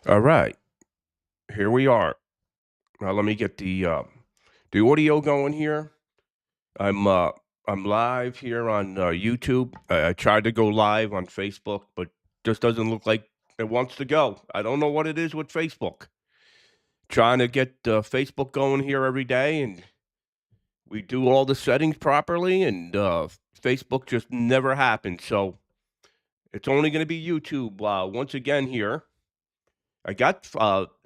All right, here we are. Now let me get the audio going here. I'm uh I'm live here on YouTube. I tried to go live on Facebook, but just doesn't look like it wants to go. I don't know what it is with Facebook. Trying to get Facebook going here every day, and we do all the settings properly, and Facebook just never happens. So it's only going to be YouTube once again here. I got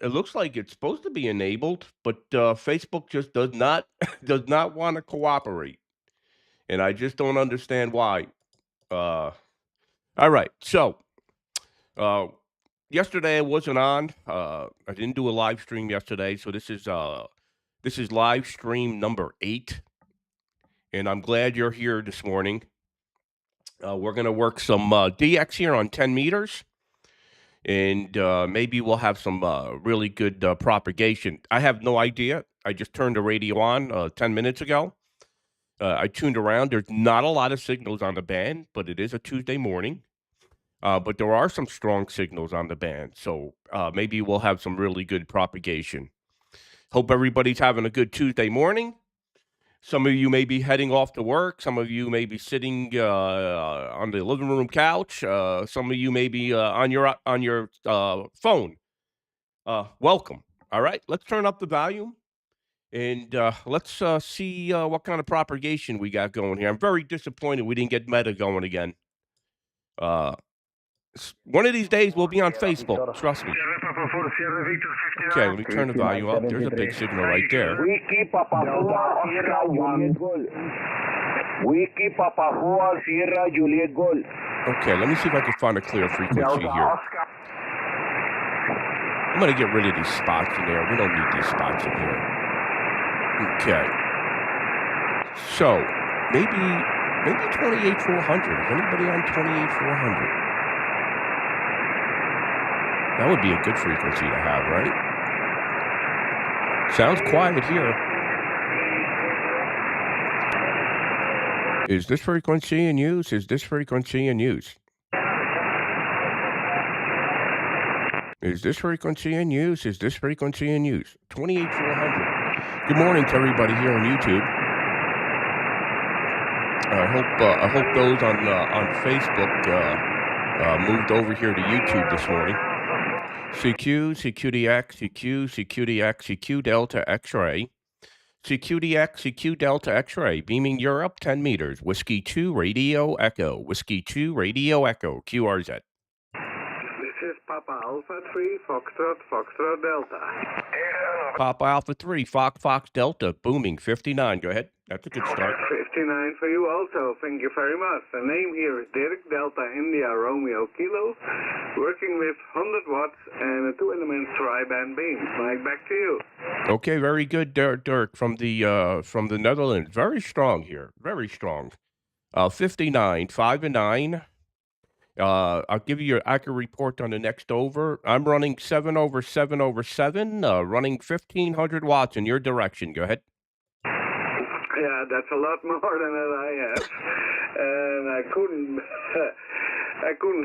it looks like it's supposed to be enabled, but Facebook just does not does not want to cooperate, and I just don't understand why. Uh, all right, so uh, yesterday I wasn't on. I didn't do a live stream yesterday, so this is live stream number 8, and I'm glad you're here this morning. We're gonna work some DX here on 10 meters. And maybe we'll have some really good propagation. I have no idea. I just turned the radio on 10 minutes ago. I tuned around. There's not a lot of signals on the band, but it is a Tuesday morning. But there are some strong signals on the band. So maybe we'll have some really good propagation. Hope everybody's having a good Tuesday morning. Some of you may be heading off to work. Some of you may be sitting on the living room couch. Some of you may be on your phone. Welcome. All right, let's turn up the volume and let's see what kind of propagation we got going here. I'm very disappointed we didn't get Meta going again. Uh, one of these days we'll be on Facebook. Trust me. Okay, let me turn the volume up. There's a big signal right there. Wiki Papafua Sierra Juliet Gol. Wiki Papafua Sierra Juliet Gol. Okay, let me see if I can find a clear frequency here. I'm gonna get rid of these spots in there. We don't need these spots in here. Okay. So maybe 28,400. Is anybody on 28,400? That would be a good frequency to have, right? Sounds quiet here. Is this frequency in use? Is this frequency in use? Is this frequency in use? Is this frequency in use? 28,400. Good morning to everybody here on YouTube. I hope those on Facebook moved over here to YouTube this morning. CQ, CQDX, CQ, CQDX, CQ Delta X-ray. CQDX, CQ Delta X-ray, beaming Europe, 10 meters. Whiskey 2, Radio Echo. Whiskey 2, Radio Echo, QRZ. This is Papa Alpha 3, Foxtrot Delta. Papa Alpha 3, Fox Delta, booming, 59. Go ahead. That's a good start. 59 for you also. Thank you very much. The name here is Dirk, Delta India Romeo Kilo, working with 100 watts and a 2-element tri-band beam. Mike, back to you. Okay, very good, Dirk from the Netherlands. Very strong here. Very strong. 59, 5 and 9. I'll give you your accurate report on the next over. I'm running 7 over 7 over 7, running 1,500 watts in your direction. Go ahead. Yeah, that's a lot more than I have. And I couldn't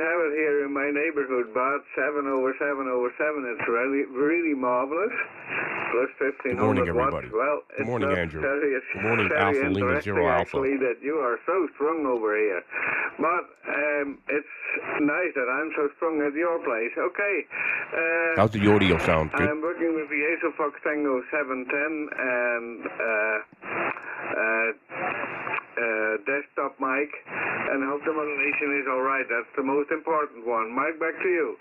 have it here in my neighborhood, but 7 over 7 over 7, it's really marvelous. Plus 1,500 Good morning, watts. everybody. Well, Good morning, it's Andrew. Good morning, very Alpha Lima interesting, Zero Alpha. actually, that you are so strong over here. But it's nice that I'm so strong at your place. Okay. How's the audio sound? Good? I'm working with the ASO Fox Tango 710 and desktop mic, and hope the modulation is all right. That's the most important one. Mike, back to you.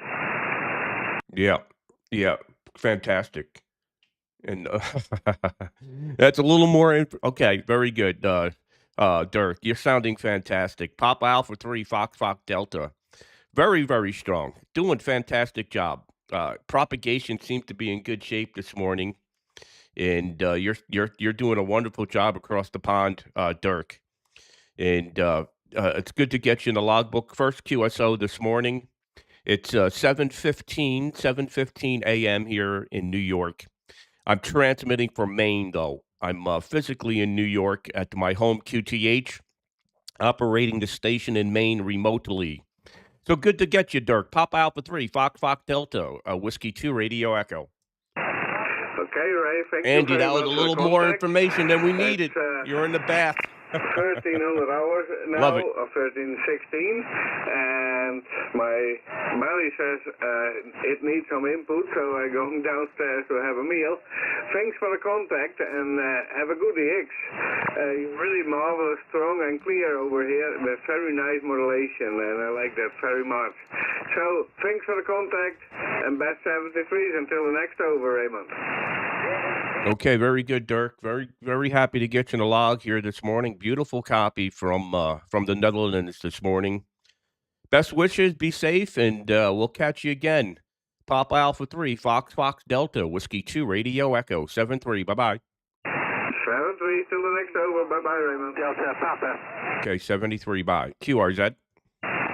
Yeah, fantastic. And that's a little more. Okay, very good, Dirk. You're sounding fantastic. Papa Alpha 3, Fox Delta. Very, very strong. Doing fantastic job. Propagation seems to be in good shape this morning, and you're doing a wonderful job across the pond, Dirk. And it's good to get you in the logbook. First QSO this morning. It's 7:15 a.m. here in New York. I'm transmitting from Maine, though. I'm physically in New York at my home QTH, operating the station in Maine remotely. So good to get you, Dirk. Papa Alpha 3, Fox Delta, Whiskey 2, Radio Echo. Okay, Ray, thank you Andy, very that was much a for the little more contact. information than we needed. It's, You're in the bath. 1300 hours now, Love it. 1316, and my Mary says it needs some input, so I'm going downstairs to have a meal. Thanks for the contact, and have a good EX. Really marvelous, strong and clear over here, with very nice modulation, and I like that very much. So, thanks for the contact, and best 73s until the next over, Raymond. Okay, very good, Dirk. Very, very happy to get you in the log here this morning. Beautiful copy from the Netherlands this morning. Best wishes, be safe, and we'll catch you again. Papa Alpha 3, Fox Delta, Whiskey 2, Radio Echo, 7-3, bye-bye. 7-3 till the next over, bye-bye, Raymond. Delta, Papa. Okay, 73, bye. QRZ.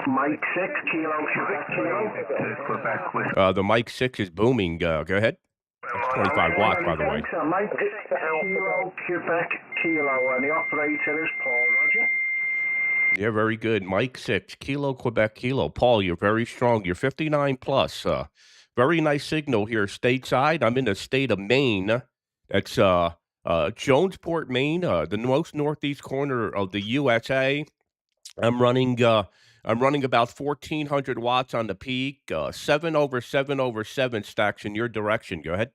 Mike 6, Kilo, Quebec. The Mike 6 is booming. Go ahead. That's 25 watts, by the way. Mike 6, Kilo, Quebec, Kilo, and the operator is Paul, Roger. Yeah, very good. Mike 6, Kilo, Quebec, Kilo. Paul, you're very strong. You're 59 plus. Very nice signal here stateside. I'm in the state of Maine. That's Jonesport, Maine, the most northeast corner of the USA. I'm running about 1,400 watts on the peak. 7/7/7 stacks in your direction. Go ahead.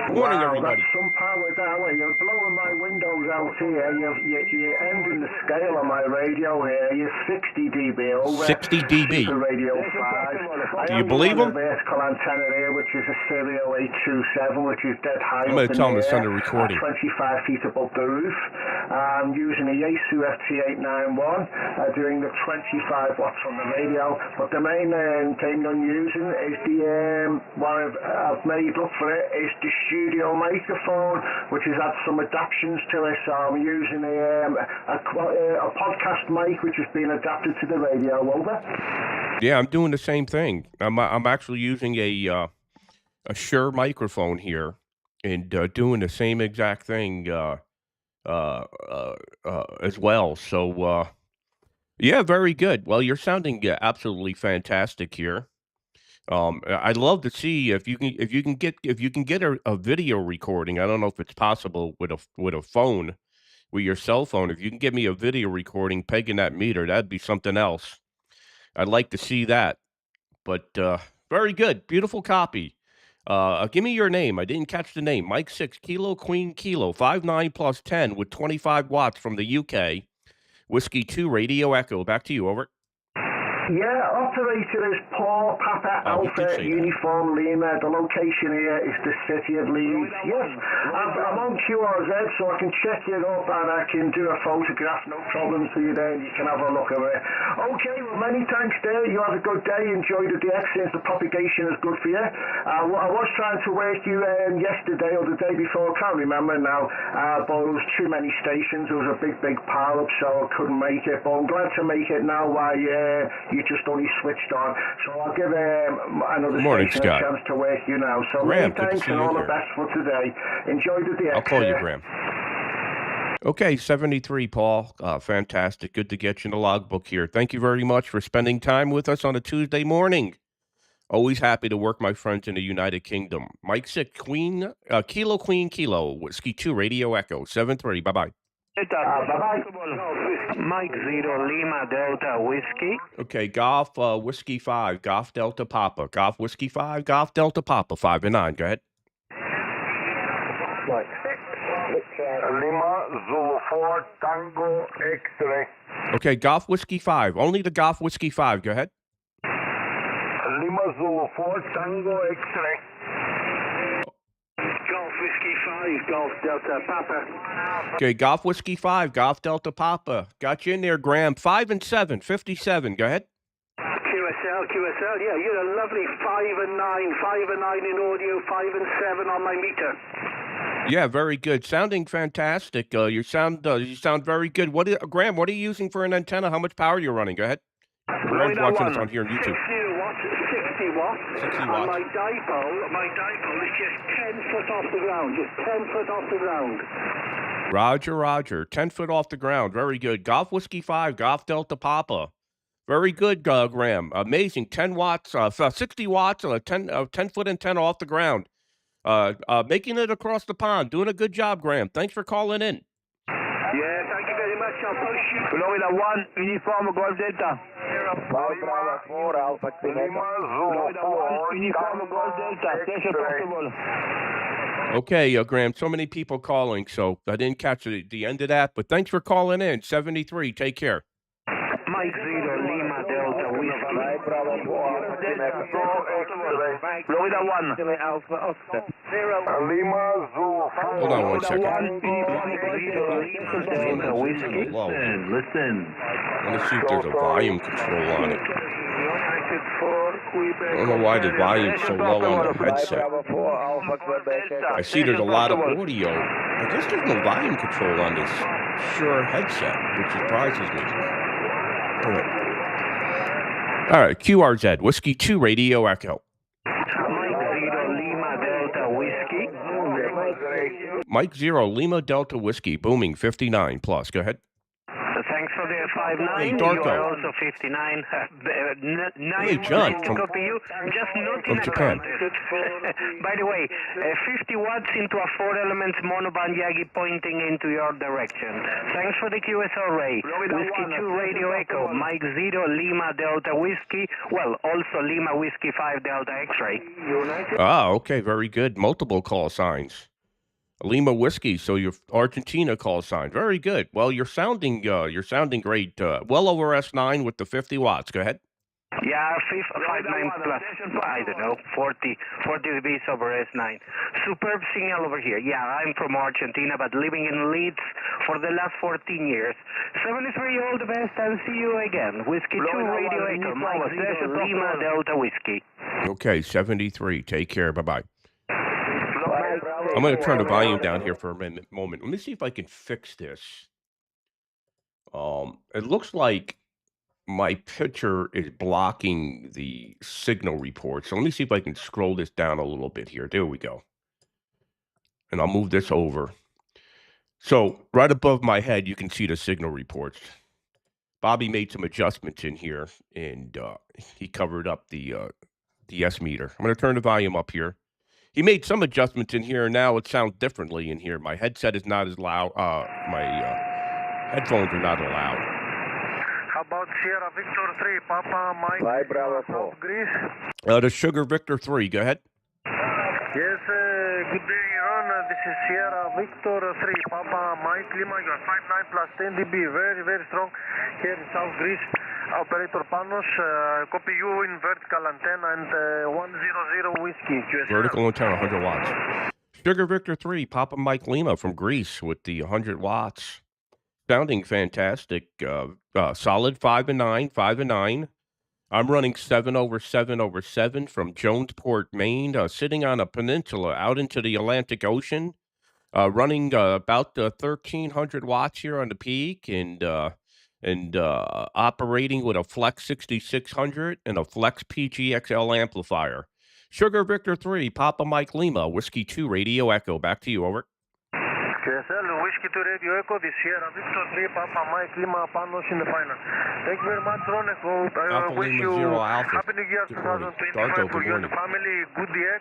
Good morning, everybody. That's some power down there. You're blowing my windows out here. You're ending the scale on my radio here. You're 60 dB over. 60 dB. Super Radio 5. Do you believe him? I have a vertical antenna here, which is a stereo 827, which is dead high. I'm going to tell him to send a recording. 25 feet above the roof. I'm using a Yaesu FT891, doing the 25 watts on the radio. But the main thing I'm using is what I've made up for it is the studio microphone, which has had some adaptations to it. So I'm using a podcast mic, which has been adapted to the radio. Over. Yeah, I'm doing the same thing. I'm actually using a Shure microphone here and doing the same exact thing as well. So yeah, very good. Well, you're sounding absolutely fantastic here. I'd love to see if you can get a video recording. I don't know if it's possible with a phone, with your cell phone. If you can get me a video recording pegging that meter, that'd be something else. I'd like to see that. But very good, beautiful copy. Give me your name. I didn't catch the name. Mike 6, Kilo Queen Kilo, 59 plus 10 with 25 watts from the UK. Whiskey 2, Radio Echo. Back to you, over. Yeah, operator is Paul Papa Alpha Uniform Lima. The location here is the city of Leeds. Yes, I'm on QRZ, so I can check it up and I can do a photograph, no problem for you there, and you can have a look at it. Okay, well, many thanks there. You have a good day. Enjoy the DX since the propagation is good for you. I was trying to work you yesterday or the day before, I can't remember now, but it was too many stations. There was a big pile up, so I couldn't make it. But I'm glad to make it now while you just only switched on. So I'll give another station a chance to work you now. So Graham, many thanks and all the best for today. Enjoy the day. I'll call you, Graham. Okay, 73, Paul. Fantastic. Good to get you in the logbook here. Thank you very much for spending time with us on a Tuesday morning. Always happy to work my friends in the United Kingdom. Mike 6, Kilo Queen Kilo, Whiskey 2, Radio Echo, 7-3. Bye-bye. Bye-bye. Mike 0 Lima Delta Whiskey. Okay, Golf Whiskey 5, Golf Delta Papa. Golf Whiskey 5, Golf Delta Papa, 5 and 9. Go ahead. Lima Zulu 4 Tango X-ray. Okay, Golf Whiskey 5. Only the Golf Whiskey 5. Go ahead. Lima Zulu 4 Tango X-ray. Golf Whiskey 5, Golf Delta Papa. Okay, Golf Whiskey 5, Golf Delta Papa. Got you in there, Graham. 5 and 7, 57. Go ahead. QSL, yeah, you're a lovely 5 and 9 in audio, 5 and 7 on my meter. Yeah, very good. Sounding fantastic. You sound very good. Graham, what are you using for an antenna? How much power are you running? Go ahead. Graham's watching us on here on YouTube. 60 watts. 60 and watts. my dipole is just 10 foot off the ground. Just 10 foot off the ground. Roger. 10 foot off the ground. Very good. Golf Whiskey 5, Golf Delta Papa. Very good, Graham. Amazing. 10 watts, 60 watts, 10 foot antenna off the ground. Making it across the pond. Doing a good job, Graham. Thanks for calling in. Yeah, thank you very much. I'll post you. Florida 1, uniform Golf Delta. Bravo 4, Alpha Quebec. Florida 1, uniform Golf Delta. Station possible. Okay, Graham, so many people calling, so I didn't catch the end of that, but thanks for calling in. 73, take care. Mike 0, Lima Delta Whiskey. Bravo 4, Alpha Quebec. Florida 1. Alpha Oscar. Lima Zoo. Hold on one second. Listen. I want to see if there's a volume control on it. I don't know why the volume's so low on the headset. I see there's a lot of audio. I guess there's no volume control on this Shure headset, which surprises me. All right, QRZ, Whiskey 2 Radio Echo. Mike 0, Lima Delta Whiskey, booming 59 plus. Go ahead. Thanks for the 59. Hey, you Darko. are also 59. Hey, John, nice to from, copy you. Just not from in Japan. By the way, 50 watts into a 4 elements monoband Yagi pointing into your direction. Thanks for the QSL Ray. Whiskey 2 Radio Echo. Mike 0 Lima Delta Whiskey. Well, also Lima Whiskey 5 Delta X-Ray. Ah, okay, very good. Multiple call signs. Lima Whiskey, so your Argentina call sign. Very good. Well, you're sounding great. Well over S9 with the 50 watts. Go ahead. Yeah, 59 plus, I don't know, 40 degrees over S9. Superb signal over here. Yeah, I'm from Argentina, but living in Leeds for the last 14 years. 73, all the best, and see you again. Whiskey 2 Radio Echo, Mike 0, Lima Delta Whiskey. Okay, 73. Take care. Bye-bye. I'm going to turn the volume down here for a moment. Let me see if I can fix this. It looks like my picture is blocking the signal report. So let me see if I can scroll this down a little bit here. There we go. And I'll move this over. So right above my head, you can see the signal reports. Bobby made some adjustments in here, and he covered up the S meter. I'm going to turn the volume up here. He made some adjustments in here, and now it sounds differently in here. My headset is not as loud. My headphones are not loud. How about Sierra Victor 3, Papa Mike, South Greece? The Sugar Victor 3, go ahead. Yes, good day, Iran. This is Sierra Victor 3, Papa Mike Lima. You are 59 plus 10 dB, very, very strong here in South Greece. Operator Panos, copy you in vertical antenna and 100 whiskey. QSL. Vertical antenna, 100 watts. Sugar Victor 3, Papa Mike Lima from Greece with the 100 watts. Sounding fantastic. Solid 5 and 9, 5 and 9. I'm running 7 over 7 over 7 from Jonesport, Maine, sitting on a peninsula out into the Atlantic Ocean. Running about 1,300 watts here on the peak, and operating with a Flex 6600 and a Flex PGXL amplifier. Sugar Victor 3, Papa Mike Lima, Whiskey 2 Radio Echo. Back to you, over. QSL, Whiskey 2 Radio Echo, this Sierra Victor 3, Papa Mike Lima, Panos in the final. Thank you very much, Ron. I wish you Happy New Year 2025 for you and the family, good DX.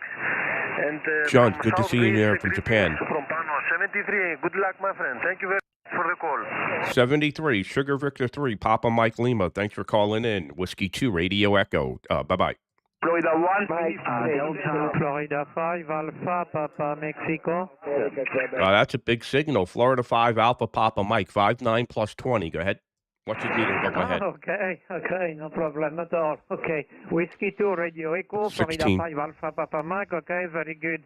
And John, good to see you there from Japan. From Panos, 73, good luck, my friend. Thank you very much for the call. 73, Sugar Victor 3, Papa Mike Lima. Thanks for calling in. Whiskey 2 Radio Echo. Bye-bye. Florida 1, Delta, Florida 5, Alpha, Papa, Mexico. That's a big signal. Florida 5, Alpha, Papa Mike, 59 plus 20. Go ahead. What's your meter above my head? Okay, no problem at all. Okay, Whiskey 2, Radio Echo, 16. Florida 5, Alpha, Papa Mike. Okay, very good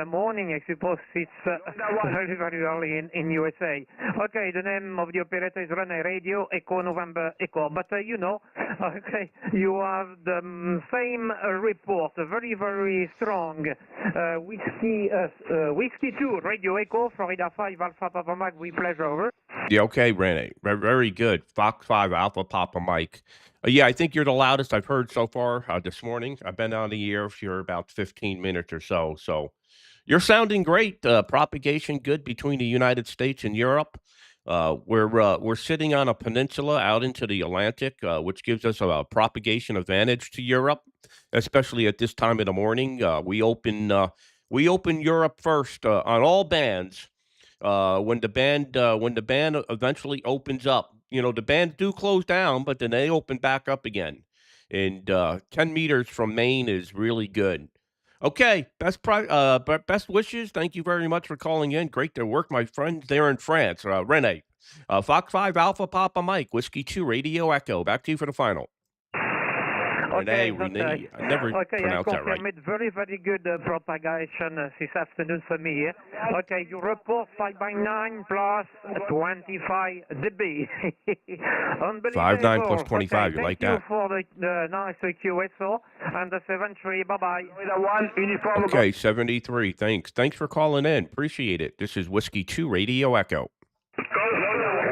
morning. I suppose it's very, very early in USA. Okay, the name of the operator is HamRadio, Echo November Echo. But you know, okay, you have the same report, very, very strong. Whiskey 2, Radio Echo, Florida 5, Alpha, Papa Mike. We pleasure over. Yeah, okay, Rene. Very good. Fox 5, Alpha, Papa Mike. Yeah, I think you're the loudest I've heard so far this morning. I've been on the air for about 15 minutes or so. So you're sounding great. Propagation good between the United States and Europe. We're sitting on a peninsula out into the Atlantic, which gives us a propagation advantage to Europe, especially at this time of the morning. We open Europe first on all bands. When the band eventually opens up, the bands do close down, but then they open back up again. And 10 meters from Maine is really good. Okay, best wishes. Thank you very much for calling in. Great to work, my friends there in France. Rene, Fox 5 Alpha Papa Mike, Whiskey 2 Radio Echo. Back to you for the final. Okay, Renee, I never I pronounced that right. confirm it. Very, very good propagation this afternoon for me. Okay, you report 5 by 9 plus 25 dB. Unbelievable. 5.9 plus 25, okay, you like thank that? you for the nice QSO and the 7-3. Bye-bye. Okay, 73. Thanks for calling in. Appreciate it. This is Whiskey 2 Radio Echo.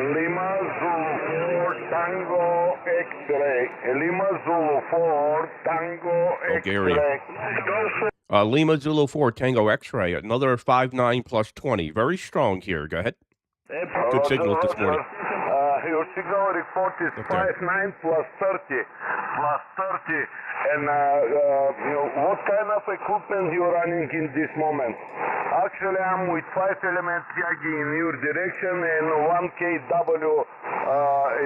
Lima Zulu 4 Tango X-ray. Lima Zulu 4 Tango Bulgaria. X-ray. Lima Zulu 4 Tango X-ray. Another 5.9 plus 20. Very strong here. Go ahead. Good signals this morning. Your signal report is 5.9 plus 30. And what kind of equipment you're running in this moment? Actually, I'm with 5 elements Yagi in your direction, and 1 kW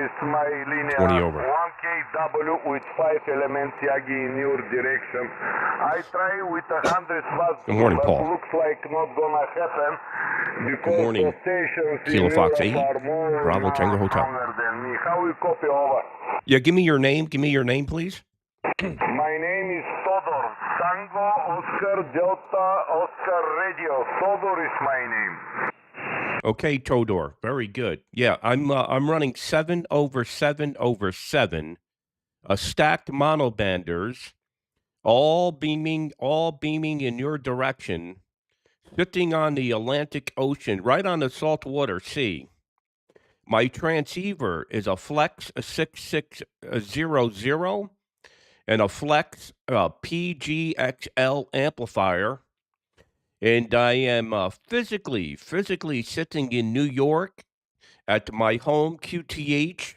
is my linear. 20 over. 1 kW with 5 elements Yagi in your direction. I try with 100 watts, Good morning, but Paul. looks like not gonna happen because Good morning. the stations Kilo in Fox Europe 8, are more Bravo Tango Hotel. stronger than me. How you copy over? Yeah, give me your name. Give me your name, please. My name is Todor. Tango Oscar Delta Oscar Radio. Todor is my name. Okay, Todor. Very good. Yeah, I'm running 7 over 7 over 7, stacked monobanders, all beaming in your direction, sitting on the Atlantic Ocean, right on the saltwater sea. My transceiver is a Flex 6600 and a Flex PGXL amplifier. And I am physically sitting in New York at my home QTH,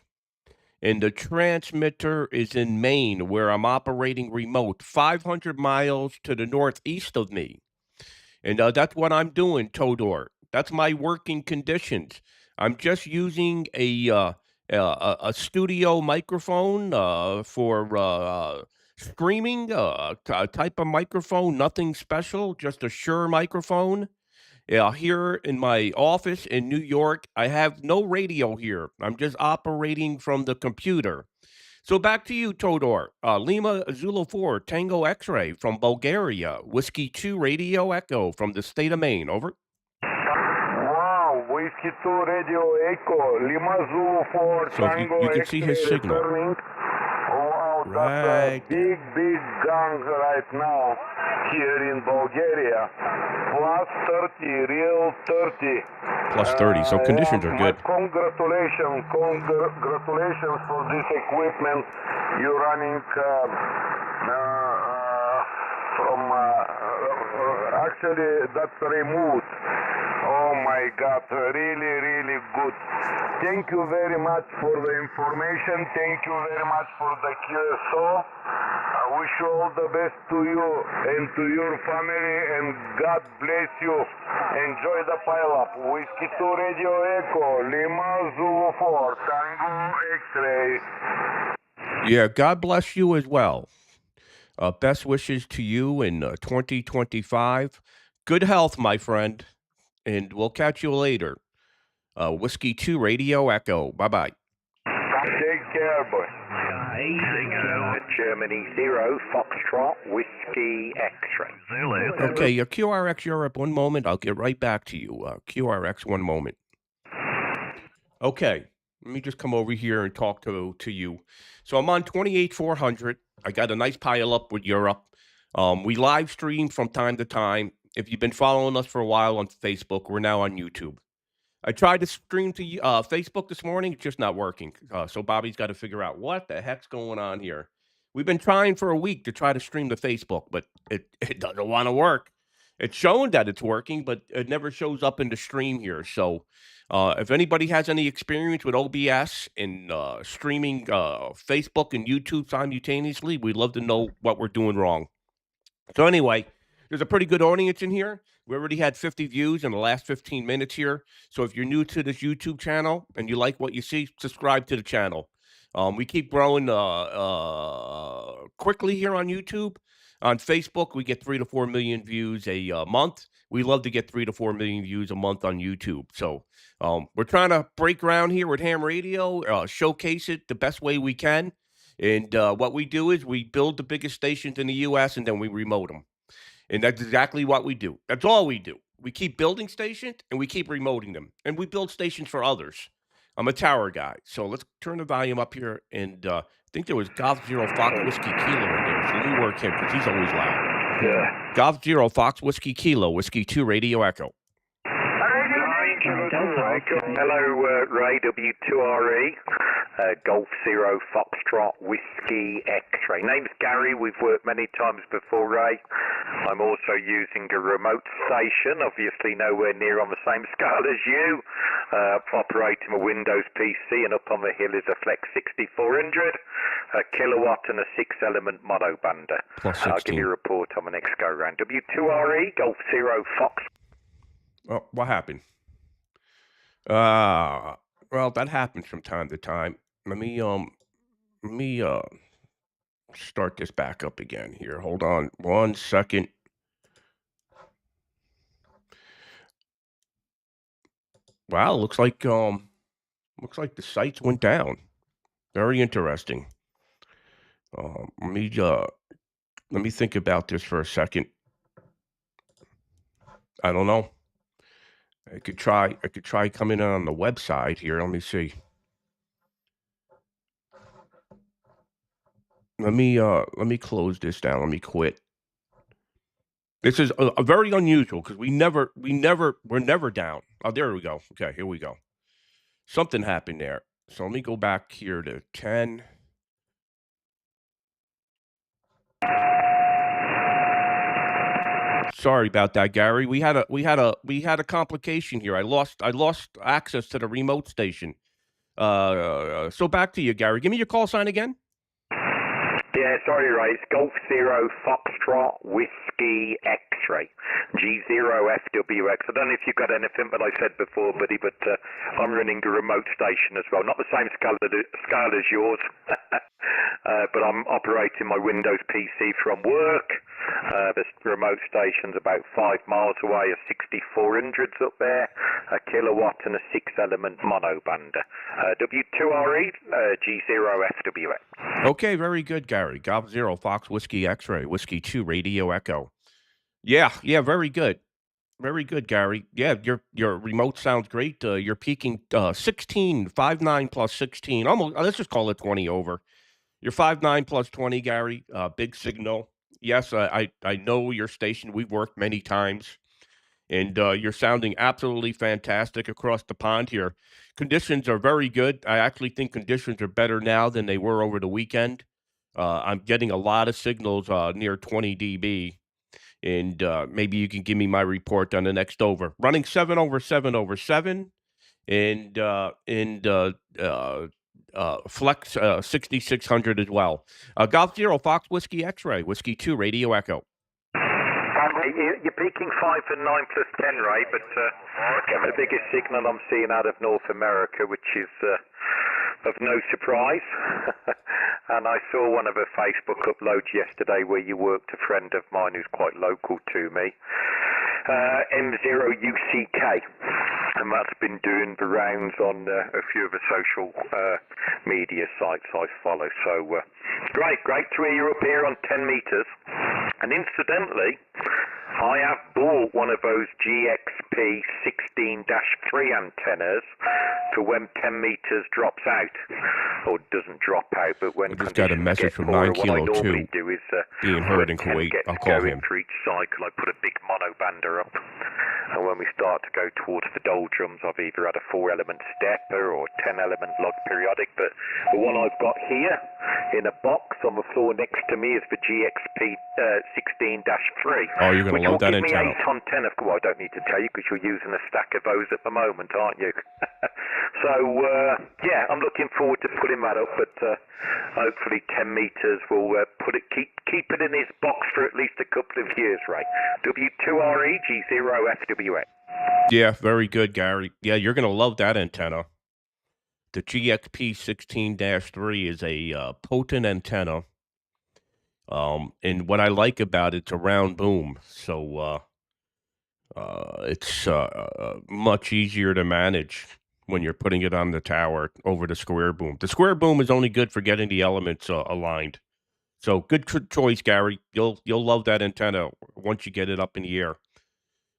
and the transmitter is in Maine, where I'm operating remote, 500 miles to the northeast of me. And that's what I'm doing, Todor. That's my working conditions. I'm just using a studio microphone for streaming, type of microphone, nothing special, just a Shure microphone. Here in my office in New York, I have no radio here. I'm just operating from the computer. So back to you, Todor. Lima Zulu 4 Tango X-ray from Bulgaria. Whiskey 2 Radio Echo from the state of Maine. Over. Wow, Whiskey 2 Radio Echo. Lima Zulu 4 So Tango you can see his X-ray signal. returning. Wow, that's Right. a big gun right now here in Bulgaria. Plus 30, real 30. Plus 30, so conditions are good. Congratulations for this equipment. You're running from, actually that's remote. Oh my God, really good. Thank you very much for the information. Thank you very much for the QSO. I wish you all the best to you and to your family, and God bless you. Enjoy the pile-up. Whiskey 2 Radio Echo, Lima Zulu 4, Tango X-ray. Yeah, God bless you as well. Best wishes to you in 2025. Good health, my friend. And we'll catch you later. Whiskey 2 Radio Echo. Bye-bye. Take care, boy. Germany 0, Foxtrot, Whiskey X-ray. Okay, QRX Europe, one moment. I'll get right back to you. QRX, one moment. Okay, let me just come over here and talk to you. So I'm on 28400. I got a nice pile up with Europe. We live stream from time to time. If you've been following us for a while on Facebook, we're now on YouTube. I tried to stream to Facebook this morning. It's just not working. So Bobby's got to figure out what the heck's going on here. We've been trying for a week to try to stream to Facebook, but it doesn't want to work. It's showing that it's working, but it never shows up in the stream here. So, if anybody has any experience with OBS and streaming Facebook and YouTube simultaneously, we'd love to know what we're doing wrong. So anyway, there's a pretty good audience in here. We already had 50 views in the last 15 minutes here. So if you're new to this YouTube channel and you like what you see, subscribe to the channel. We keep growing quickly here on YouTube. On Facebook, we get 3 to 4 million views a month. We love to get 3 to 4 million views a month on YouTube. So we're trying to break ground here with Ham Radio, showcase it the best way we can. And what we do is we build the biggest stations in the U.S. and then we remote them. And that's exactly what we do. That's all we do. We keep building stations and we keep remoting them. And we build stations for others. I'm a tower guy. So let's turn the volume up here. And I think there was Golf Zero Fox Whiskey Kilo in there. So let me work him because he's always loud. Yeah. Golf Zero Fox Whiskey Kilo, Whiskey 2 Radio Echo. Hello, Ray, W2RE, Golf Zero Foxtrot Whiskey X-Ray. Name's Gary. We've worked many times before, Ray. I'm also using a remote station, obviously nowhere near on the same scale as you. Operating a Windows PC, and up on the hill is a Flex 6400, a kilowatt and a 6-element monobander. I'll give you a report on the next go-round. W2RE, Golf Zero Fox. Oh, what happened? Well, that happens from time to time. Let me start this back up again here. Hold on 1 second. Wow, looks like the sites went down. Very interesting. Let me think about this for a second. I don't know. I could try coming in on the website here. Let me see. Let me close this down. Let me quit. This is a very unusual because we're never down. Oh, there we go. Okay, here we go. Something happened there. So let me go back here to 10. Sorry about that, Gary. We had a complication here. I lost access to the remote station. So back to you, Gary. Give me your call sign again. Yeah, sorry, Ray. It's Golf Zero Foxtrot Whiskey X-Ray. G0FWX. I don't know if you got anything that I said before, buddy, but I'm running a remote station as well. Not the same scale as yours, but I'm operating my Windows PC from work. The remote station's about 5 miles away. A 6400's up there, a kilowatt and a 6-element monobander. W2RE, G0FWX. Okay, very good, Gary. Golf Zero Fox Whiskey X-Ray, Whiskey 2 Radio Echo. Yeah, very good. Very good, Gary. Yeah, your remote sounds great. You're peaking 16, 5.9 plus 16. Almost, let's just call it 20 over. You're 5.9 plus 20, Gary. Big signal. Yes, I know your station. We've worked many times. And you're sounding absolutely fantastic across the pond here. Conditions are very good. I actually think conditions are better now than they were over the weekend. I'm getting a lot of signals near 20 dB. And maybe you can give me my report on the next over. Running 7 over 7 over 7. And Flex 6600 as well. Golf Zero Fox Whiskey X-Ray, Whiskey 2 Radio Echo. You're peaking 5 and 9 plus 10, Ray, but the biggest signal I'm seeing out of North America, which is of no surprise. And I saw one of her Facebook uploads yesterday where you worked a friend of mine who's quite local to me, M0UCK. And that's been doing the rounds on a few of the social media sites I follow. So great to hear you up here on 10 meters. And incidentally, I have bought one of those GXP 16-3 antennas for when 10 meters drops out, or doesn't drop out, but when I just got a message from 9 Kilo 2 being heard in Kuwait. I'll call him. For each cycle, I put a big monobander up, and when we start to go towards the doldrums, I've either had a 4-element stepper or 10-element log periodic, but the one I've got here in a box. On the floor next to me is the GXP 16-3. Oh, you're going to love that antenna. Which will give me 8 on 10. Well, I don't need to tell you because you're using a stack of those at the moment, aren't you? So, yeah, I'm looking forward to putting that up, but hopefully 10 meters will keep it in his box for at least a couple of years, Ray. W2RE G0FWX. Yeah, very good, Gary. Yeah, you're going to love that antenna. The GXP 16-3 is a potent antenna. And what I like about it's a round boom. So it's much easier to manage when you're putting it on the tower over the square boom. The square boom is only good for getting the elements aligned. So good choice, Gary. You'll love that antenna once you get it up in the air.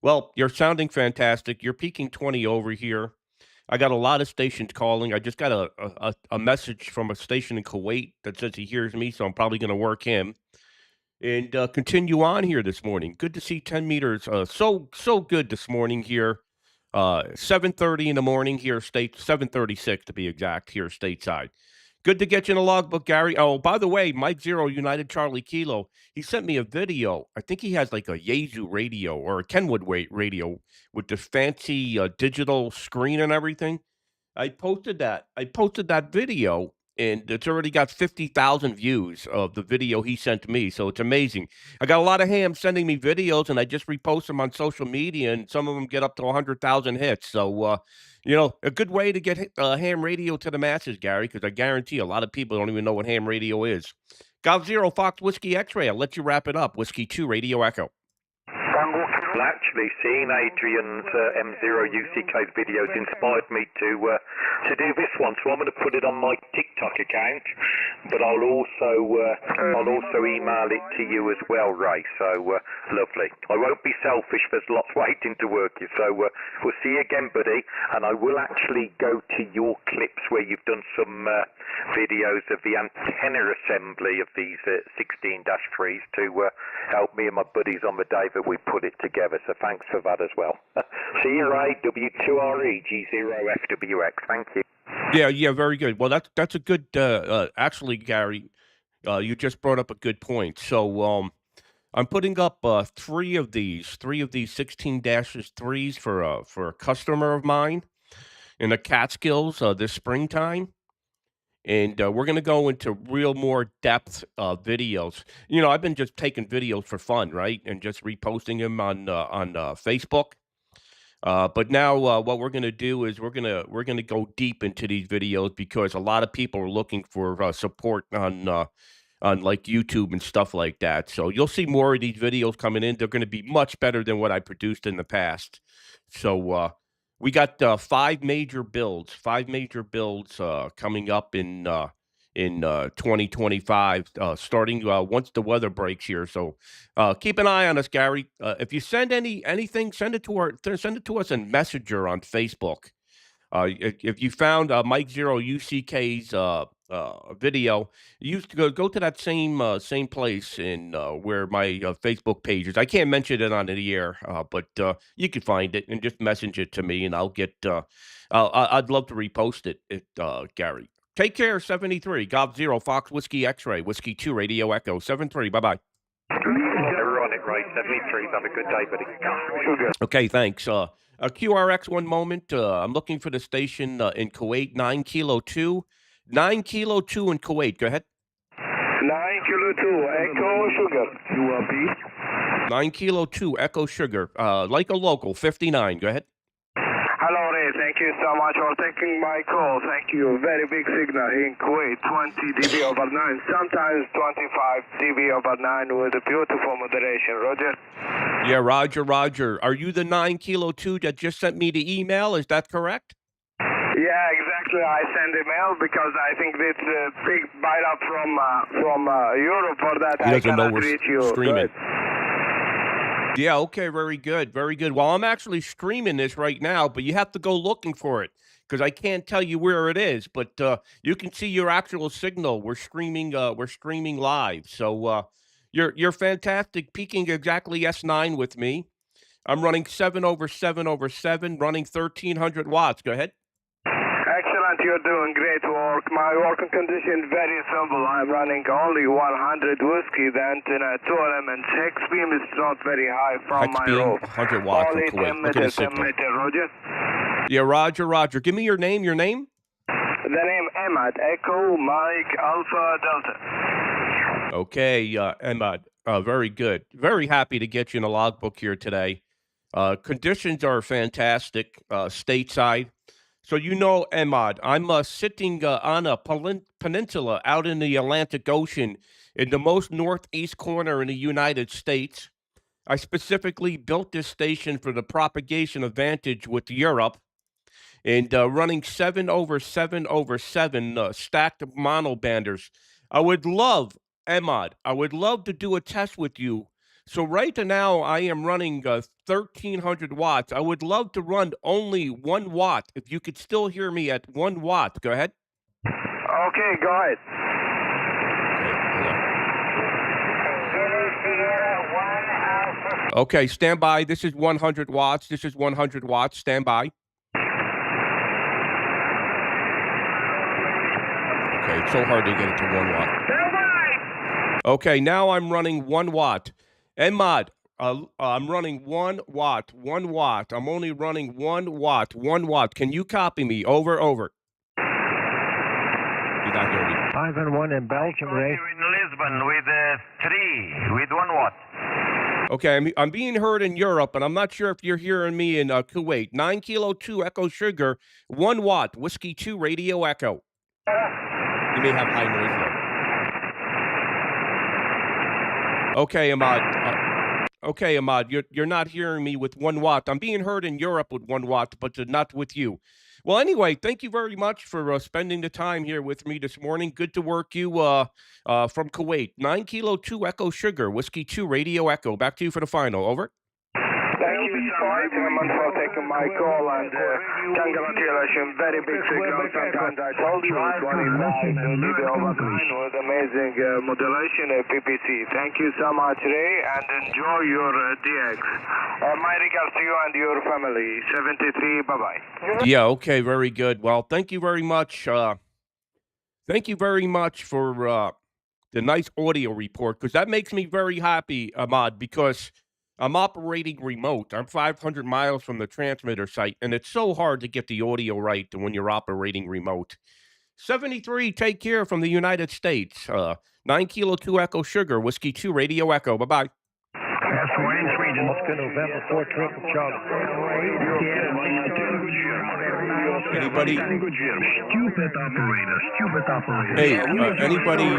Well, you're sounding fantastic. You're peaking 20 over here. I got a lot of stations calling. I just got a message from a station in Kuwait that says he hears me, so I'm probably going to work him and continue on here this morning. Good to see 10 meters. So good this morning here. 7:30 in the morning here, 7:36 to be exact here stateside. Good to get you in the logbook, Gary. Oh, by the way, Mike Zero United Charlie Kilo, he sent me a video. I think he has like a Yaesu radio or a Kenwood radio with this fancy digital screen and everything. I posted that. I posted that video, and it's already got 50,000 views of the video he sent me. So it's amazing. I got a lot of hams sending me videos, and I just repost them on social media, and some of them get up to 100,000 hits. So, a good way to get ham radio to the masses, Gary, because I guarantee a lot of people don't even know what ham radio is. Golf Zero Fox Whiskey X-Ray. I'll let you wrap it up. Whiskey 2 Radio Echo. Well, actually, seeing Adrian's M0UCK's videos inspired me to do this one, so I'm going to put it on my TikTok account, but I'll also email it to you as well, Ray. So lovely. I won't be selfish. There's lots waiting to work you. So we'll see you again, buddy. And I will actually go to your clips where you've done some videos of the antenna assembly of these 16-3s to help me and my buddies on the day that we put it together. So thanks for that as well. See you, Ray. W2RE G0FWX. Thank you. Yeah, very good. Well, that's a good. Actually, Gary, you just brought up a good point. So, I'm putting up three of these 16-3s for a customer of mine in the Catskills this springtime. And we're going to go into real more depth videos. I've been just taking videos for fun, right, and just reposting them on Facebook. But now what we're going to do is we're going to go deep into these videos because a lot of people are looking for support on like YouTube and stuff like that. So you'll see more of these videos coming in. They're going to be much better than what I produced in the past. So we got five major builds coming up in 2025, starting once the weather breaks here. So keep an eye on us, Gary. If you send anything, send it to us in Messenger on Facebook. If you found Mike Zero UCK's video, you used to go to that same place in where my Facebook page is. I can't mention it on the air, but you can find it and just message it to me, and I'll get. I'd love to repost it, Gary. Take care, 73. Golf Zero Fox Whiskey X-Ray Whiskey 2 Radio Echo 73. Bye bye. Never on it, right? 73. Have a good day, buddy. Okay, thanks. QRX, one moment. I'm looking for the station in Kuwait, 9 Kilo 2. 9 Kilo 2 in Kuwait. Go ahead. 9 Kilo 2, Echo Sugar. ULP. 9 Kilo 2, Echo Sugar. Like a local, 59. Go ahead. Hello, Ray. Thank you so much for taking my call. Thank you. Very big signal in Kuwait, 20 dB over 9, sometimes 25 dB over 9 with a beautiful moderation. Roger? Yeah, Roger. Are you the 9 Kilo 2 that just sent me the email? Is that correct? Yeah, exactly. I send email because I think it's a big bite up from Europe for that. He doesn't know we're reach you. streaming. Good. Yeah, okay, very good. Well, I'm actually streaming this right now, but you have to go looking for it because I can't tell you where it is. But you can see your actual signal. We're streaming live. So you're fantastic. Peaking exactly S9 with me. I'm running 7/7/7, running 1,300 watts. Go ahead. Excellent. you're doing great work. My working condition very simple. I'm running only 100 whiskey. The antenna 2 elements. Hex beam is not very high from Hex my beam, roof. 100 watts from Only Kuwait. 10 Look at the meter, 10 signal. meter, Roger. Yeah, Roger. Give me your name. The name Ahmad, Echo, Mike, Alpha, Delta. Okay, Ahmad. Very good. Very happy to get you in the logbook here today. Conditions are fantastic stateside. So Ahmad, I'm sitting on a peninsula out in the Atlantic Ocean in the most northeast corner in the United States. I specifically built this station for the propagation advantage with Europe and running 7/7/7 stacked monobanders. Ahmad, I would love to do a test with you. So right now I am running 1,300 watts. I would love to run only 1 watt. If you could still hear me at 1 watt, go ahead. Okay, go ahead. Okay, stand by. This is 100 watts. This is 100 watts. Stand by. Okay, it's so hard to get it to 1 watt. Okay, now I'm running 1 watt. Ahmad, I'm running 1 watt. 1 watt. I'm only running 1 watt. 1 watt. Can you copy me? Over. You're not hearing me. 5 and 1 in Belgium, Ray. In Lisbon with 3, with 1 watt. Okay, I'm being heard in Europe, and I'm not sure if you're hearing me in Kuwait. 9 Kilo 2 Echo Sugar, 1 watt, Whiskey 2 Radio Echo. You may have high noise level. Okay, Ahmad, you're not hearing me with 1 watt. I'm being heard in Europe with 1 watt, but not with you. Well, anyway, thank you very much for spending the time here with me this morning. Good to work you from Kuwait. 9 Kilo 2 Echo Sugar, Whiskey 2 Radio Echo. Back to you for the final. Over. Thank you so much for taking my call, and congratulations, very big signal. Sometimes I told you it's 25 with amazing modulation at PPC. Thank you so much, Ray, and enjoy your DX. My regards to you and your family. 73, bye-bye. Yeah, okay, very good. Well, thank you very much. Thank you very much for the nice audio report, because that makes me very happy, Ahmad, because I'm operating remote. I'm 500 miles from the transmitter site, and it's so hard to get the audio right when you're operating remote. 73, take care from the United States. 9 Kilo 2 Echo Sugar, Whiskey 2 Radio Echo. Bye-bye. That's Wayne Sweden. Oscar November 4 Triple Charlie. Anybody? Stupid operator. Hey, anybody?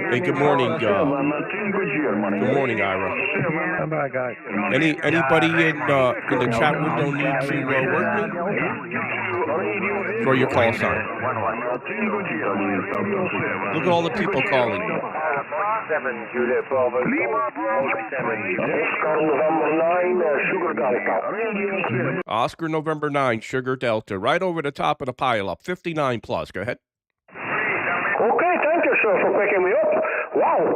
Hey, good morning. Good morning, Ira. Come back, guys. Anybody in the chat window need to work me? Throw your call sign. Look at all the people calling. Oscar November 9, Sugar Delta, right over the top of the pile up, 59 plus. Go ahead. Okay, thank you, sir, for picking me up. Wow,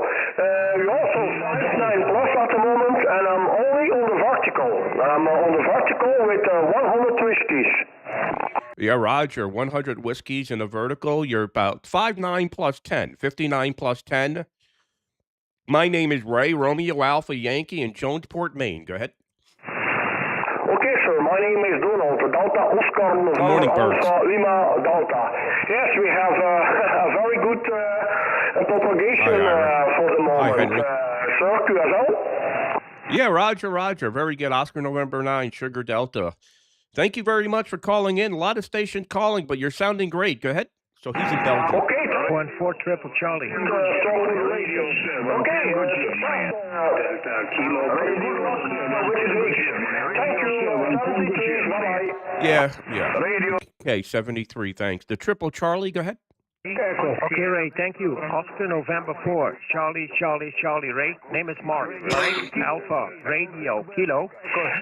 we're also 59 plus at the moment, and I'm only on the vertical. I'm on the vertical with 100 whiskeys. Yeah, Roger, 100 whiskeys in a vertical. You're about 59 plus 10, 59 plus 10. My name is Ray, Romeo Alpha Yankee in Jonesport, Maine. Go ahead. Okay, sir, my name is Donald, Delta Oscar November Alpha Lima Delta. Yes, we have a very good propagation for the moment. Sir, QSL? Yeah, Roger. Very good. Oscar November 9, Sugar Delta. Thank you very much for calling in. A lot of stations calling, but you're sounding great. Go ahead. So he's in Belgium. Okay. 1-4 Triple Charlie. Okay. Yeah. Okay, 73, thanks. The Triple Charlie, go ahead. Okay, Ray, thank you. Oscar November 4, Charlie, Ray. Name is Mark. Alpha, Radio, Kilo.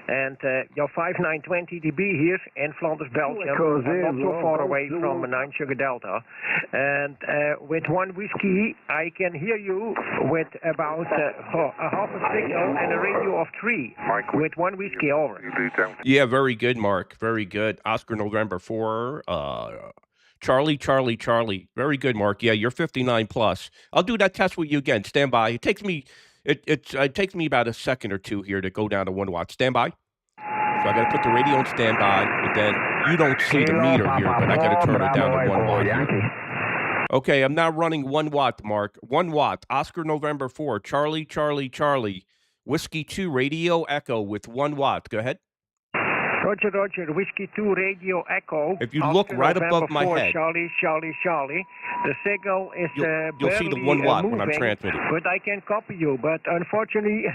And your 5920 dB here in Flanders, Belgium. Not so far away from 9 Sugar Delta. And with 1 whiskey, I can hear you with about a half a signal and a radio of 3. With 1 whiskey, over. Yeah, very good, Mark. Very good. Oscar November 4, Charlie, Charlie, Charlie. Very good, Mark. Yeah, you're 59 plus. I'll do that test with you again. Stand by. It takes me about a second or two here to go down to 1 watt. Stand by. So I got to put the radio on standby, and then you don't see the meter here, but I got to turn it down to 1 watt here. Okay, I'm now running 1 watt, Mark. 1 watt. Oscar November 4. Charlie, Charlie, Charlie. Whiskey 2 Radio Echo with 1 watt. Go ahead. Roger, Roger, Whiskey 2 Radio Echo. If you look right above my head. Charlie, Charlie, Charlie. The signal is you'll see the 1 watt moving, when I'm transmitting. But I can copy you. But unfortunately,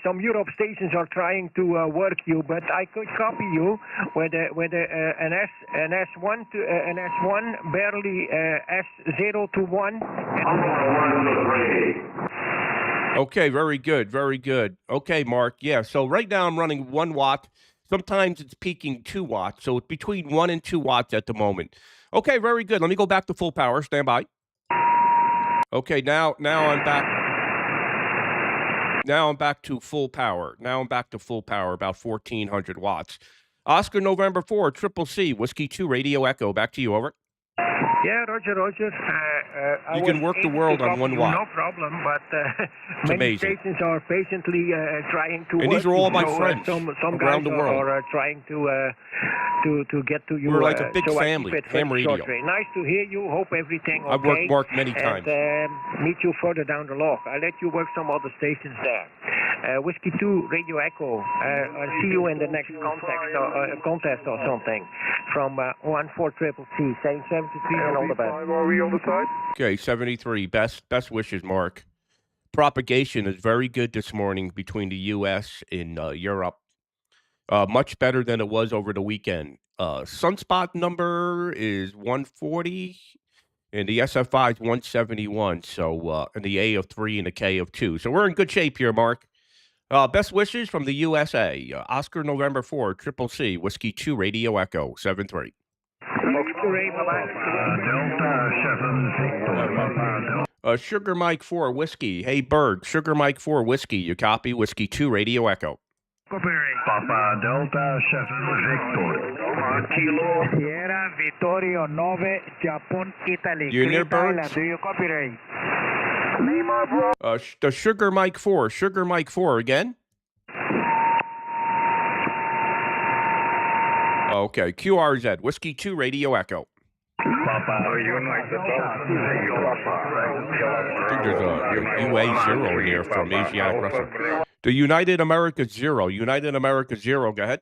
some Europe stations are trying to work you. But I could copy you with an S1 to an S1, barely S0 to 1. Okay, very good, very good. Okay, Mark. Yeah, so right now I'm running 1 watt. Sometimes it's peaking 2 watts, so it's between 1 and 2 watts at the moment. Okay, very good. Let me go back to full power. Stand by. Okay, now I'm back. Now I'm back to full power. About 1,400 watts. Oscar November 4, Triple C, Whiskey 2, Radio Echo. Back to you, over. Yeah, Roger, Roger. You can work the world on 1 watt. No problem, but many amazing. Stations are patiently trying to. And these are all my friends some around guys the world. Are trying to get to you. We're like a big so family. HamRadio. Nice to hear you. Hope everything okay. I've worked Mark many times. And meet you further down the log. I'll let you work some other stations there. Whiskey 2 Radio Echo. I'll see you in the next contest or something from 143CC. Saying 73 and all the best. Are we on the side? Okay, 73. Best wishes, Mark. Propagation is very good this morning between the U.S. and Europe. Much better than it was over the weekend. Sunspot number is 140, and the SFI is 171. So, and the A of 3 and the K of 2. So we're in good shape here, Mark. Best wishes from the USA. Oscar November 4, Triple C, Whiskey 2, Radio Echo, 73. Sugar Mike 4, Whiskey. Hey, Berg, Sugar Mike 4, Whiskey. You copy? Whiskey 2, Radio Echo. Papa Delta 7 Victor. Kilo. Sierra Vittorio 9, Japan, Italy. You in there, Berg? Do you copy, Ray? The Sugar Mike 4. Sugar Mike 4 again? Okay, QRZ, Whiskey 2, Radio Echo. Papa, I think there's a UA0 here from Asiatic Russia. The United America 0. United America 0, go ahead.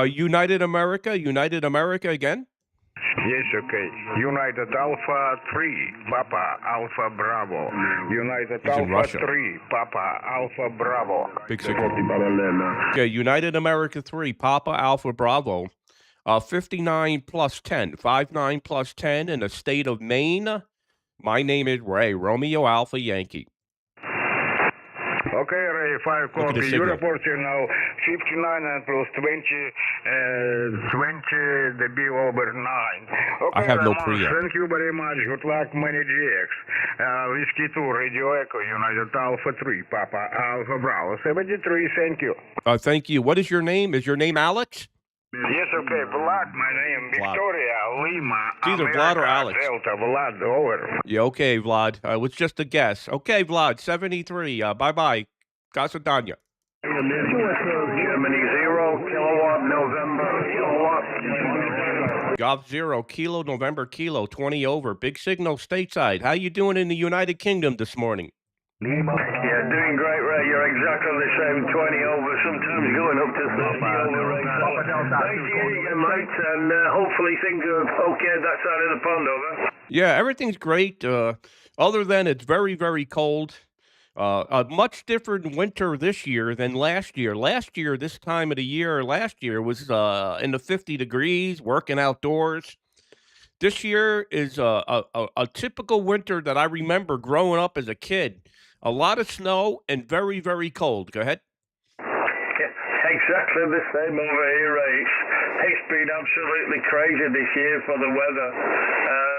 United America again? Yes, okay. United Alpha 3, Papa Alpha Bravo. United Alpha 3, Papa Alpha Bravo. Big signal. Okay, United America 3, Papa Alpha Bravo. 59 plus 10. 59 plus 10 in the state of Maine. My name is Ray, Romeo Alpha Yankee. Okay, Ray, 5 copy. You report here now 59 and plus 20, 20 the B over 9. Okay, I have no Ramon, preamp. Thank you very much. Good luck, many GX. Whiskey 2, Radio Echo, United Alpha 3, Papa Alpha Bravo, 73, thank you. Thank you. What is your name? Is your name Alex? Yes, okay, Vlad, my name, Victoria, Lima, it's either America, Vlad or Alex. Delta, Vlad, over. Yeah, okay, Vlad. It was just a guess. Okay, Vlad, 73. Bye-bye. Casadanya. Germany 0, kilowatt, November, kilowatt. Golf 0, Kilo, November, Kilo, 20 over. Big signal stateside. How you doing in the United Kingdom this morning? Yeah, doing great, Ray. You're exactly the same, 20 over, sometimes going up to 30 over. Nice to hear you again, mate, and hopefully things are okay that side of the pond, over. Yeah, everything's great, other than it's very, very cold. A much different winter this year than last year. Last year, this time of the year, was in the 50 degrees, working outdoors. This year is a typical winter that I remember growing up as a kid. A lot of snow and very, very cold. Go ahead. Exactly the same over here, Ray. It's been absolutely crazy this year for the weather.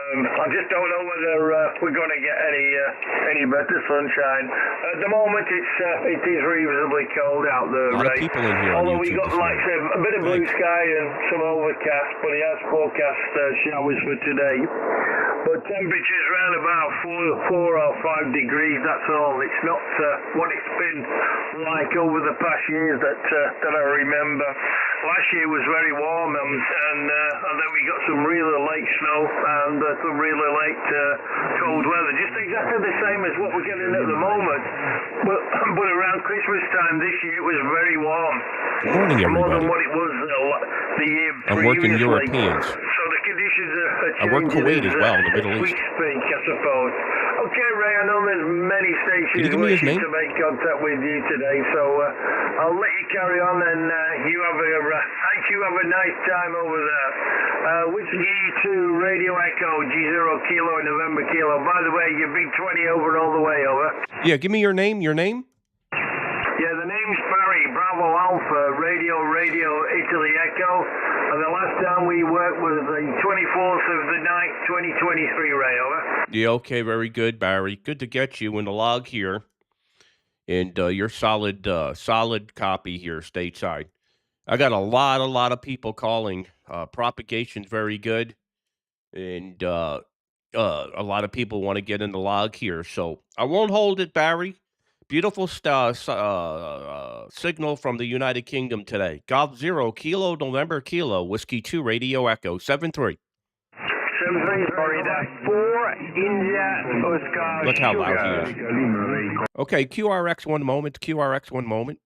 I just don't know whether we're going to get any better sunshine. At the moment, it is reasonably cold out there, A lot of Ray. people in here on Although we YouTube got, this like I said, a bit of blue sky and some overcast, but he has forecast showers for today. But temperatures around about 4 or 5 degrees, that's all. It's not what it's been like over the past years that I remember. Last year was very warm, and then we got some really late snow and some really late cold weather. Just exactly the same as what we're getting at the moment. But around Christmas time this year, it was very warm. Good morning, everybody. More than what it was the year I'm previously. working Europeans. So the conditions are I work changing Kuwait as well in the Middle as we East. speak, I suppose. Okay, Ray, I know there's many Can you stations give me his wishing name? to make contact with you today, so I'll let you carry on, and you have a nice time over there. Whiskey 2 Radio Echo G0 Kilo November Kilo. By the way, your big 20 over all the way, over. Yeah, give me your name. Your name? Yeah, the name's Barry, Bravo Alpha, Radio Italy Echo, and the last time we worked was the 24th of the 9th, 2023, Ray, over. Yeah, okay, very good, Barry. Good to get you in the log here. And you're solid copy here stateside. I got a lot of people calling. Propagation's very good. And a lot of people want to get in the log here. So I won't hold it, Barry. Beautiful signal from the United Kingdom today. Golf 0 Kilo November Kilo Whiskey 2 Radio Echo 7-3. 7-3 Florida 4 India Oscar. Look how loud he is. Okay, QRX 1 moment. QRX 1 moment.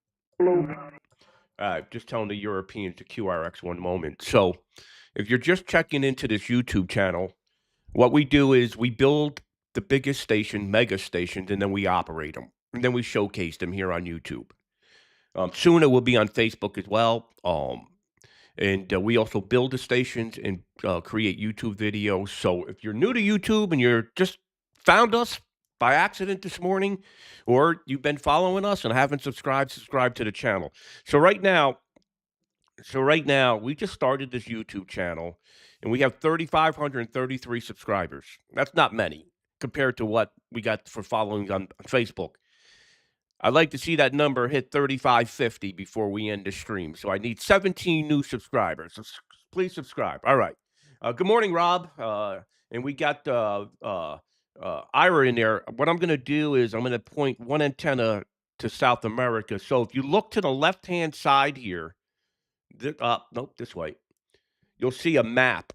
Just telling the Europeans to QRX 1 moment. So if you're just checking into this YouTube channel, what we do is we build the biggest station, mega stations, and then we operate them. And then we showcase them here on YouTube. Soon it will be on Facebook as well. And we also build the stations and create YouTube videos. So if you're new to YouTube and you're just found us by accident this morning, or you've been following us and haven't subscribe to the channel. So right now, we just started this YouTube channel, and we have 3,533 subscribers. That's not many compared to what we got for followings on Facebook. I'd like to see that number hit 3,550 before we end the stream. So I need 17 new subscribers. So please subscribe. All right. Good morning, Rob. And we got Ira in there. What I'm going to do is I'm going to point one antenna to South America. So if you look to the left-hand side here, nope, this way, you'll see a map.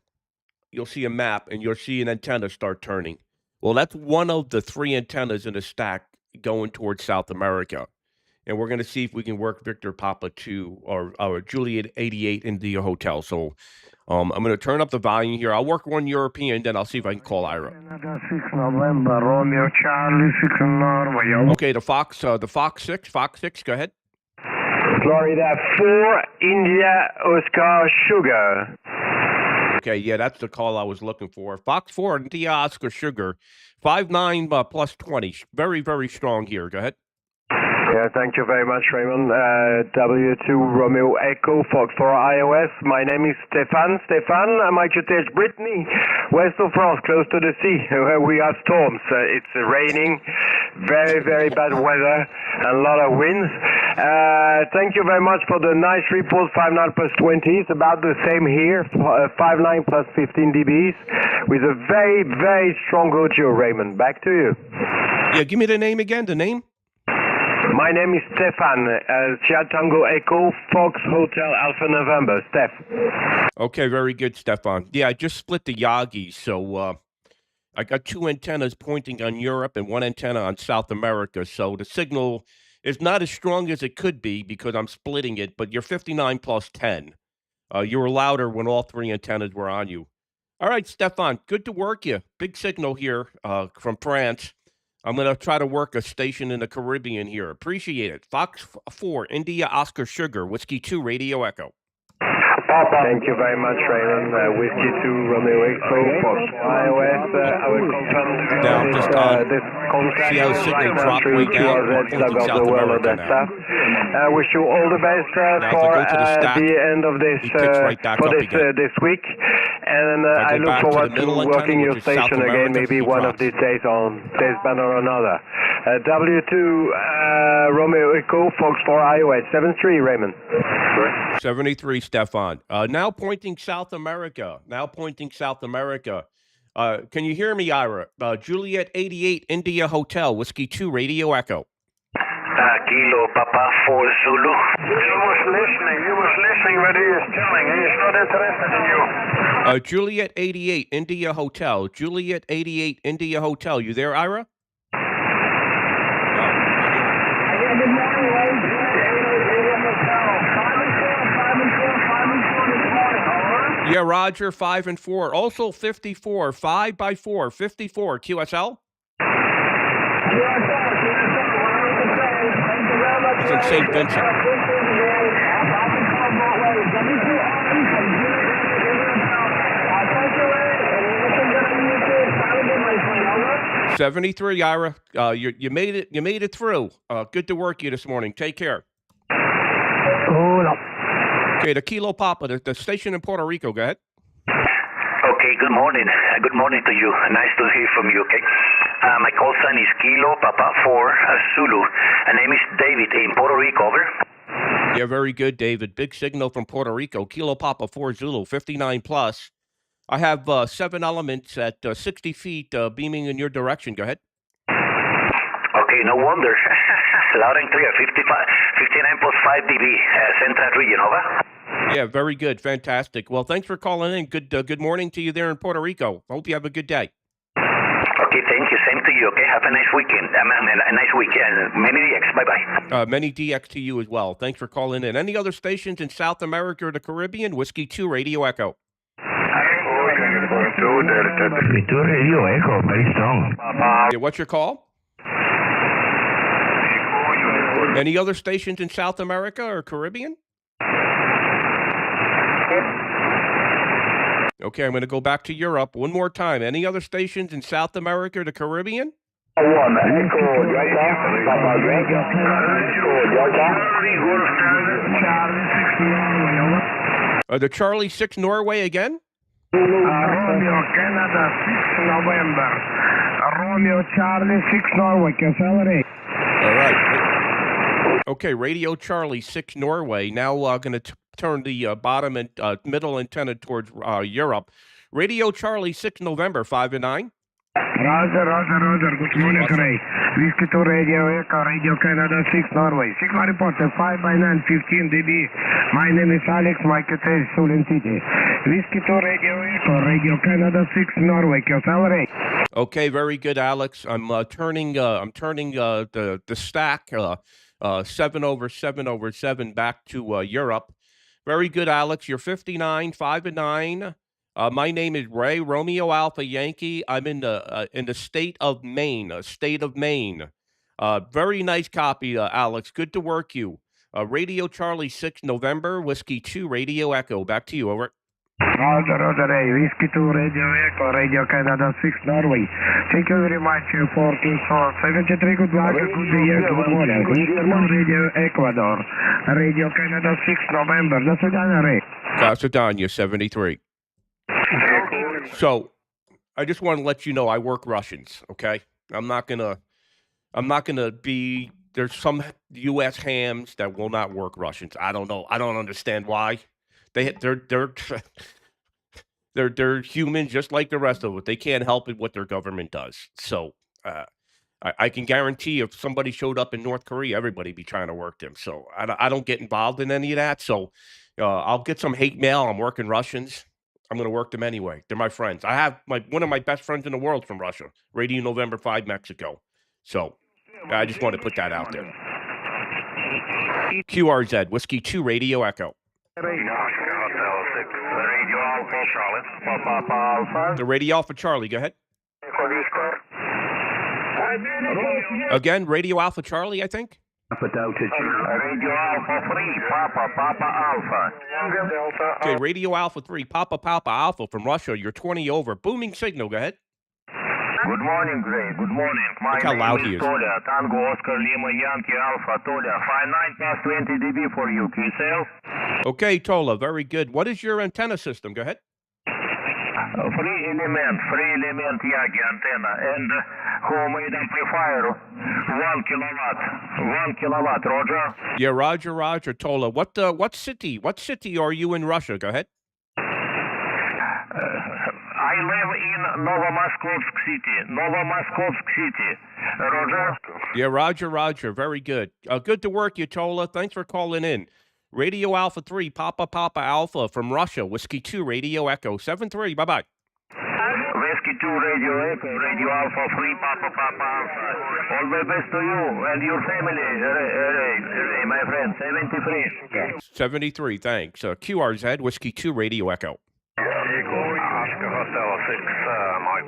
You'll see a map, and you'll see an antenna start turning. Well, that's one of the 3 antennas in the stack going towards South America. And we're going to see if we can work Victor Papa 2 or Juliet 88 into your hotel. So I'm going to turn up the volume here. I'll work one European, then I'll see if I can call Ira. 6 November, Romeo Charlie, 6 Norway. Okay, the Fox 6, go ahead. Florida 4 India Oscar Sugar. Okay, yeah, that's the call I was looking for. Fox 4 India Oscar Sugar, 5'9" plus 20. Very, very strong here. Go ahead. Yeah, thank you very much, Raymond. W2 Romeo Echo Fox 4 iOS. My name is Stefan. My QTH Brittany, west of France, close to the sea, where we have storms. It's raining, very, very bad weather, and a lot of winds. Thank you very much for the nice report, 5.9 plus 20. It's about the same here, 5.9 plus 15 dBs, with a very, very strong audio, Raymond. Back to you. Yeah, give me the name again, the name. My name is Stefan, Sierra Tango Echo, Fox Hotel Alpha November, Steph. Okay, very good, Stefan. Yeah, I just split the Yagi, so I got 2 antennas pointing on Europe and 1 antenna on South America, so the signal is not as strong as it could be because I'm splitting it, but you're 59 plus 10. You were louder when all 3 antennas were on you. All right, Stefan, good to work you. Big signal here from France. I'm going to try to work a station in the Caribbean here. Appreciate it. Fox 4, India Oscar Sugar, Whiskey 2, Radio Echo. Thank you very much, Raymond. Whiskey 2, Romeo Echo, Fox iOS. I will confirm now just this contact. See how the signal dropped way down. South America now. I wish you all the best for the the end of this right for this week. And I look forward to working your station again, maybe one of these days on this band or another. W2 Romeo Echo, Fox 4 Iowa, 73, Raymond. 73, Stefan. Now pointing South America. Can you hear me, Ira? Juliet 88, India Hotel, Whiskey 2, Radio Echo. Kilo Papa 4 Zulu. He was listening what he is telling. He is not interested in you. Juliet 88, India Hotel. Juliet 88, India Hotel. You there, Ira? Yeah, Roger, 5 and 4. Also 54, 5 by 4, 54. QSL? He's in St. Vincent. 73, Ira. You made it. You made it through. Good to work you this morning. Take care. Okay, the Kilo Papa, the station in Puerto Rico. Go ahead. Okay, good morning. Good morning to you. Nice to hear from you, okay? My call sign is Kilo Papa 4 Zulu. My name is David in Puerto Rico, over. Yeah, very good, David. Big signal from Puerto Rico. Kilo Papa 4 Zulu, 59 plus. I have 7 elements at 60 feet beaming in your direction. Go ahead. Okay, no wonder. Loud and clear, 59 plus 5 dB, Central Region, over. Yeah, very good. Fantastic. Well, thanks for calling in. Good morning to you there in Puerto Rico. Hope you have a good day. Okay, thank you. Same to you, okay? Have a nice weekend. A nice weekend. Many DX. Bye-bye. Many DX to you as well. Thanks for calling in. Any other stations in South America or the Caribbean? Whiskey 2, Radio Echo. Radio Echo, very strong. Yeah, what's your call? Any other stations in South America or Caribbean? Okay, I'm going to go back to Europe one more time. Any other stations in South America or the Caribbean? The Charlie 6 Norway again? Romeo Canada 6 November. Romeo Charlie 6 Norway, accelerate. All right. Okay, Radio Charlie 6 Norway. Now going to turn the bottom and middle antenna towards Europe. Radio Charlie 6 November, 5 and 9. Roger. Good morning, Ray. Whiskey 2 Radio Echo, Radio Canada 6 Norway. Sigma reporter 5 by 9, 15 dB. My name is Alex, my hotel, Sulen City. Whiskey 2 Radio Echo, Radio Canada 6 Norway. Accelerate. Okay, very good, Alex. I'm turning the stack 7 over 7 over 7 back to Europe. Very good, Alex. You're 59, 5 and 9. My name is Ray, Romeo Alpha Yankee. I'm in the state of Maine. Very nice copy, Alex. Good to work you. Radio Charlie 6 November, Whiskey 2, Radio Echo. Back to you, over. Roger, Ray. Whiskey 2 Radio Echo, Radio Canada 6 Norway. Thank you very much for 73. Good luck, good year, good morning. Whiskey 2 Radio Ecuador, Radio Canada 6 November. До свидания, Ray. Casadania 73. So, I just want to let you know I work Russians, okay? I'm not gonna be. There's some U.S. hams that will not work Russians. I don't know. I don't understand why. They're human just like the rest of us. They can't help it what their government does. So, I can guarantee if somebody showed up in North Korea, everybody'd be trying to work them. So I don't get involved in any of that. So I'll get some hate mail. I'm working Russians. I'm going to work them anyway. They're my friends. I have one of my best friends in the world from Russia, Radio November 5, Mexico. So I just want to put that out there. QRZ, Whiskey 2, Radio Echo. The Radio Alpha Charlie, go ahead. Again, Radio Alpha Charlie, I think. Radio Alpha 3, Papa Alpha. Okay, Radio Alpha 3, Papa Alpha from Russia. You're 20 over. Booming signal, go ahead. Good morning, Gray. Good morning. Look how loud he is. Toля, Tango, Oscar, Lima, Yankee, Alpha, Toля. 59 plus 20 dB for you. QSL. Okay, Tola, very good. What is your antenna system? Go ahead. free element Yagi antenna, and homemade amplifier, 1 kilowatt, 1 kilowatt, Roger? Yeah, Roger, Tola. What city are you in Russia? Go ahead. I live in Novomoskovsk City. Roger? Yeah, Roger. Very good. Good to work you, Tola. Thanks for calling in. Radio Alpha 3, Papa Alpha from Russia. Whiskey 2, Radio Echo 73. Bye-bye. Whiskey 2, Radio Echo, Radio Alpha 3, Papa Alpha. All the best to you and your family, Ray, my friend. 73. 73, thanks. QRZ, Whiskey 2, Radio Echo. Oscar Hotel 6,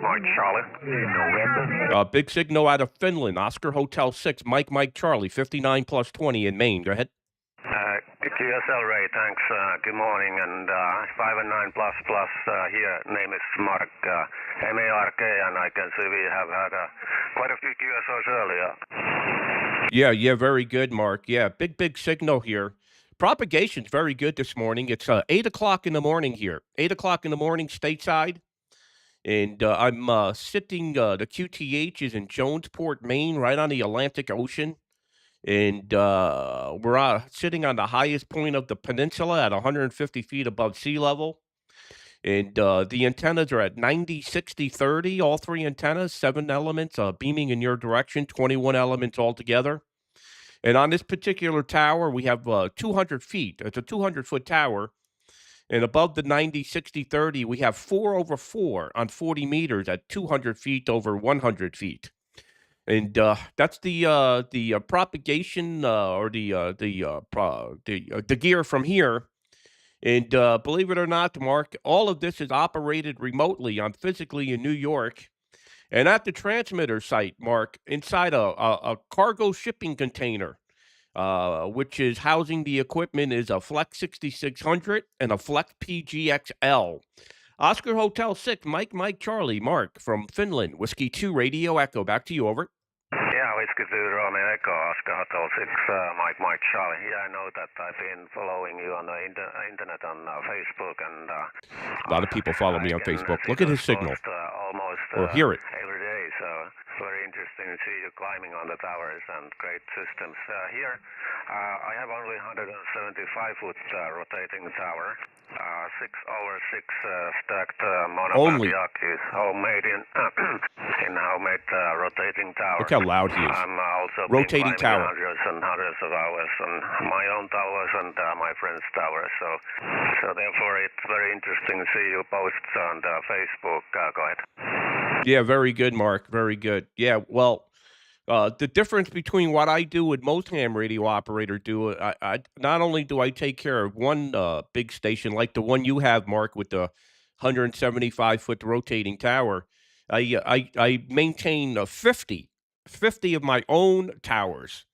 Mike Charlie. Big signal out of Finland. Oscar Hotel 6, Mike Charlie, 59 plus 20 in Maine. Go ahead. QSL Ray, thanks. Good morning. And 5 and 9 plus here. Name is Mark, MARK, and I can see we have had quite a few QSOs earlier. Yeah, very good, Mark. Yeah, big signal here. Propagation's very good this morning. It's 8 o'clock in the morning here. 8 o'clock in the morning stateside. And I'm sitting, the QTH is in Jonesport, Maine, right on the Atlantic Ocean. And we're sitting on the highest point of the peninsula at 150 feet above sea level. And the antennas are at 90, 60, 30, all three antennas, 7 elements beaming in your direction, 21 elements altogether. And on this particular tower, we have 200 feet. It's a 200-foot tower. And above the 90, 60, 30, we have 4 over 4 on 40 meters at 200 feet over 100 feet. And that's the propagation or the gear from here. And believe it or not, Mark, all of this is operated remotely. I'm physically in New York. And at the transmitter site, Mark, inside a cargo shipping container, which is housing the equipment, is a Flex 6600 and a Flex PGXL. Oscar Hotel 6, Mike Charlie, Mark from Finland, Whiskey 2, Radio Echo. Back to you, over. Yeah, Whiskey 2, Romeo Echo, Oscar Hotel 6, Mike Charlie. Yeah, I know that I've been following you on the internet on Facebook, and a lot of people follow me on Facebook. Look at his signal. Almost or hear it every day, so very interesting to see you climbing on the towers and great systems. Here, I have only 175-foot rotating tower. 6 over 6 stacked monocoque, homemade in homemade rotating tower. Look how loud he is. I'm also rotating tower. Hundreds and hundreds of hours on my own towers and my friends' towers. So therefore, it's very interesting to see you post on Facebook. Go ahead. Yeah, very good, Mark. Very good. Yeah, well. The difference between what I do and most ham radio operators do, I not only do I take care of one big station like the one you have, Mark, with the 175-foot rotating tower, I maintain 50 of my own towers.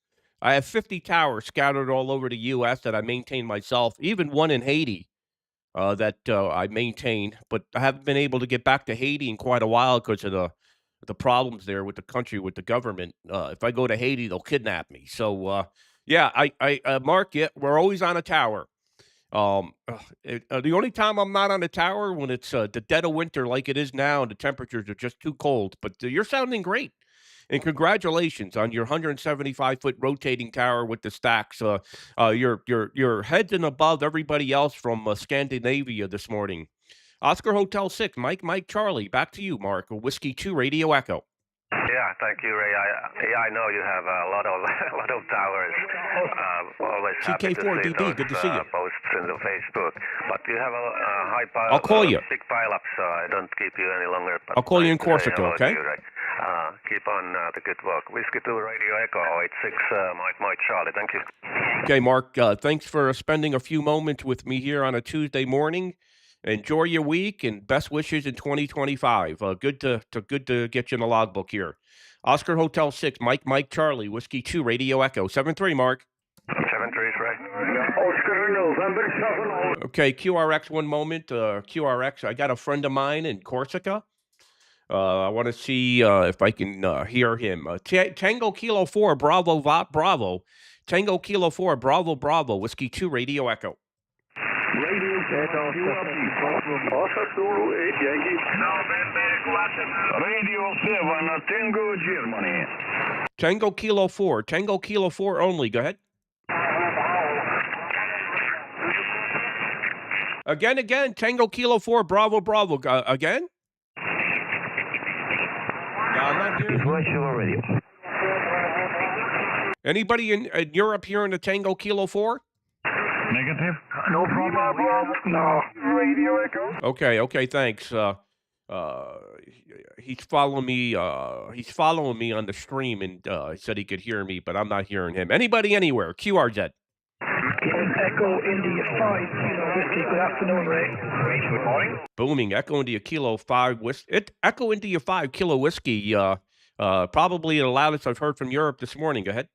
I have 50 towers scattered all over the U.S. that I maintain myself, even one in Haiti that I maintain. But I haven't been able to get back to Haiti in quite a while because of the problems there with the country, with the government. If I go to Haiti, they'll kidnap me. So, yeah, Mark, yeah, we're always on a tower. The only time I'm not on a tower when it's the dead of winter like it is now and the temperatures are just too cold. But you're sounding great. And congratulations on your 175-foot rotating tower with the stacks. You're heads and above everybody else from Scandinavia this morning. Oscar Hotel 6, Mike Charlie. Back to you, Mark. Whiskey 2, Radio Echo. Yeah, thank you, Ray. I know you have a lot of towers. Always happy to see those good to see you. Posts in the Facebook. But you have a high pile. I'll call you. Big pile up, so I don't keep you any longer. But I'll call you in Corsica, okay? You, keep on the good work. Whiskey 2, Radio Echo 86, Mike Charlie. Thank you. Okay, Mark. Thanks for spending a few moments with me here on a Tuesday morning. Enjoy your week and best wishes in 2025. Good to get you in the logbook here. Oscar Hotel 6, Mike Charlie, Whiskey 2, Radio Echo 73, Mark. 73 is right. Oscar November 7. Okay, QRX, one moment. QRX, I got a friend of mine in Corsica. I want to see if I can hear him. Tango Kilo 4, Bravo. Tango Kilo 4, Bravo, Whiskey 2, Radio Echo. Radio Oscar Zulu 8 Yankee. Radio 7, Tango, Germany. Tango Kilo 4. Tango Kilo 4 only. Go ahead. Again. Tango Kilo 4. Bravo. Again? No, I'm not hearing. Anybody in Europe hearing the Tango Kilo 4? Negative. No problem. No. Radio Echo. Okay, thanks. He's following me. He's following me on the stream, and he said he could hear me, but I'm not hearing him. Anybody anywhere? QRZ. Echo India 5 Kilo Whiskey. Good afternoon, Ray. Good morning. Booming. Echo India Kilo 5 whiskey. Echo India 5 Kilo whiskey. Probably the loudest I've heard from Europe this morning. Go ahead.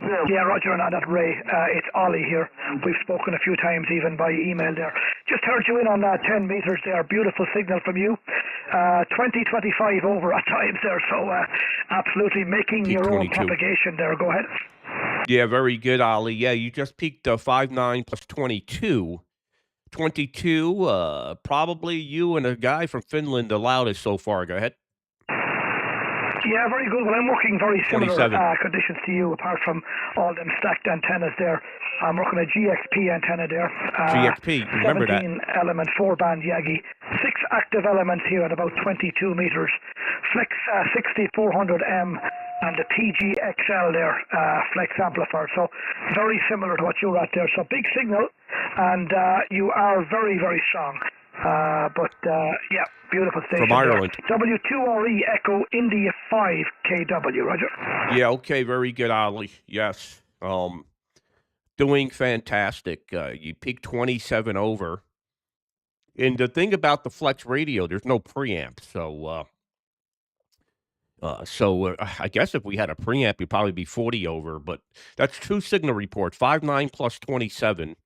Yeah, Roger and that, Ray. It's Ollie here. We've spoken a few times even by email there. Just heard you in on 10 meters there. Beautiful signal from you. 20-25 over at times there. So absolutely making your own propagation there. Go ahead. Yeah, very good, Ollie. Yeah, you just peaked 5.9 plus 22. 22, probably you and a guy from Finland the loudest so far. Go ahead. Yeah, very good. Well, I'm working very similar conditions to you, apart from all them stacked antennas there. I'm working a GXP antenna there. GXP, remember that. 17 element 4-band Yagi. 6 active elements here at about 22 meters. Flex 6400M and the TGXL there, flex amplifier. So very similar to what you're at there. So big signal, and you are very, very strong. Yeah, beautiful station. From Ireland. W2RE Echo India 5 KW, Roger. Yeah, okay, very good, Ollie. Yes. Doing fantastic. You peaked 27 over. And the thing about the Flex radio, there's no preamp. So I guess if we had a preamp, you'd probably be 40 over. But that's true signal report, 5.9 plus 27.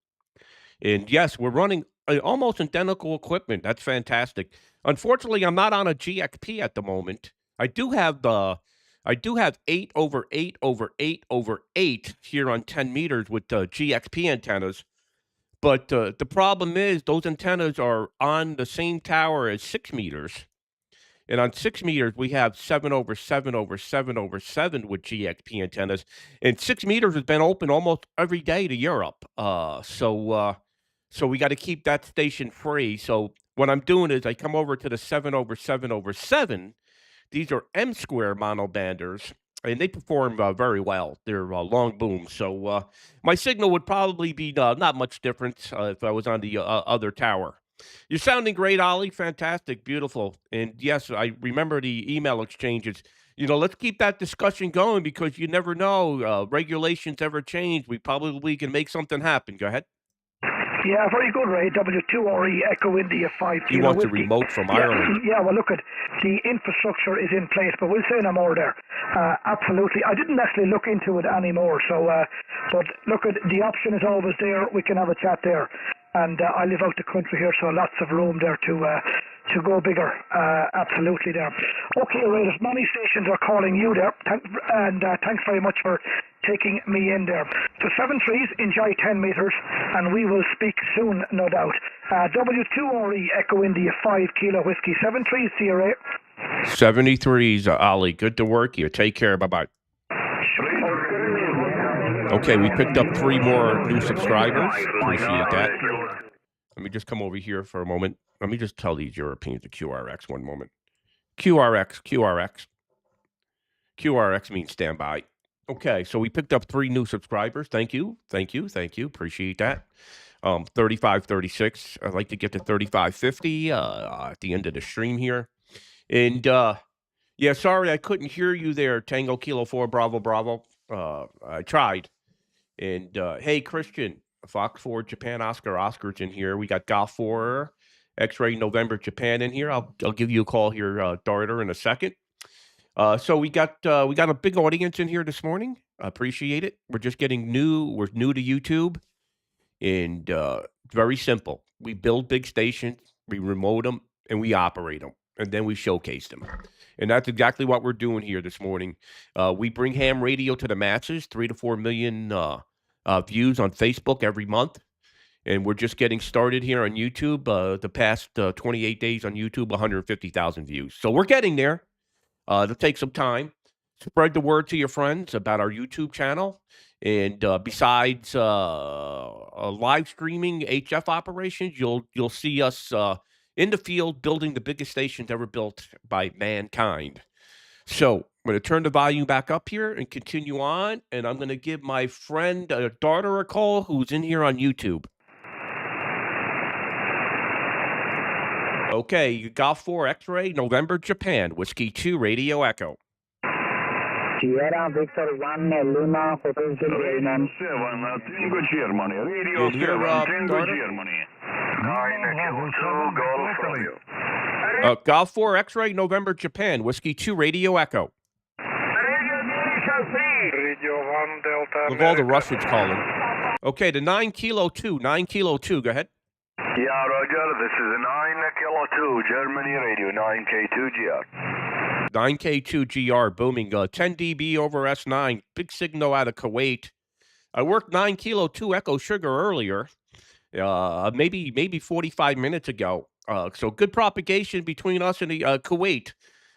And yes, we're running almost identical equipment. That's fantastic. Unfortunately, I'm not on a GXP at the moment. I do have 8 over 8 over 8 over 8 here on 10 meters with GXP antennas. But the problem is those antennas are on the same tower as 6 meters. And on 6 meters, we have 7 over 7 over 7 over 7 with GXP antennas. And 6 meters has been open almost every day to Europe. So we got to keep that station free. So what I'm doing is I come over to the 7 over 7 over 7. These are M-square monobanders, and they perform very well. They're long booms. So my signal would probably be not much different if I was on the other tower. You're sounding great, Ollie. Fantastic. Beautiful. And yes, I remember the email exchanges. Let's keep that discussion going because you never know. Regulations ever change. We probably can make something happen. Go ahead. Yeah, very good, Ray. W2RE Echo India 5 Kilo He wants Whiskey. a remote from Ireland. Yeah, well, look, the infrastructure is in place, but we'll say no more there. Absolutely. I didn't actually look into it anymore, but look, the option is always there. We can have a chat there. And I live out the country here, so lots of room there to go bigger. Absolutely there. Okay, Ray, there's many stations are calling you there, and thanks very much for taking me in there. So 7-3s, enjoy 10 meters, and we will speak soon, no doubt. W2RE Echo India 5 Kilo Whiskey, 7-3s, see you, Ray. 73s, Ollie. Good to work you. Take care. Bye-bye. Okay, we picked up 3 more new subscribers. Appreciate that. Let me just come over here for a moment. Let me just tell these Europeans the QRX one moment. QRX. QRX means standby. Okay, so we picked up 3 new subscribers. Thank you. Appreciate that. 3536. I'd like to get to 3550 at the end of the stream here. And yeah, sorry I couldn't hear you there, Tango Kilo 4 Bravo. I tried. And hey, Christian, Fox 4 Japan Oscar's in here. We got Golf 4 X-Ray November Japan in here. I'll give you a call here, Darter, in a second. So we got a big audience in here this morning. I appreciate it. We're just getting new. We're new to YouTube, and very simple. We build big stations, we remote them, and we operate them, and then we showcase them. And that's exactly what we're doing here this morning. We bring ham radio to the masses, 3 to 4 million views on Facebook every month. and we're just getting started here on YouTube. The past 28 days on YouTube, 150,000 views. So we're getting there. It'll take some time. Spread the word to your friends about our YouTube channel. And besides live streaming HF operations, you'll see us in the field building the biggest stations ever built by mankind. So I'm going to turn the volume back up here and continue on. And I'm going to give my friend, daughter, a call who's in here on YouTube. Okay, Golf 4 X-Ray, November, Japan, Whiskey 2, Radio Echo. Sierra Victor 1 Lima Hotel Radio 7 Tango Germany. Radio 7 Tango Germany. 9 Kilo 2 Golf Romeo. Golf 4 X-Ray, November, Japan, Whiskey 2, Radio Echo. Radio 1 Delta. Look, all the Russians calling. Okay, the 9 Kilo 2, 9 Kilo 2, go ahead. Yeah, Roger, this is 9 Kilo 2, Germany Radio, 9K2GR. 9K2GR, booming, 10 dB over S9, big signal out of Kuwait. I worked 9 Kilo 2 Echo Sugar earlier, maybe 45 minutes ago. So good propagation between us and the Kuwait.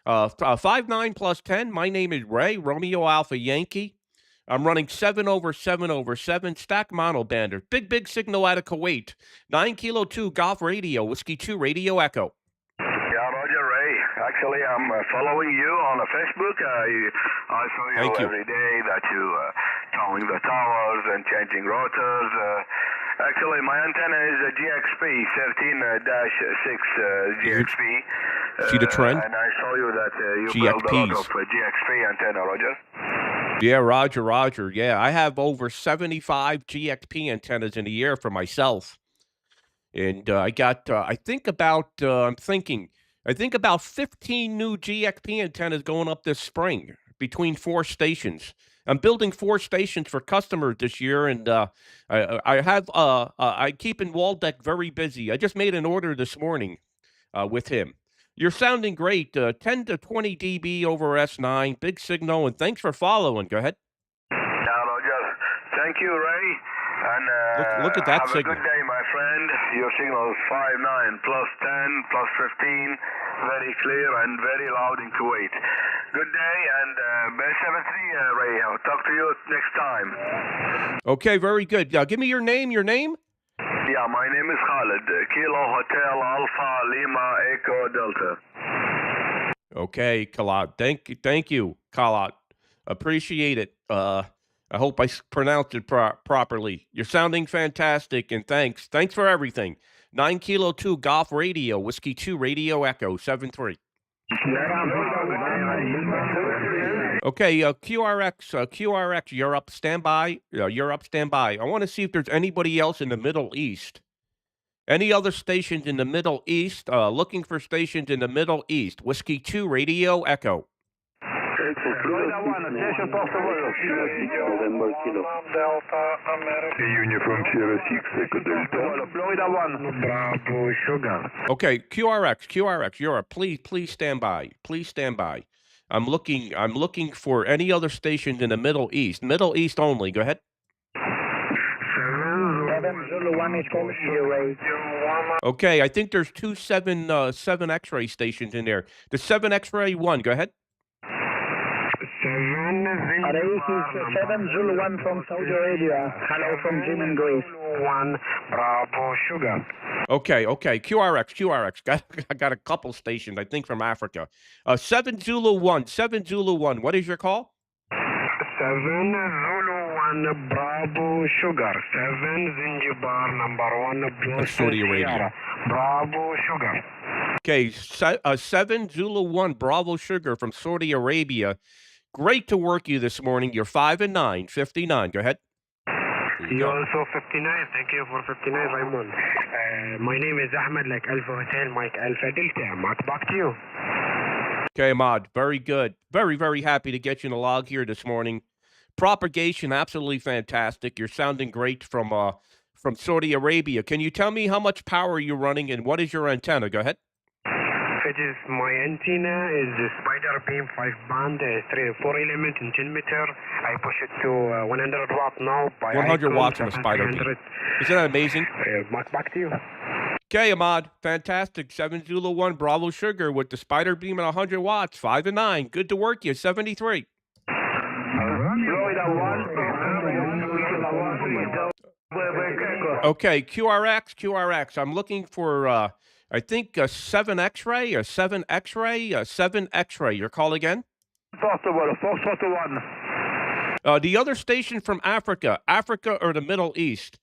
5-9 plus 10, my name is Ray, Romeo Alpha Yankee. I'm running 7 over 7 over 7, stack mono bander. Big signal out of Kuwait. 9 Kilo 2 Golf Radio, Whiskey 2 Radio Echo. Yeah, Roger, Ray. Actually, I'm following you on Facebook. I saw you every day that you towing the towers and changing rotors. Actually, my antenna is a GXP, 13-6 GXP. See the trend? And I saw you that you build a lot of GXP antenna, Roger. Yeah, Roger. Yeah, I have over 75 GXP antennas in the air for myself. And I got, I think about 15 new GXP antennas going up this spring between 4 stations. I'm building 4 stations for customers this year, and I keep in Waldeck very busy. I just made an order this morning with him. You're sounding great. 10 to 20 dB over S9, big signal, and thanks for following. Go ahead. Yeah, Roger. Thank you, Ray. And look at that have signal. Have a good day, my friend. Your signal is 5-9 plus 10 plus 15, very clear and very loud in Kuwait. Good day, and best 73, Ray. I'll talk to you next time. Okay, very good. Give me your name. Yeah, my name is Khalid. Kilo Hotel Alpha Lima Echo Delta. Okay, Khalid. Thank you, Khalid. Appreciate it. I hope I pronounced it properly. You're sounding fantastic, and thanks. Thanks for everything. 9 Kilo 2 Golf Radio, Whiskey 2 Radio Echo 73. Okay, QRX, you're up, standby. I want to see if there's anybody else in the Middle East. Any other stations in the Middle East? Looking for stations in the Middle East. Whiskey 2 Radio Echo. Uniform Sierra 6 Echo Delta. Florida 1 Bravo Sugar. Okay, QRX, you're up. Please stand by. I'm looking for any other stations in the Middle East. Middle East only. Go ahead. 7 Zulu 1 is calling you, Ray. Okay, I think there's 2 7 X-ray stations in there. The 7 X-ray 1. Go ahead. 7 Zulu 1 from Saudi Arabia. Hello from Jim and Grace. 1 Bravo Sugar. Okay. QRX. I got a couple stations, I think, from Africa. 7 Zulu 1. What is your call? 7 Zulu 1 Bravo Sugar. 7 Zanzibar number 1 Saudi Arabia. Bravo Sugar. Okay, 7 Zulu 1 Bravo Sugar from Saudi Arabia. Great to work you this morning. You're 5-9, 59. Go ahead. You also 59. Thank you for 59, Raymond. My name is Ahmed, like Alpha Hotel, Mike Alpha Delta. Mark, back to you. Okay, Ahmad. Very good. Very, very happy to get you in the log here this morning. Propagation, absolutely fantastic. You're sounding great from Saudi Arabia. Can you tell me how much power you're running and what is your antenna? Go ahead. packages. My antenna is the Spider Beam 5 band, 4 element in 10 meter. I push it to 100 watt now by 100 watts on the Spider Beam. Isn't that amazing? Back to you. Okay, Ahmad. Fantastic. 7 Zulu 1 Bravo Sugar with the Spider Beam at 100 watts. 5 and 9. Good to work you. 73. Okay, QRX. I'm looking for, I think, a 7 X-ray, a 7 X-ray, a 7 X-ray. Your call again? Foxtrot 1. The other station from Africa or the Middle East.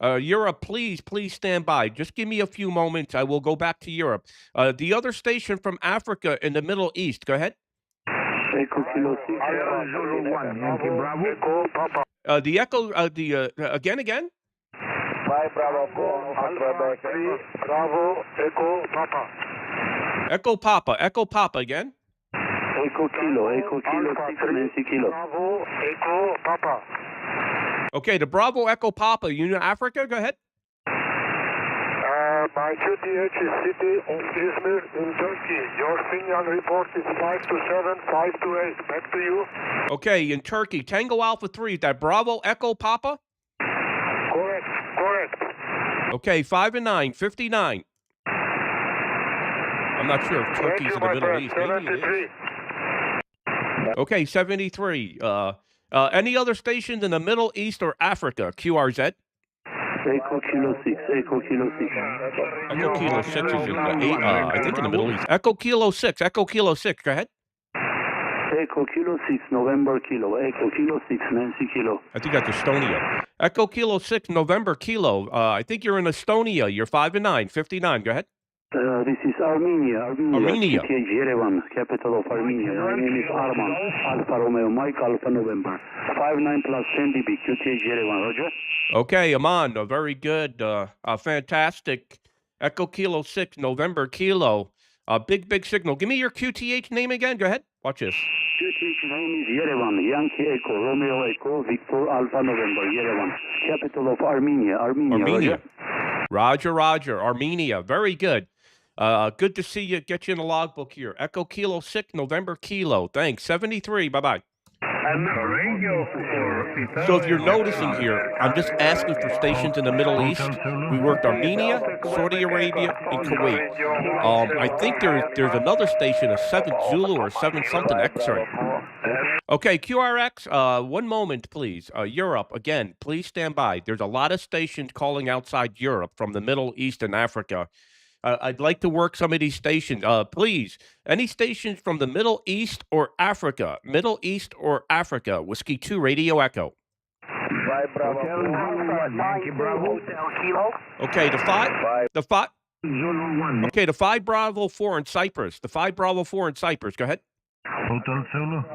Europe, please stand by. Just give me a few moments. I will go back to Europe. The other station from Africa in the Middle East. Go ahead. Echo Kilo 6. Zulu 1. Yankee Bravo. Echo Papa. The Echo, again? 5 Bravo 4. Alpha 3. Bravo. Echo Papa. Echo Papa again. Echo Kilo 6. Nancy Kilo. Bravo. Echo Papa. Okay, the Bravo Echo Papa, Union Africa, go ahead. My QTH is city of Izmir in Turkey. Your signal report is 527, 528. Back to you. Okay, in Turkey, Tango Alpha 3, is that Bravo Echo Papa? Correct. Okay, 5 and 9, 59. I'm not sure if Turkey's in the Middle East. Maybe it is. Okay, 73. Any other stations in the Middle East or Africa? QRZ? Echo Kilo 6. Echo Kilo 6 is in the I think in the Middle East. Echo Kilo 6. Go ahead. Echo Kilo 6, November Kilo. Echo Kilo 6, Nancy Kilo. I think that's Estonia. Echo Kilo 6, November Kilo. I think you're in Estonia. You're 5 and 9, 59. Go ahead. This is Armenia. QTH Yerevan, capital of Armenia. My name is Arman. Alpha Romeo Mike, Alpha November. 59 plus 10 dB, QTH Yerevan. Roger. Okay, Aman, very good. Fantastic. Echo Kilo 6, November Kilo. Big signal. Give me your QTH name again. Go ahead. Watch this. QTH name is Yerevan. Yankee Echo, Romeo Echo, Victor Alpha November. Yerevan, capital of Armenia. Armenia. Roger. Armenia. Very good. Good to see you. Get you in the logbook here. Echo Kilo 6, November Kilo. Thanks. 73. Bye-bye. So if you're noticing here, I'm just asking for stations in the Middle East. We worked Armenia, Saudi Arabia, and Kuwait. I think there's another station, a 7 Zulu or 7 something X-ray. Okay, QRX, 1 moment, please. Europe, again, please stand by. There's a lot of stations calling outside Europe from the Middle East and Africa. I'd like to work some of these stations. Please, any stations from the Middle East or Africa? Whiskey 2, Radio Echo. 5 Bravo 4, Kilo. Okay, the 5. Okay, the 5 Bravo 4 in Cyprus. Go ahead. Hotel Zulu. 4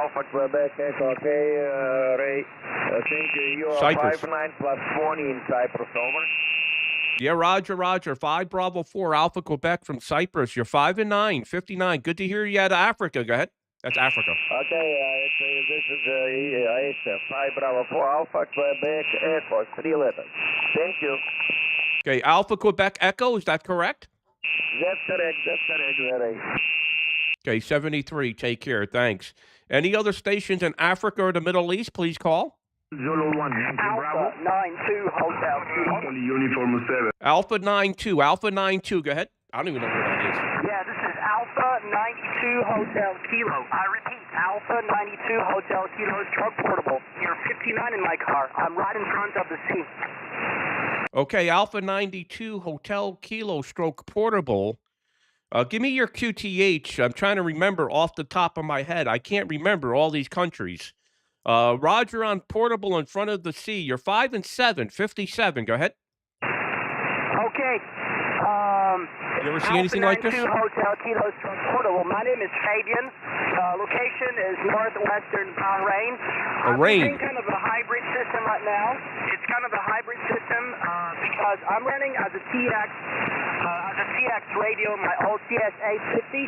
Alpha Quebec Echo. Okay, Ray. I think you're Cyprus. 59 plus 20 in Cyprus. Over. Yeah, Roger. 5 Bravo 4 Alpha Quebec from Cyprus. You're 5 and 9, 59. Good to hear you out of Africa. Go ahead. That's Africa. Okay, this is 5 Bravo 4 Alpha Quebec Echo. 3 letters. Thank you. Okay, Alpha Quebec Echo. Is that correct? That's correct. Okay, 73. Take care. Thanks. Any other stations in Africa or the Middle East, please call. Zulu 1, Yankee Bravo. Alpha 92 Hotel Kilo. Uniform 7. Alpha 92. Go ahead. I don't even know where that is. Yeah, this is Alpha 92 Hotel Kilo. I repeat, Alpha 92 Hotel Kilo is truck portable. You're 59 in my car. I'm right in front of the scene. Okay, Alpha 92 Hotel Kilo stroke portable. Give me your QTH. I'm trying to remember off the top of my head. I can't remember all these countries. Roger on portable in front of the sea. You're 5 and 7, 57. Go ahead. Okay. You ever see anything like this? Alpha 92 Hotel Kilo stroke portable. My name is Fabian. Location is northwestern Bahrain. Bahrain. I'm kind of a hybrid system right now. It's kind of a hybrid system because I'm running as a TX radio, my old CS 850.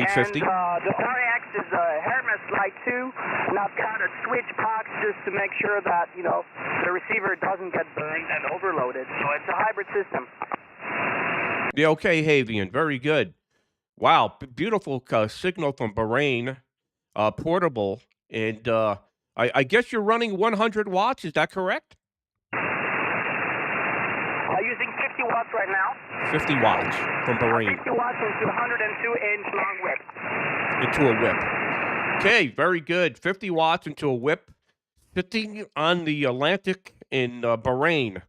850. And the RX is a Hermes Lite 2, and I've got a switch box just to make sure that, the receiver doesn't get banged and overloaded. So it's a hybrid system. Yeah, okay, Havian. Very good. Wow, beautiful signal from Bahrain, portable, and I guess you're running 100 watts. Is that correct? Using 50 watts right now. 50 watts from Bahrain. 50 watts into 102-inch long whip. Into a whip. Okay, very good. 50 watts into a whip, sitting on the Atlantic in Bahrain.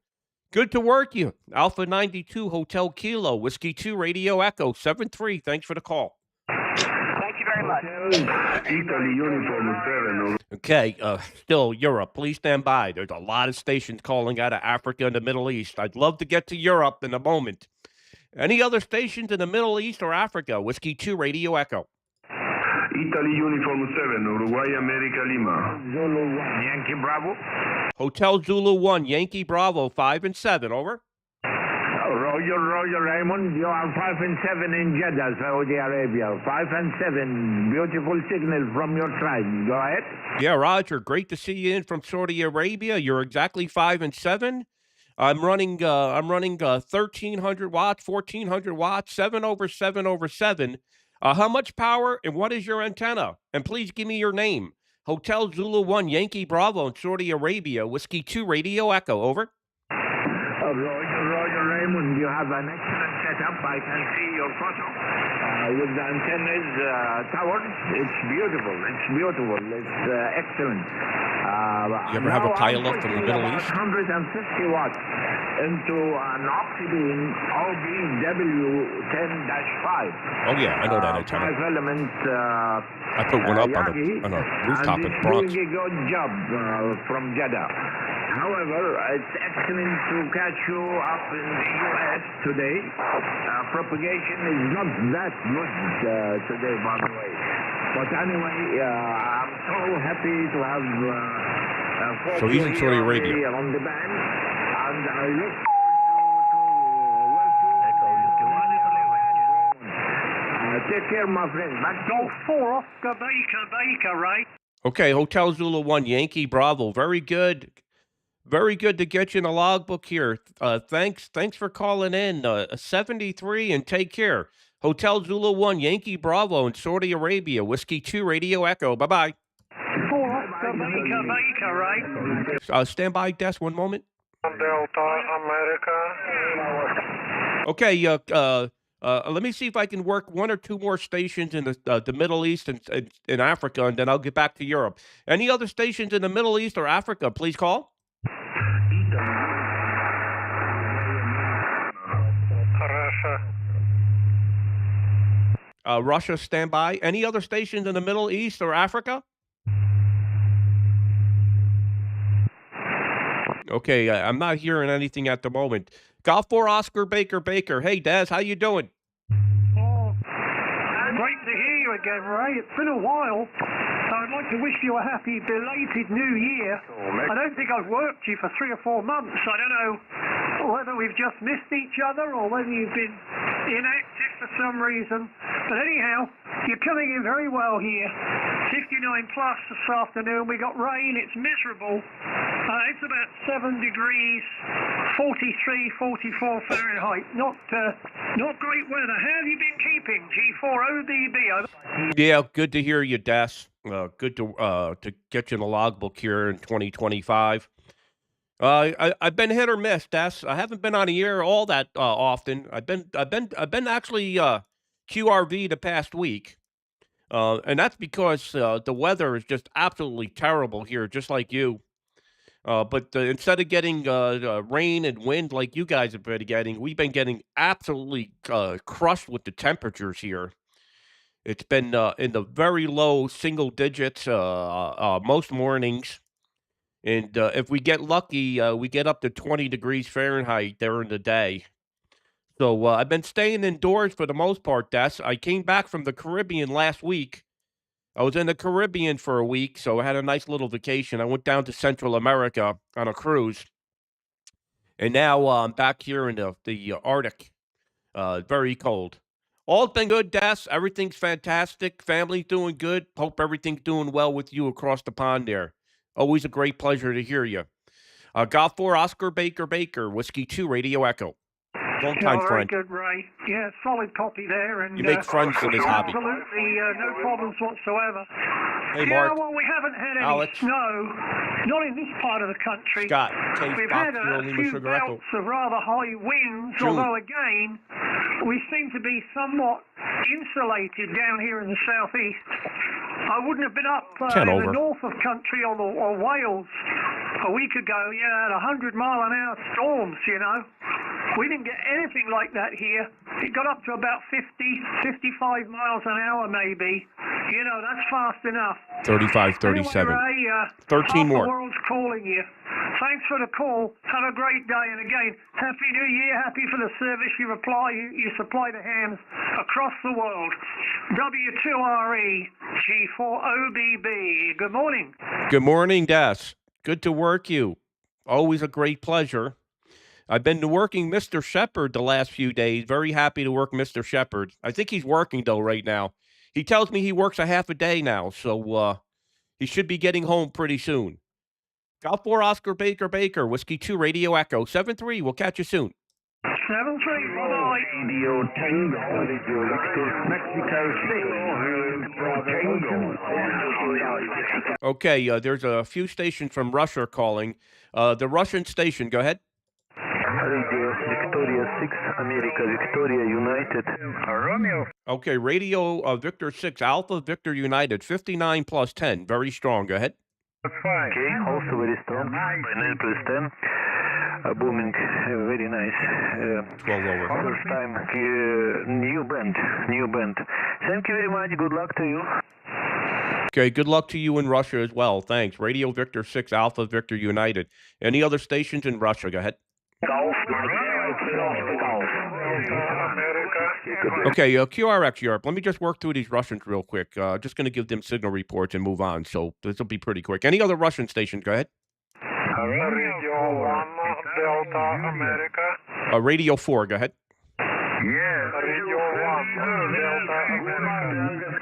Good to work you. Alpha 92 Hotel Kilo, Whiskey 2 Radio Echo 73. Thanks for the call. Thank you very much. Italy Uniform 7. Okay, still Europe. Please stand by. There's a lot of stations calling out of Africa and the Middle East. I'd love to get to Europe in a moment. Any other stations in the Middle East or Africa? Whiskey 2 Radio Echo. Italy Uniform 7, Uruguay America Lima. Zulu 1, Yankee Bravo. Hotel Zulu 1, Yankee Bravo 5 and 7. Over. Roger Raymond, you are 5 and 7 in Jeddah, Saudi Arabia. 5 and 7, beautiful signal from your side. Go ahead. Yeah, Roger, great to see you in from Saudi Arabia. You're exactly 5 and 7. I'm running 1,300 watts, 1,400 watts, 7 over 7 over 7. How much power and what is your antenna? And please give me your name. Hotel Zulu 1, Yankee Bravo in Saudi Arabia, Whiskey 2 Radio Echo. Over. Roger Raymond, you have an excellent setup. I can see your photo with the antennas tower. It's beautiful. It's excellent. You ever have a pilot from the Middle East? 150 watts into an Optibeam OBW10-5. Oh yeah, I know that antenna. 5 elements. I put one up on a rooftop in Bronx. Doing a good job from Jeddah. However, it's excellent to catch you up in the U.S. today. Propagation is not that good today, by the way. But anyway, I'm so happy to have so he's in Saudi Arabia. On the band, and I look take care, my friend. Golf 4, Oscar Baker, right? Okay, Hotel Zulu 1, Yankee Bravo. Very good. Very good to get you in the logbook here. Thanks for calling in. 73 and take care. Hotel Zulu 1, Yankee Bravo in Saudi Arabia. Whiskey 2 Radio Echo. Bye-bye. 4 Oscar Baker, right? Stand by, desk, one moment. Delta America. Okay, let me see if I can work one or two more stations in the Middle East and in Africa, and then I'll get back to Europe. Any other stations in the Middle East or Africa, please call. Russia, stand by. Any other stations in the Middle East or Africa? Okay, I'm not hearing anything at the moment. Golf 4 Oscar Baker. Hey, Daz, how you doing? Oh, great to hear you again, Ray. It's been a while. I'd like to wish you a happy belated New Year. I don't think I've worked you for 3 or 4 months. I don't know whether we've just missed each other or whether you've been inactive for some reason. But anyhow, you're coming in very well here. 59 plus this afternoon. We got rain. It's miserable. It's about 7 degrees, 43, 44 Fahrenheit. Not great weather. How have you been keeping? G4ODB. Yeah, good to hear you, Des. Good to get you in the logbook here in 2025. I've been hit or miss, Des. I haven't been on the air all that often. I've been actually QRV the past week, and that's because the weather is just absolutely terrible here, just like you. But instead of getting rain and wind like you guys have been getting, we've been getting absolutely crushed with the temperatures here. It's been in the very low single digits most mornings. And if we get lucky, we get up to 20 degrees Fahrenheit during the day. So I've been staying indoors for the most part, Des. I came back from the Caribbean last week. I was in the Caribbean for a week, so I had a nice little vacation. I went down to Central America on a cruise. And now I'm back here in the Arctic. Very cold. All been good, Des. Everything's fantastic. Family's doing good. Hope everything's doing well with you across the pond there. Always a great pleasure to hear you. Golf 4 Oscar Baker, Whiskey 2 Radio Echo. Long-time very friend. good, Ray. Yeah, solid copy there. And You make friends in this hobby. Absolutely, no problems whatsoever. Hey, yeah, Mark. well, we haven't had any Alex. snow, not in this part of the country. Scott, We've had a few belts of rather high winds, although again, we seem to be somewhat insulated down here in the southeast. I wouldn't have been up in the north of country or Wales a week ago. Yeah, had 100-mile-an-hour storms, you know. We didn't get anything like that here. It got up to about 50, 55 miles an hour maybe. You know, that's fast enough. 35, 37. Anyway, Ray, 13 more. The world's calling you. Thanks for the call. Have a great day. And again, Happy New Year. Happy for the service you supply to hands across the world. W2RE G4OBB. Good morning. Good morning, Des. Good to work you. Always a great pleasure. I've been working Mr. Shepard the last few days. Very happy to work Mr. Shepard. I think he's working, though, right now. He tells me he works a half a day now, so he should be getting home pretty soon. Golf 4 Oscar Baker, Whiskey 2 Radio Echo, 7-3. We'll catch you soon. 7-3, bye-bye. Radio Tango, Mexico City. Okay, there's a few stations from Russia calling. The Russian station, go ahead. Radio Victoria 6, America Victoria United. Romeo. Okay, Radio Victor 6, Alpha Victor United, 59 plus 10. Very strong. Go ahead. Okay, also very strong. By 9 plus 10. Booming, very nice. 12 over. First time, new band. Thank you very much. Good luck to you. Okay, good luck to you in Russia as well. Thanks. Radio Victor 6, Alpha Victor United. Any other stations in Russia? Go ahead. Golf. Okay, QRX Europe. Let me just work through these Russians real quick. Just going to give them signal reports and move on. So this will be pretty quick. Any other Russian stations? Go ahead. Radio 1, Delta, America. Radio 4. Go ahead. Yeah. Radio 1, Delta, America.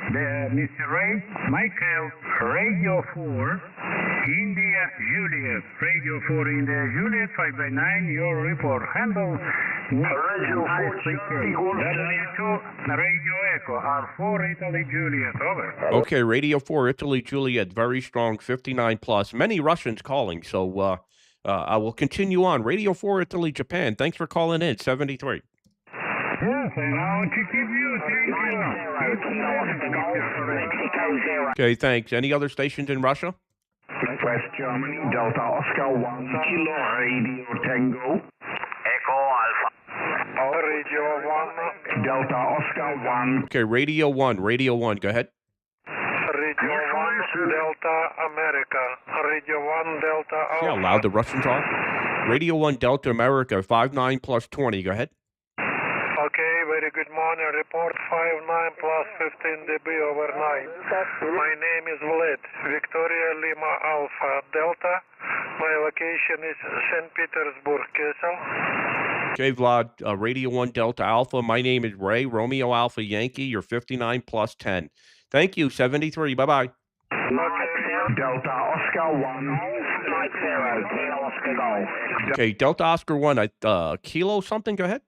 Mr. Ray, Michael, Radio 4, India, Juliet. Radio 4, India, Juliet, 5 by 9, your report. Handle. Radio 4, W2, Radio Echo, R4, Italy, Juliet, over. Okay, Radio 4, Italy, Juliet, very strong, 59 plus. Many Russians calling, so I will continue on. Radio 4, Italy, Japan. Thanks for calling in, 73. Yes, and I want to keep you. Okay, thanks. Any other stations in Russia? West Germany, Delta Oscar 1, Kilo Radio Tango. Echo Alpha. Radio 1. Delta Oscar 1. Okay, Radio 1. Go ahead. Radio 1, Delta, America. Radio 1, Delta, Alpha. See how loud the Russians are? Radio 1, Delta, America, 59 plus 20. Go ahead. Okay, very good morning. Report 59 plus 15 dB overnight. My name is Vlad, Victoria Lima Alpha Delta. My location is St. Petersburg, Kessel. Okay, Vlad, Radio 1 Delta Alpha. My name is Ray, Romeo Alpha Yankee. You're 59 plus 10. Thank you, 73. Bye-bye. Delta Oscar 1. Mike 0, Kilo Oscar Golf. Okay, Delta Oscar 1, Kilo something? Go ahead.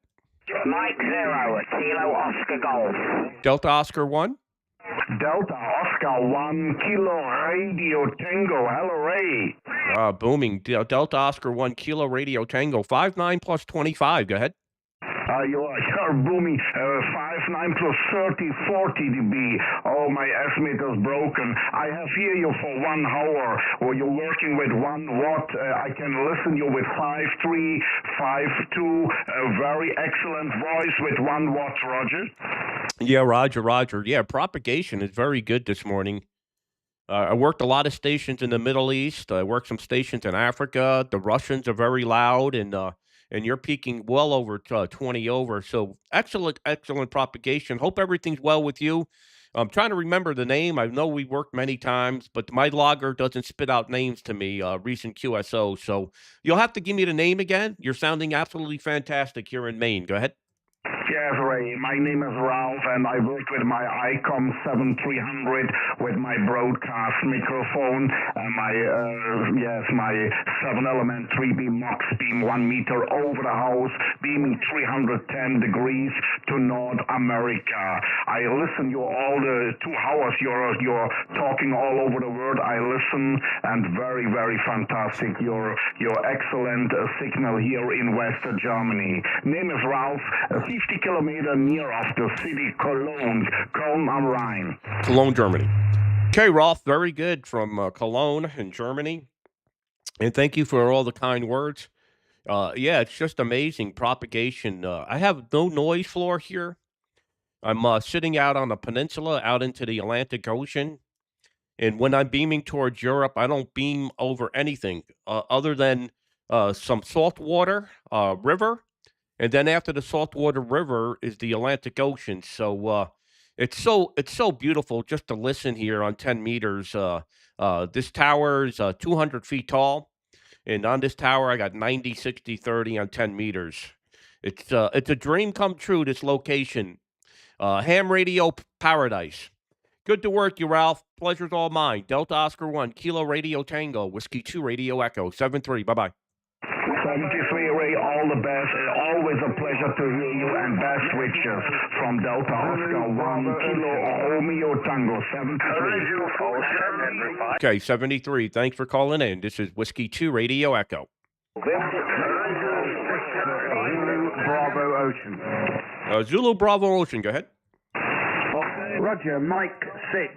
Mike 0, Kilo Oscar Golf. Delta Oscar 1? Delta Oscar 1, Kilo Radio Tango. Hello, Ray. Booming. Delta Oscar 1, Kilo Radio Tango. 59 plus 25. Go ahead. You're booming. 59 plus 30, 40 dB. Oh, my estimator's broken. I have here you for 1 hour. Or you're working with 1 watt. I can listen you with 5.3, 5.2. A very excellent voice with 1 watt, Roger. Yeah, Roger. Yeah, propagation is very good this morning. I worked a lot of stations in the Middle East. I worked some stations in Africa. The Russians are very loud, and you're peaking well over 20 over. So excellent propagation. Hope everything's well with you. I'm trying to remember the name. I know we worked many times, but my logger doesn't spit out names to me, recent QSO. So you'll have to give me the name again. You're sounding absolutely fantastic here in Maine. Go ahead. Yes, Ray. My name is Ralph, and I work with my ICOM 7300 with my broadcast microphone, my 7-element 3B Max beam 1 meter over the house, beaming 310 degrees to North America. I listen you all the 2 hours. You're talking all over the world. I listen, and very, very fantastic. Your excellent signal here in West Germany. Name is Ralph. 50 kilometer near of the city Cologne am Rhine. Cologne, Germany. Okay, Rolf, very good from Cologne in Germany. And thank you for all the kind words. Yeah, it's just amazing propagation. I have no noise floor here. I'm sitting out on a peninsula out into the Atlantic Ocean. And when I'm beaming towards Europe, I don't beam over anything other than some saltwater river. And then after the saltwater river is the Atlantic Ocean. So it's so beautiful just to listen here on 10 meters. This tower is 200 feet tall. And on this tower, I got 90, 60, 30 on 10 meters. It's a dream come true, this location. Ham Radio Paradise. Good to work you, Ralph. Pleasure's all mine. Delta Oscar 1, Kilo Radio Tango, Whiskey 2 Radio Echo, 7-3. Bye-bye. 73, Ray, all the best. Always a pleasure to hear you, and best wishes from Delta Oscar 1, Kilo Romeo Tango, 73. Okay, 73. Thanks for calling in. This is Whiskey 2 Radio Echo. Zulu Bravo Ocean. Zulu Bravo Ocean, go ahead. Roger, Mike 6,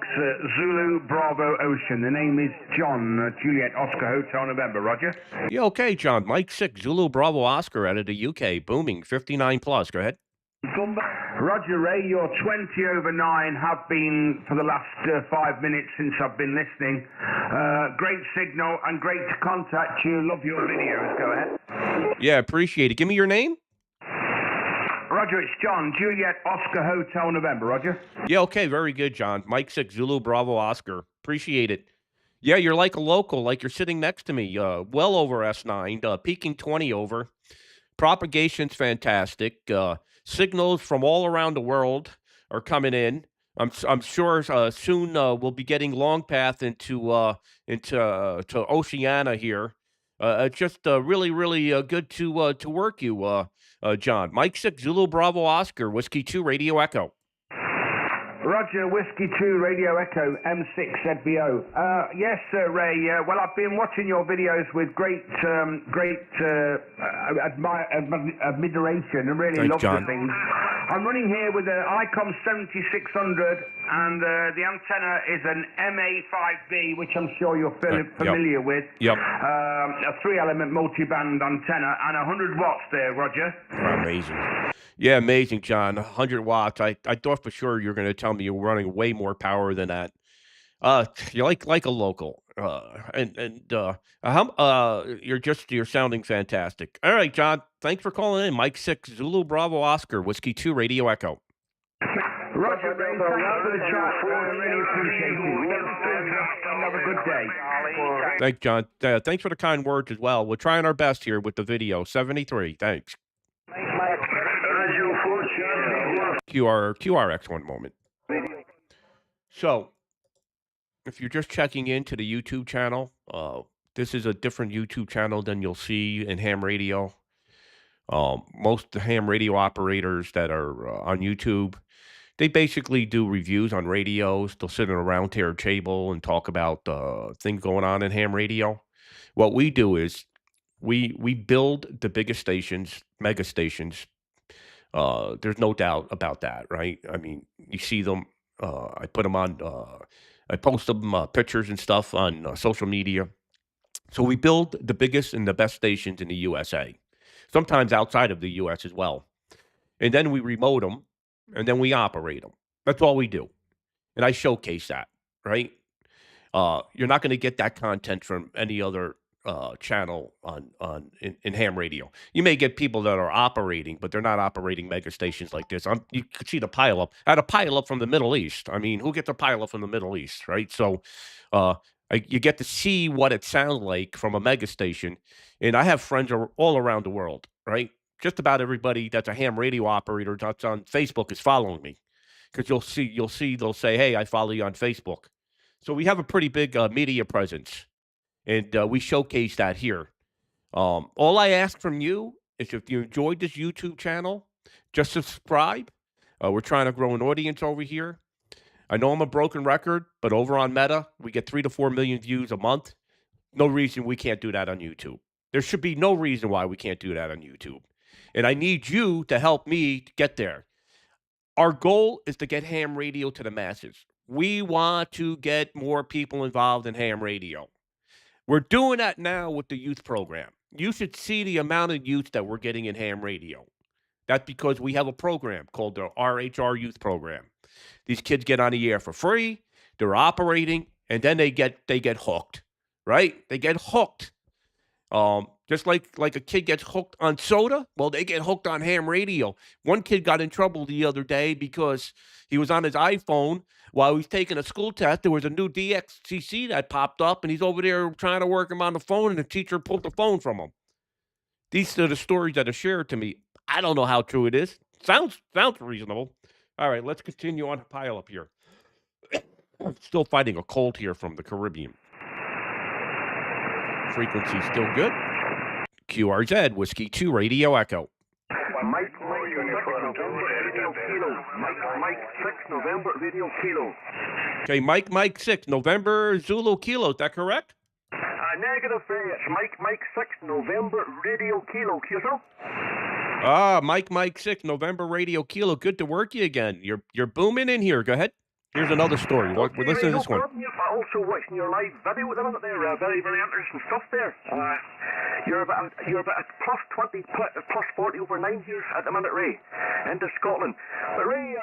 Zulu Bravo Ocean. The name is John, Juliet Oscar Hotel November, Roger. Yeah, okay, John. Mike 6, Zulu Bravo Oscar out of the UK, booming, 59 plus. Go ahead. Roger, Ray, you're 20 over 9, have been for the last 5 minutes since I've been listening. Great signal and great to contact you. Love your videos. Go ahead. Yeah, appreciate it. Give me your name. Roger, it's John, Juliet Oscar Hotel November, Roger. Yeah, okay, very good, John. Mike 6, Zulu Bravo Oscar. Appreciate it. Yeah, you're like a local, like you're sitting next to me. Well over S9, peaking 20 over. Propagation's fantastic. Signals from all around the world are coming in. I'm sure soon we'll be getting long path into Oceania here. It's just really, really good to work you, John. Mike 6, Zulu Bravo Oscar, Whiskey 2 Radio Echo. Roger, Whiskey 2 Radio Echo, M6 ZBO. Yes, Ray. Well, I've been watching your videos with great admiration and really love the things. I'm running here with an ICOM 7600, and the antenna is an MA5B, which I'm sure you're familiar with. Yep. A 3-element multi-band antenna and 100 watts there, Roger. Amazing. Yeah, amazing, John. 100 watts. I thought for sure you were going to tell me you were running way more power than that. You're like a local, you're sounding fantastic. All right, John. Thanks for calling in. Mike 6, Zulu Bravo Oscar, Whiskey 2 Radio Echo. Roger, Ray. Thanks for the chat. I really appreciate it. Have a good day. Thanks, John. Thanks for the kind words as well. We're trying our best here with the video. 73. Thanks. QRX, one moment. So, if you're just checking into the YouTube channel, this is a different YouTube channel than you'll see in Ham Radio. Most of the ham radio operators that are on YouTube, they basically do reviews on radios. They'll sit at a round table and talk about things going on in ham radio. What we do is we build the biggest stations, mega stations. There's no doubt about that, right? I mean, you see them. I put them on. I post them pictures and stuff on social media. So we build the biggest and the best stations in the USA. Sometimes outside of the U.S. as well. And then we remote them, and then we operate them. That's all we do. And I showcase that, right? You're not going to get that content from any other channel in ham radio. You may get people that are operating, but they're not operating mega stations like this. You could see the pileup. I had a pileup from the Middle East. I mean, who gets a pileup from the Middle East, right? So you get to see what it sounds like from a mega station. And I have friends all around the world, right? just about everybody that's a ham radio operator that's on Facebook is following me because you'll see they'll say, "Hey, I follow you on Facebook." So we have a pretty big media presence, and we showcase that here. All I ask from you is if you enjoyed this YouTube channel, just subscribe. We're trying to grow an audience over here. I know I'm a broken record, but over on Meta, we get 3 to 4 million views a month. No reason we can't do that on YouTube. There should be no reason why we can't do that on YouTube. And I need you to help me get there. Our goal is to get ham radio to the masses. We want to get more people involved in ham radio. We're doing that now with the youth program. You should see the amount of youth that we're getting in ham radio. That's because we have a program called the RHR Youth Program. These kids get on the air for free. They're operating, and then they get hooked, right? They get hooked. Just like a kid gets hooked on soda, well, they get hooked on ham radio. One kid got in trouble the other day because he was on his iPhone while he was taking a school test. There was a new DXCC that popped up, and he's over there trying to work him on the phone, and the teacher pulled the phone from him. These are the stories that are shared to me. I don't know how true it is. Sounds reasonable. All right, let's continue on the pile up here. Still fighting a cold here from the Caribbean. Frequency still good. QRZ, Whiskey 2, Radio Echo. Mike 6, November, Radio Kilo. Okay, Mike 6, November, Zulu Kilo. Is that correct? Negative, it's Mike 6, November, Radio Kilo. Kilo? Mike 6, November, Radio Kilo. Good to work you again. You're booming in here. Go ahead. Here's another story. We're listening to this one. Also watching your live video at the minute there. Very, very interesting stuff there. You're about plus 20, plus 40 over 9 years at the minute, Ray, into Scotland. But Ray,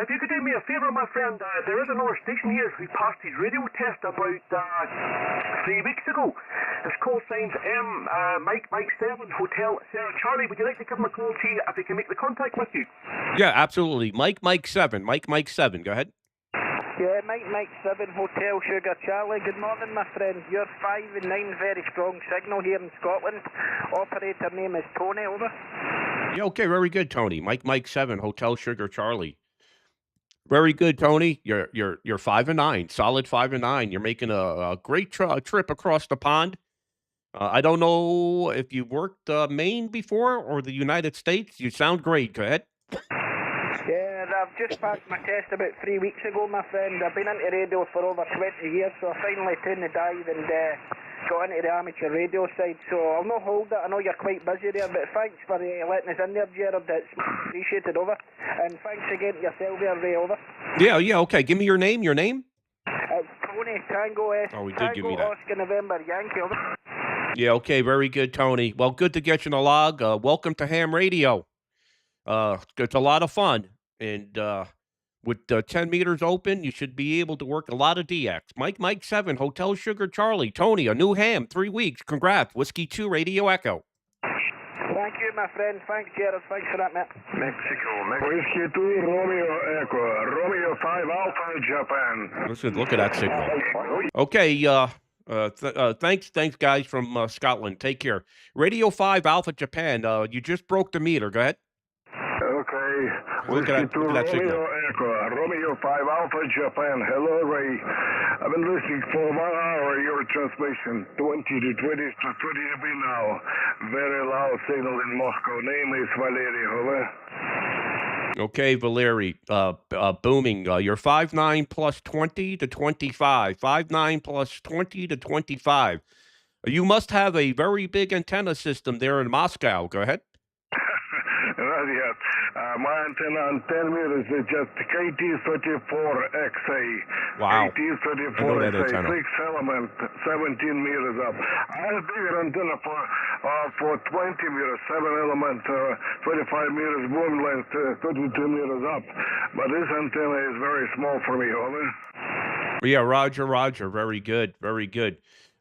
if you could do me a favour, my friend, there is another station here who passed his radio test about 3 weeks ago. It's call signs Mike 7, Hotel Sarah Charlie. Would you like to give him a call, see if he can make the contact with you? Yeah, absolutely. Mike 7. Mike 7. Go ahead. Yeah, Mike 7, Hotel Sugar Charlie. Good morning, my friend. You're 5 and 9, very strong signal here in Scotland. Operator name is Tony, over. Yeah, okay, very good, Tony. Mike 7, Hotel Sugar Charlie. Very good, Tony. You're 5 and 9, solid 5 and 9. You're making a great trip across the pond. I don't know if you worked Maine before or the United States. You sound great. Go ahead. Yeah, I've just passed my test about 3 weeks ago, my friend. I've been into radio for over 20 years, so I finally turned the dive and got into the amateur radio side. So I'll not hold it. I know you're quite busy there, but thanks for letting us in there, Gerard. That's appreciated, over. And thanks again to yourself there, Ray, over. Yeah, okay. Give me your name. It's Tony, Tango S. Oh, we did Tango, give me that. Oscar, November, Yankee, over. Yeah, okay, very good, Tony. Well, good to get you in the log. Welcome to Ham Radio. It's a lot of fun, and with 10 meters open, you should be able to work a lot of DX. Mike 7, Hotel Sugar Charlie. Tony, a new ham, 3 weeks. Congrats. Whiskey 2, Radio Echo. Thank you, my friend. Thanks, Gerard. Thanks for that, mate. Mexico. Whiskey 2, Romeo Echo. Romeo 5, Alpha, Japan. Look at that signal. Okay, thanks, guys from Scotland. Take care. Radio 5, Alpha, Japan. You just broke the meter. Go ahead. Okay. Look at that signal. Romeo Echo, Romeo 5 Alpha Japan. Hello, Ray. I've been listening for 1 hour your transmission, 20 to 20 dB now. Very loud signal in Moscow. Name is Valery. Over. Okay, Valeri, booming. You're 5'9 plus 20 to 25. 5'9 plus 20 to 25. You must have a very big antenna system there in Moscow. Go ahead. Not yet. My antenna on 10 meters is just KT34XA. Wow. KT34XA, 6 element, 17 meters up. I have a bigger antenna for 20 meters, 7 element, 25 meters boom length, 32 meters up. But this antenna is very small for me, over. Yeah, Roger. Very good.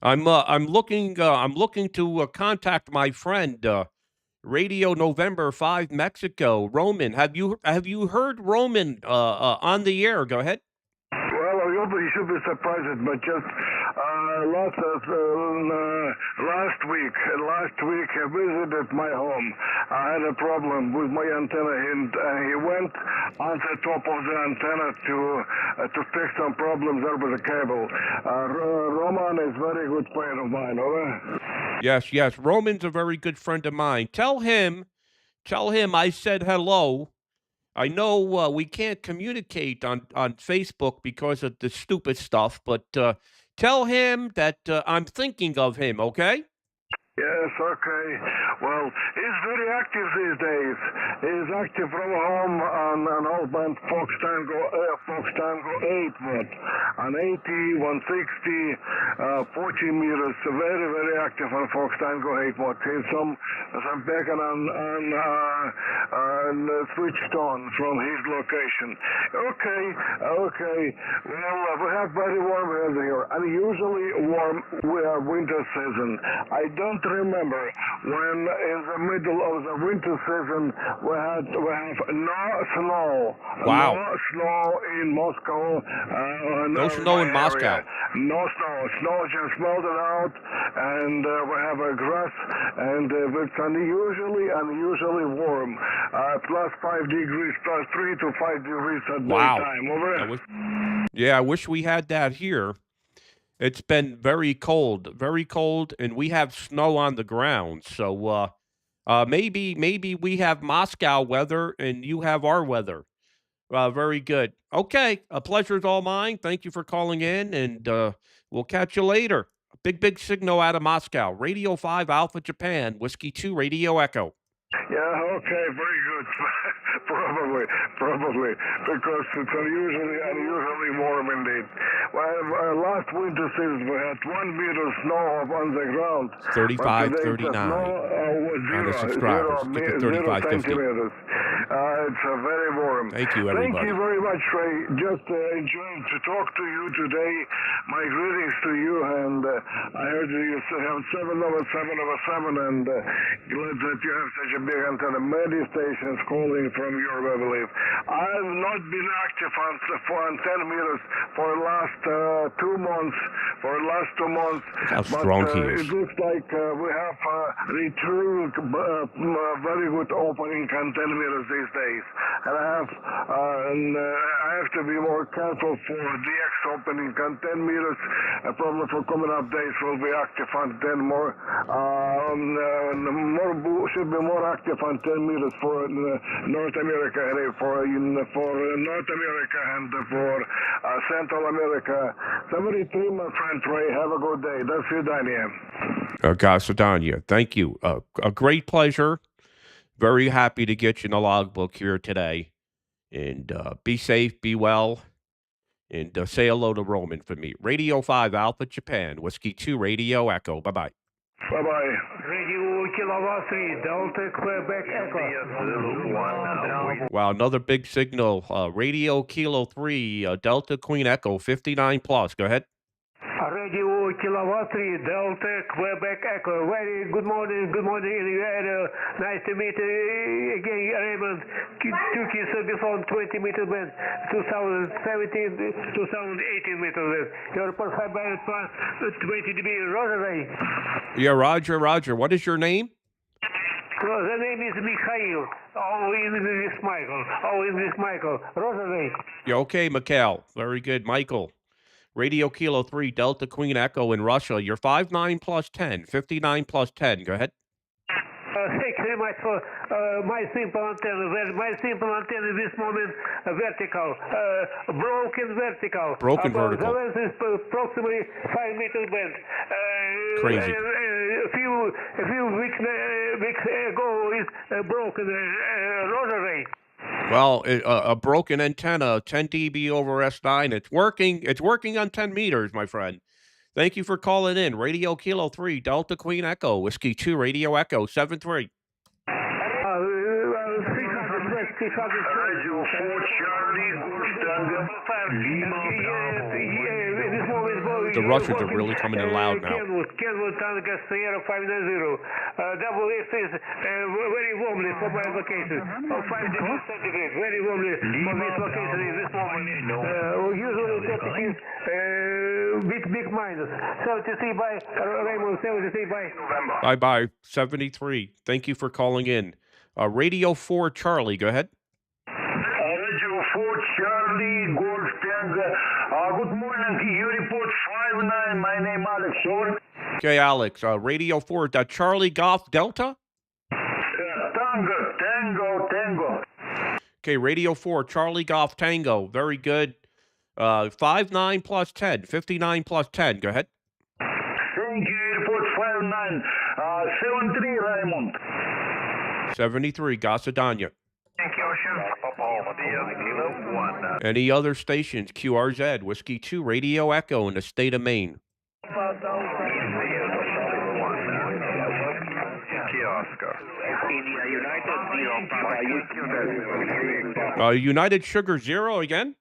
I'm looking to contact my friend, Radio November 5 Mexico, Roman. Have you heard Roman on the air? Go ahead. Well, you should be surprised, but just last week he visited my home. I had a problem with my antenna, and he went on the top of the antenna to fix some problems there with the cable. Roman is very good friend of mine. Over. Yes. Roman's a very good friend of mine. Tell him I said hello. I know we can't communicate on Facebook because of the stupid stuff, but tell him that I'm thinking of him, okay? Yes, okay. Well, he's very active these days. He's active from home on an old band Fox Tango 8 watt, on 80, 160, 40 meters. Very, very active on Fox Tango 8 watt. He's some beacon on switched on from his location. Okay. Well, we have very warm weather here. Unusually warm winter season. I don't remember when in the middle of the winter season we have no snow. Wow. No snow in Moscow. No snow in Moscow. No snow. Snow just melted out, and we have a grass, and it's unusually warm. Plus 5 degrees, plus 3 to 5 degrees at daytime. Over. I wish we had that here. It's been very cold, and we have snow on the ground. So maybe we have Moscow weather and you have our weather. Very good. Okay, a pleasure's all mine. Thank you for calling in, and we'll catch you later. Big signal out of Moscow. Radio 5 Alpha Japan, Whiskey 2 Radio Echo. Yeah, okay, very good. Probably, because it's unusually warm indeed. Well, last winter season we had 1 meter snow up on the ground. 35, 39. Zero centimeters. It's very warm. Thank you, everybody. Thank you very much, Ray. Just enjoying to talk to you today. My greetings to you, and I heard you have 7 over 7, and glad that you have such a big antenna. Many stations calling from Europe, I believe. I've not been active on 10 meters for the last 2 months. How strong he is. It looks like we have retrieved very good opening on 10 meters these days, and I have to be more careful for DX opening on 10 meters. Probably for coming up days will be active on 10 more. Should be more active on 10 meters for North America, for North America and for Central America. 73, my friend Ray. Have a good day. До свидания. Gasadanya, thank you. A great pleasure. Very happy to get you in the logbook here today. And be safe, be well, and say hello to Roman for me. Radio 5 Alpha Japan, Whiskey 2 Radio Echo. Bye-bye. Bye-bye. Radio Kilowatt 3, Delta Quebec Echo. Wow, another big signal. Radio Kilo 3, Delta Queen Echo, 59 plus. Go ahead. Radio Kilowatt 3, Delta Quebec Echo. Very good morning. Nice to meet you again, Raymond. Took you before 20 meter band, 2017, 2018 meter band. Your perfect band, 20 dB, Rosary. Yeah, Roger. What is your name? Well, the name is Mikhail. English Michael. Rosary. Yeah, okay, Mikhail. Very good, Michael. Radio Kilo 3, Delta Queen Echo in Russia. You're 59 plus 10, 59 plus 10. Go ahead. Thank you very much for my simple antenna. My simple antenna this moment vertical, broken vertical. Broken vertical. The length is approximately 5 meters band. Crazy. A few weeks ago is broken rotary. Well, a broken antenna, 10 dB over S9. It's working on 10 meters, my friend. Thank you for calling in. Radio Kilo 3, Delta Queen Echo, Whiskey 2, Radio Echo, 73. The Russians are really coming in loud now. Kenwood Tango Sierra 590. WF is very warmly for my location. 5 degrees centigrade, very warmly for this location in this moment. Usually temperature big minus. 73 by Raymond, 73 by November. Bye-bye, 73. Thank you for calling in. Radio 4 Charlie, go ahead. Radio 4 Charlie, Golf Tango. Good morning, you report 59, my name Alex, over. Okay, Alex, Radio 4, Charlie Golf Delta? Tango. Okay, Radio 4, Charlie Golf Tango, very good. 59 plus 10, 59 plus 10, go ahead. Thank you, report 59, 73, Raymond. 73, Gasadanya. Thank you, Any other stations? QRZ, Whiskey 2, Radio Echo in the state of Maine. United Sugar 0 again?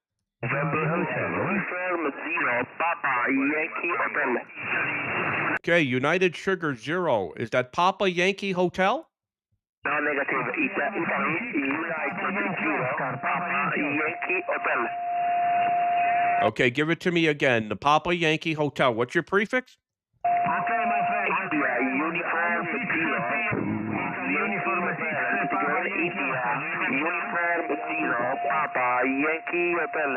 Okay, United Sugar 0. Is that Papa Yankee Hotel? No, negative. Italy, United Zero, Papa Yankee Hotel. Okay, give it to me again. The Papa Yankee Hotel. What's your prefix? Okay, my friend. India, uniform zero, Papa Yankee Hotel.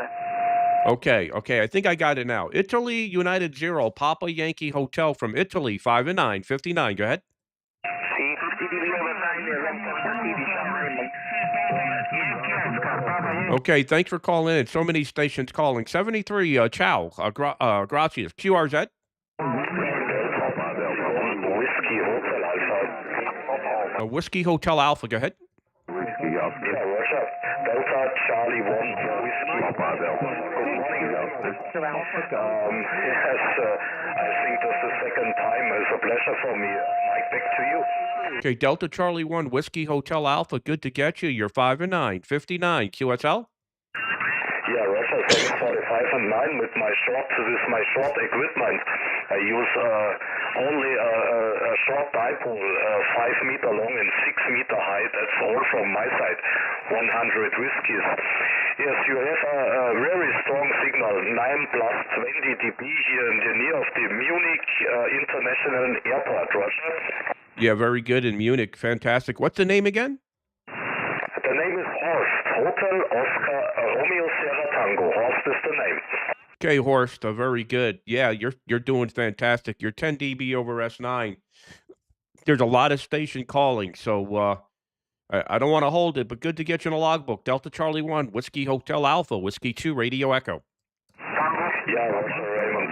Okay, I think I got it now. Italy, United 0, Papa Yankee Hotel from Italy, 5 and 9, 59. Go ahead. Okay, thanks for calling in. So many stations calling. 73, ciao, gracias. QRZ. Whiskey Hotel Alpha, go ahead. Whiskey Alpha. Yeah, Russia. Delta Charlie 1 Whiskey Alpha. Good morning, yes, I think this is the second time. It's a pleasure for me. Mike, back to you. Okay, Delta Charlie 1 Whiskey Hotel Alpha, good to get you. You're 5 and 9, 59. QSL? Yeah, Russia 745 and 9 with my short equipment. I use only a short dipole, 5 meter long and 6 meter high. That's all from my side. 100 whiskies. Yes, you have a very strong signal, 9 plus 20 dB here in the near of the Munich International Airport, Russia. Yeah, very good in Munich. Fantastic. What's the name again? The name is Horst. Hotel Oscar Romeo Sierra Tango. Horst is the name. Okay, Horst, very good. Yeah, you're doing fantastic. You're 10 dB over S9. There's a lot of station calling, so I don't want to hold it, but good to get you in a logbook. Delta Charlie 1, Whiskey Hotel Alpha, Whiskey 2, Radio Echo. Yeah, Russia Raymond.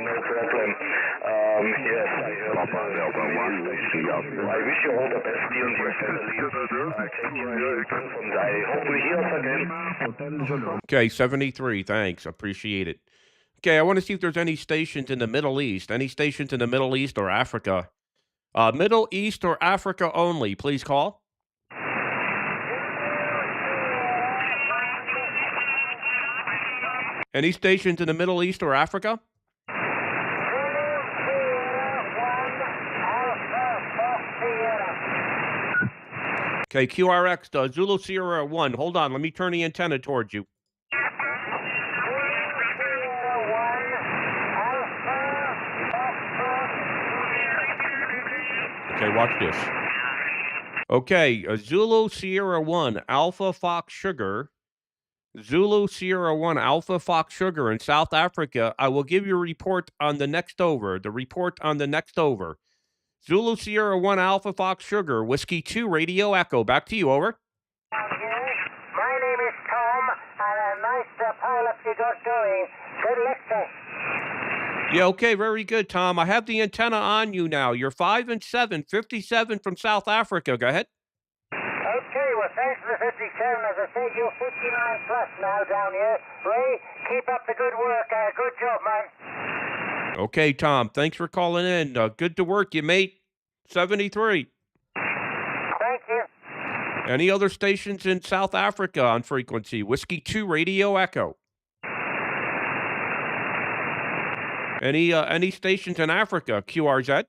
No problem. Yes, I heard I wish you all the best, dear and your family. Take care, and I hope we hear us again. Okay, 73, thanks. Appreciate it. Okay, I want to see if there's any stations in the Middle East. Any stations in the Middle East or Africa? Middle East or Africa only, please call. Any stations in the Middle East or Africa? Okay, QRX, Zulu Sierra 1. Hold on, let me turn the antenna towards you. Okay, watch this. Okay, Zulu Sierra 1, Alpha Fox Sugar. Zulu Sierra 1, Alpha Fox Sugar in South Africa. I will give you a report on the next over. The report on the next over. Zulu Sierra 1, Alpha Fox Sugar, Whiskey 2, Radio Echo. Back to you, over. My name is Tom, and a nice pilot you got going. Good luck, sir. Yeah, okay, very good, Tom. I have the antenna on you now. You're 5 and 7, 57 from South Africa. Go ahead. Okay, well, thanks for the 57. As I say, you're 59 plus now down here. Ray, keep up the good work. Good job, man. Okay, Tom, thanks for calling in. Good to work you, mate. 73. Thank you. Any other stations in South Africa on frequency? Whiskey 2, Radio Echo. Any stations in Africa? QRZ?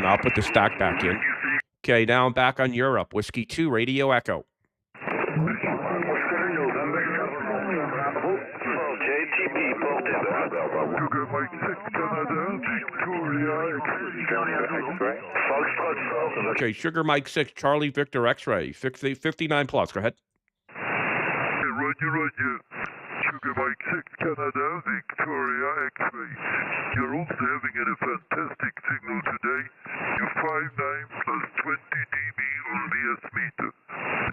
And I'll put the stack back in. Okay, now I'm back on Europe. Whiskey 2, Radio Echo. Okay, Sugar Mike 6, Charlie Victor X-Ray, 59 plus. Go ahead. Roger. Sugar Mike 6, Canada, Victoria X-Ray. You're also having a fantastic signal today. You're 59 plus 20 dB on VS meter.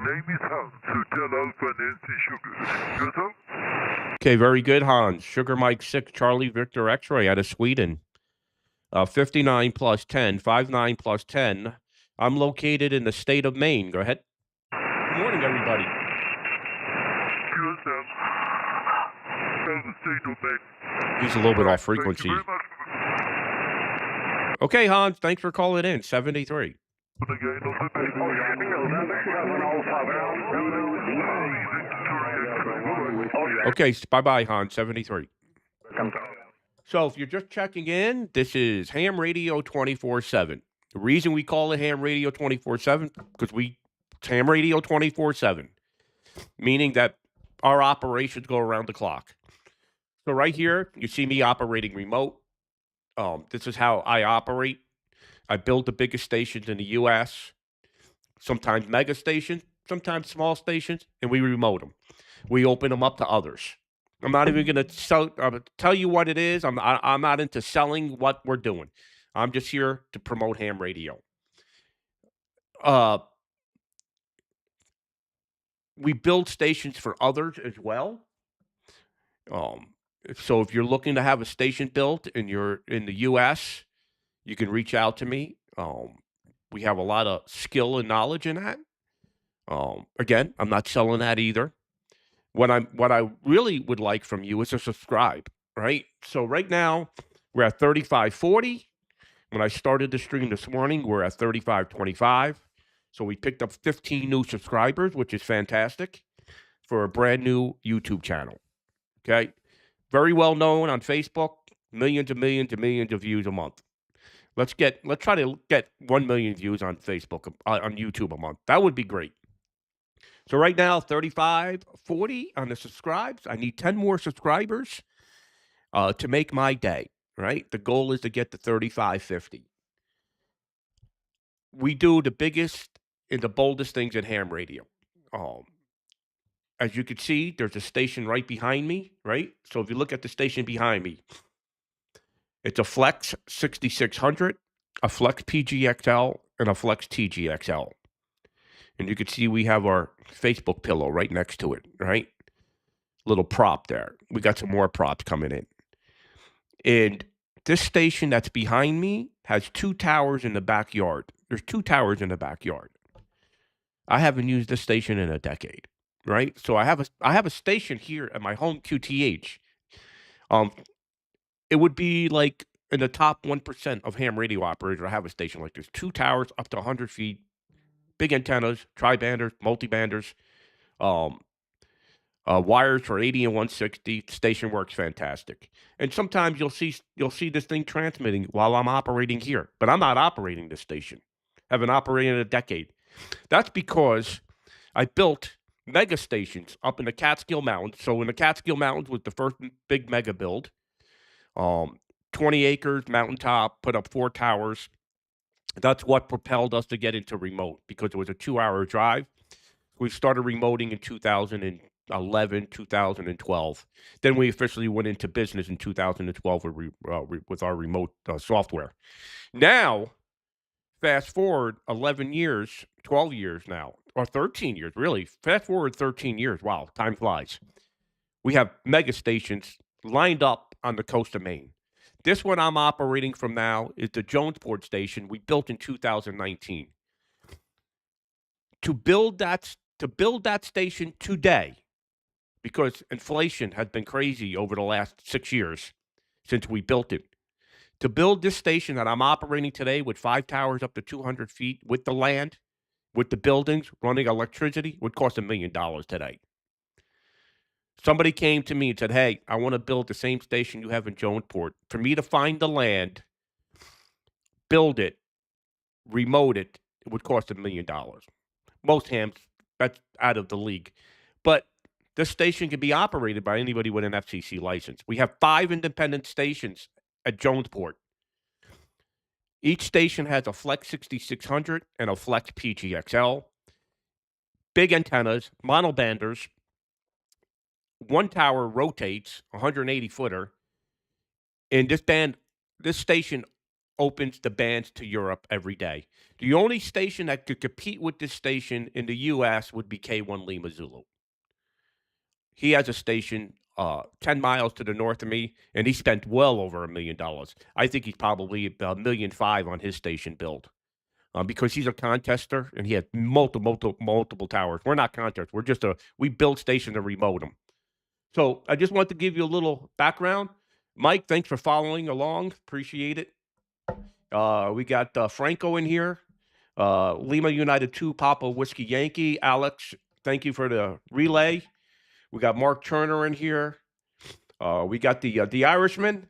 Name is Hans, Hotel Alpha Nancy Sugar. Yourself? Okay, very good, Hans. Sugar Mike 6, Charlie Victor X-Ray out of Sweden. 59 plus 10, 59 plus 10. I'm located in the state of Maine. Go ahead. Good morning, everybody. He's a little bit off frequency. Okay, Hans, thanks for calling in. 73. Okay, bye-bye, Hans. 73. So if you're just checking in, this is Ham Radio 24/7. The reason we call it Ham Radio 24/7 because it's Ham Radio 24/7, meaning that our operations go around the clock. So right here, you see me operating remote. This is how I operate. I build the biggest stations in the U.S., sometimes mega stations, sometimes small stations, and we remote them. We open them up to others. I'm not even going to tell you what it is. I'm not into selling what we're doing. I'm just here to promote Ham Radio. We build stations for others as well. So if you're looking to have a station built and you're in the U.S., you can reach out to me. We have a lot of skill and knowledge in that. Again, I'm not selling that either. What I really would like from you is to subscribe, right? So right now, we're at 3540. When I started the stream this morning, we're at 3525. So we picked up 15 new subscribers, which is fantastic for a brand new YouTube channel. Okay? Very well known on Facebook, millions and millions and millions of views a month. Let's try to get 1 million views on Facebook, on YouTube a month. That would be great. So right now, 3540 on the subscribes. I need 10 more subscribers to make my day, right? The goal is to get to 3550. We do the biggest and the boldest things at Ham Radio. As you can see, there's a station right behind me, right? So if you look at the station behind me, it's a Flex 6600, a Flex PGXL, and a Flex TGXL. And you can see we have our Facebook pillow right next to it, right? Little prop there. We got some more props coming in. And this station that's behind me has 2 towers in the backyard. There's 2 towers in the backyard. I haven't used this station in a decade, right? So I have a station here at my home QTH. It would be like in the top 1% of ham radio operators. I have a station like this. 2 towers up to 100 feet. Big antennas, tri-banders, multi-banders, wires for 80 and 160. Station works fantastic. And sometimes you'll see this thing transmitting while I'm operating here. But I'm not operating this station. Haven't operated in a decade. That's because I built mega stations up in the Catskill Mountains. So in the Catskill Mountains was the first big mega build. 20 acres, mountaintop, put up 4 towers. That's what propelled us to get into remote because it was a 2-hour drive. We started remoting in 2011, 2012. Then we officially went into business in 2012 with our remote software. Now, fast forward 11 years, 12 years now, or 13 years, really. Fast forward 13 years. Wow, time flies. We have mega stations lined up on the coast of Maine. This one I'm operating from now is the Jonesport station we built in 2019. To build that station today, because inflation has been crazy over the last 6 years since we built it. To build this station that I'm operating today with 5 towers up to 200 feet, with the land, with the buildings, running electricity, would cost $1 million today. Somebody came to me and said, hey, I want to build the same station you have in Jonesport. For me to find the land, build it, remote it, it would cost $1 million. Most hams, that's out of the league. But this station can be operated by anybody with an FCC license. We have 5 independent stations at Jonesport. Each station has a Flex 6600 and a Flex PGXL. Big antennas, monobanders. One tower rotates, 180-footer. And this station opens the bands to Europe every day. The only station that could compete with this station in the U.S. would be K1 Lima Zulu. He has a station 10 miles to the north of me, and he spent well over $1 million. I think he's probably $1.5 million on his station build because he's a contester, and he had multiple towers. We're not contesters. We build stations to remote them. So I just want to give you a little background. Mike, thanks for following along. Appreciate it. We got Franco in here. Lima United 2, Papa Whiskey Yankee. Alex, thank you for the relay. We got Mark Turner in here. We got the Irishman,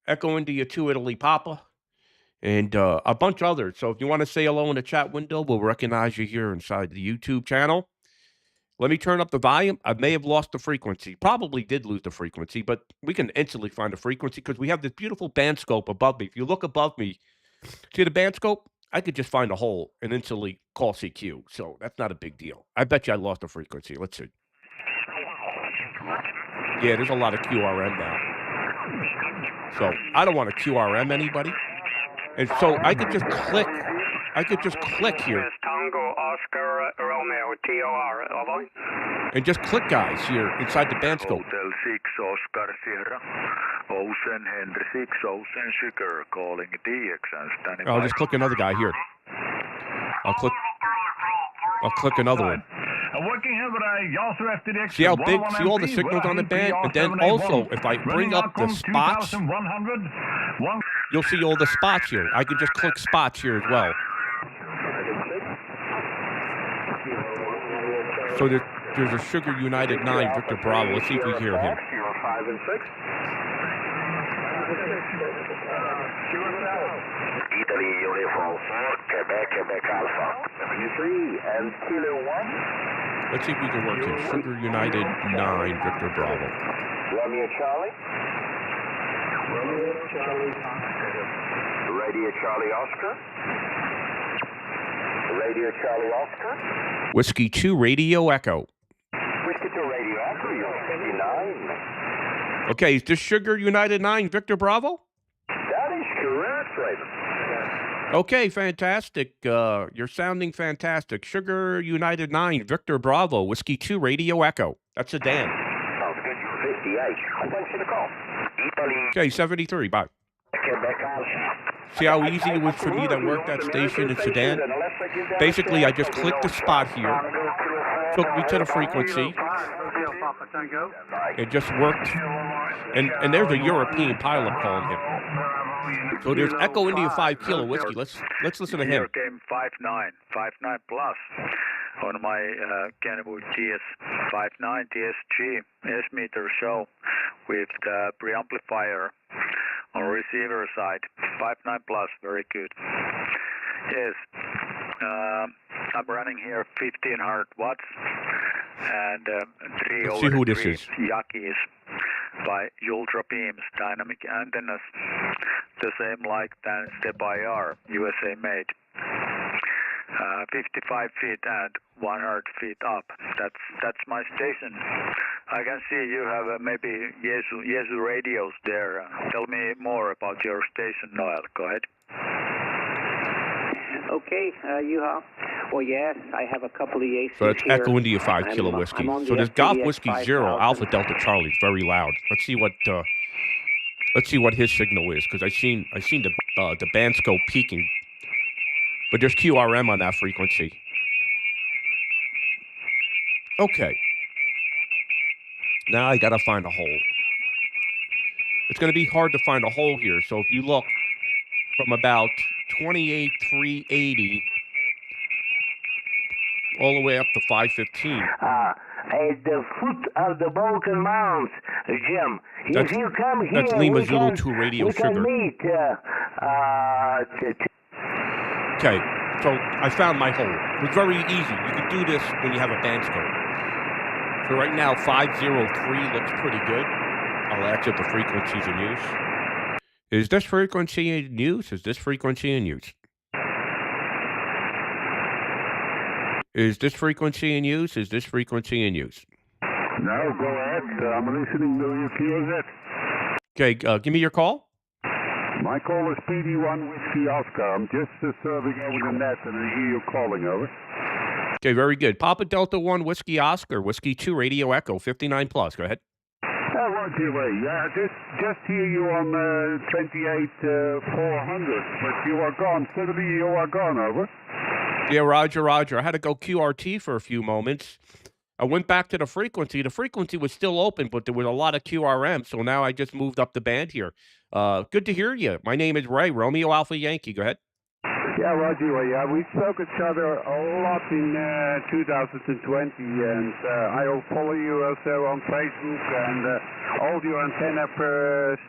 Echo India 2, Italy Papa, and a bunch of others. So if you want to say hello in the chat window, we'll recognize you here inside the YouTube channel. Let me turn up the volume. I may have lost the frequency. Probably did lose the frequency, but we can instantly find the frequency because we have this beautiful band scope above me. If you look above me, see the band scope? I could just find a hole and instantly call CQ. So that's not a big deal. I bet you I lost the frequency. Let's see. Yeah, there's a lot of QRM now. So I don't want to QRM anybody. And so I could just click. Here. Tango Oscar Romeo TOR. And just click, guys, here inside the band scope. Hotel 6 Oscar Sierra. Ocean Henry 6 Ocean Sugar calling DX and standing. I'll just click another guy here. I'll click another one. See how big? See all the signals on the band? And then also, if I bring up the spots, you'll see all the spots here. I can just click spots here as well. So there's a Sugar United 9, Victor Bravo. Let's see if we hear him. 5 and 6. Italy Uniform 4, Quebec Alpha. 73 and Kilo 1. Let's see if we can work here. Sugar United 9, Victor Bravo. Romeo Charlie. Radio Charlie Oscar. Radio Charlie Oscar. Whiskey 2, Radio Echo. Whiskey 2, Radio Echo, you're 59. Okay, is this Sugar United 9, Victor Bravo? That is correct, Raven. Okay, fantastic. You're sounding fantastic. Sugar United 9, Victor Bravo, Whiskey 2, Radio Echo. That's a Dan. Sounds good. 58. Thanks for the call. Okay, 73. Bye. See how easy it was for me to work that station in Sedan? Basically, I just clicked the spot here, took me to the frequency. It just worked. And there's a European pilot calling him. So there's Echo India 5 Kilo Whiskey. Let's listen to him. Here came 59 plus on my Kenwood GS59 TSG S-meter show with the preamplifier on receiver side. 59 plus, very good. Yes, I'm running here 1500 watts and 3 Let's see who this is. Yakis by Ultra Beams dynamic antennas, the same like that Step IR, USA made. 55 feet and 100 feet up. That's my station. I can see you have maybe Yesu radios there. Tell me more about your station, Noel. Go ahead. Okay, you have. Well, yes, I have a couple of Yesus. So that's Echo India 5 Kilo Whiskey. So there's Golf Whiskey 0, Alpha Delta Charlie. It's very loud. Let's see what his signal is, because I seen the band scope peaking. But there's QRM on that frequency. Okay. Now I gotta find a hole. It's gonna be hard to find a hole here. So if you look from about 28,380 all the way up to 515. At the foot of the Balkan Mountains, Jim. If you come here, that's Lima Zulu 2 Radio we Sugar. can meet. Okay, so I found my hole. It was very easy. You can do this when you have a band scope. So right now, 503 looks pretty good. I'll add the frequencies in use. Is this frequency in use? Is this frequency in use? Is this frequency in use? Is this frequency in use? No, go ahead. I'm listening to you, QZ. Okay, give me your call. My call is PD1 Whiskey Oscar. I'm just serving over the net and I hear you calling over. Okay, very good. Papa Delta 1 Whiskey Oscar, Whiskey 2 Radio Echo, 59 plus. Go ahead. Oh, Roger, Ray. Yeah, just hear you on 28,400, but you are gone. Suddenly you are gone, over. Yeah, Roger. I had to go QRT for a few moments. I went back to the frequency. The frequency was still open, but there was a lot of QRM, so now I just moved up the band here. Good to hear you. My name is Ray, Romeo Alpha Yankee. Go ahead. Yeah, Roger, Ray. Yeah, we spoke each other a lot in 2020, and I'll follow you also on Facebook and all your antenna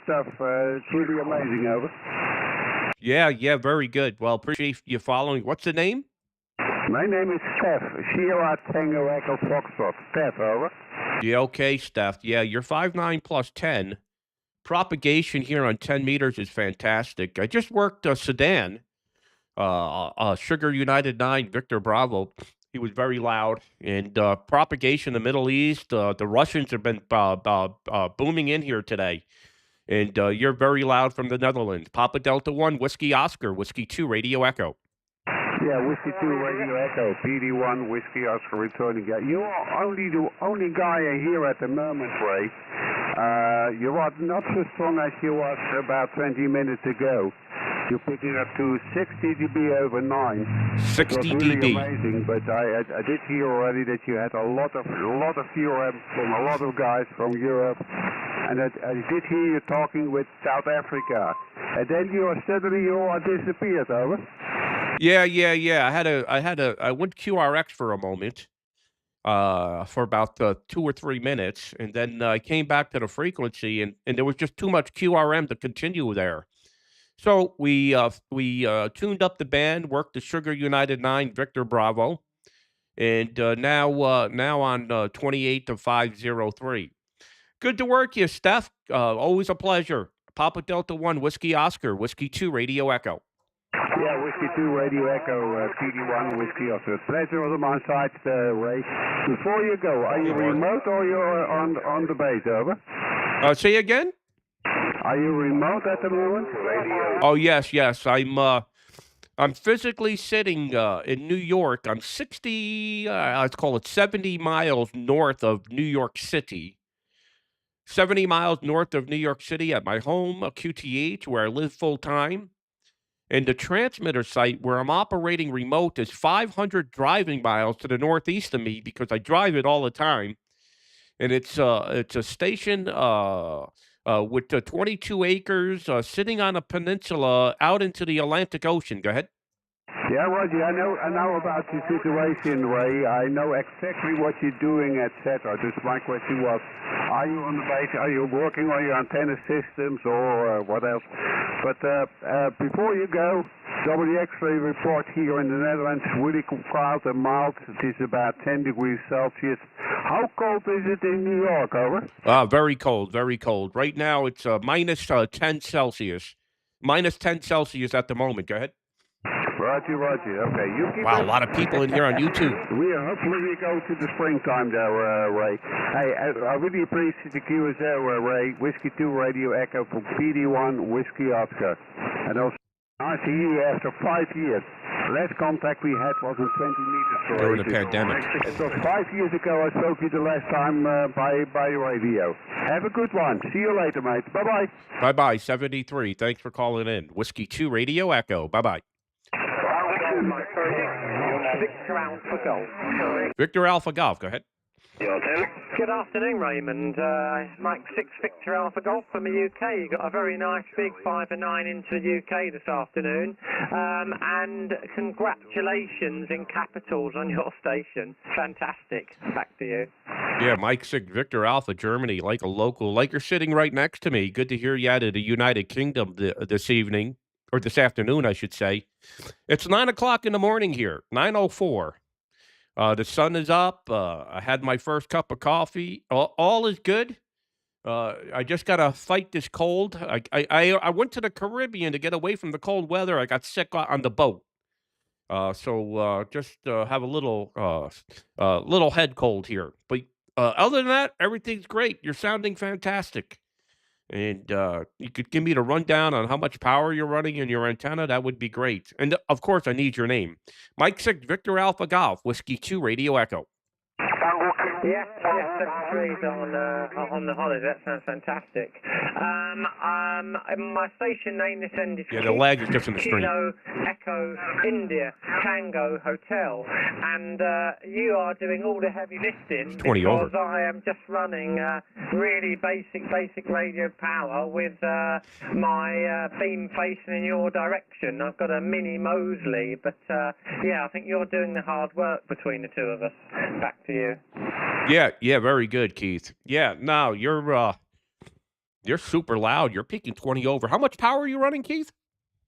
stuff. It's really amazing, over. Yeah, very good. Well, appreciate you following. What's the name? My name is Steph. Sierra Tango Echo Foxtrot. Steph, over. Yeah, okay, Steph. Yeah, you're 5'9 plus 10. Propagation here on 10 meters is fantastic. I just worked a sedan, Sugar United 9, Victor Bravo. He was very loud. And propagation in the Middle East, the Russians have been booming in here today. And you're very loud from the Netherlands. Papa Delta 1, Whiskey Oscar, Whiskey 2, Radio Echo. Yeah, Whiskey 2, Radio Echo, PD1, Whiskey Oscar, returning guy. You are the only guy here at the moment, Ray. You are not so strong as you was about 20 minutes ago. You're picking up to 60 dB over 9. 60 it was really dB. Amazing, but I did hear already that you had a lot of QRM from a lot of guys from Europe. And I did hear you talking with South Africa. And then you are disappeared, over. Yeah. I went QRX for a moment, for about 2 or 3 minutes, and then I came back to the frequency, and there was just too much QRM to continue there. So we tuned up the band, worked the Sugar United 9 Victor Bravo, and now on 28 to 503. Good to work you, Steph. Always a pleasure. Papa Delta 1 Whiskey Oscar, Whiskey 2 Radio Echo. Yeah, Whiskey 2 Radio Echo, PD1 Whiskey Oscar. Pleasure on my side, Ray. Before you go, are you remote or you're on the base, over? Say again? Are you remote at the moment? Radio. Oh, yes. I'm physically sitting in New York. I'm 60, let's call it 70 miles north of New York City. 70 miles north of New York City at my home, QTH, where I live full time. And the transmitter site where I'm operating remote is 500 driving miles to the northeast of me because I drive it all the time. And it's a station with 22 acres sitting on a peninsula out into the Atlantic Ocean. Go ahead. Yeah, Roger, I know about your situation, Ray. I know exactly what you're doing, etc. Just my question was, are you on the base? Are you working on your antenna systems or what else? But before you go, W X-ray report here in the Netherlands, really cold and mild. It is about 10 degrees Celsius. How cold is it in New York, over? Very cold, very cold. Right now it's minus 10 Celsius. Minus 10 Celsius at the moment. Go ahead. Roger. Okay, you keep wow, a lot of people in here on YouTube. Hopefully we go to the springtime there, Ray. Hey, I really appreciate the QSL, Ray. Whiskey 2 Radio Echo from PD1 Whiskey Oscar. And also, I see you after 5 years. Last contact we had was in 20 meters. During the pandemic. It was 5 years ago I spoke to you the last time by radio. Have a good one. See you later, mate. Bye-bye. Bye-bye, 73. Thanks for calling in. Whiskey 2 Radio Echo. Bye-bye. Victor Alpha Golf. Victor Alpha Golf, go ahead. Good afternoon, Raymond. Mike 6 Victor Alpha Golf from the UK. You got a very nice big 5 and 9 into the UK this afternoon. And congratulations in capitals on your station. Fantastic. Back to you. Yeah, Mike 6 Victor Alpha, Germany, like a local, like you're sitting right next to me. Good to hear you out of the United Kingdom this evening or this afternoon, I should say. It's 9 o'clock in the morning here, 9:04. The sun is up. I had my first cup of coffee. All is good. I just gotta fight this cold. I went to the Caribbean to get away from the cold weather. I got sick on the boat. So just have a little head cold here. But other than that, everything's great. You're sounding fantastic. And you could give me the rundown on how much power you're running in your antenna. That would be great. And of course, I need your name. Mike 6, Victor Alpha Golf, Whiskey 2, Radio Echo. Yes, 73's on the holiday. That sounds fantastic. My station name this end is the lag is just in the screen. Kilo Echo India Tango Hotel, and you are doing all the heavy lifting it's 20 because over. I am just running really basic radio power with my beam facing in your direction. I've got a mini Mosley, but I think you're doing the hard work between the two of us. Back to you. Yeah, very good, Keith. Yeah, no, you're super loud. You're peaking 20 over. How much power are you running, Keith?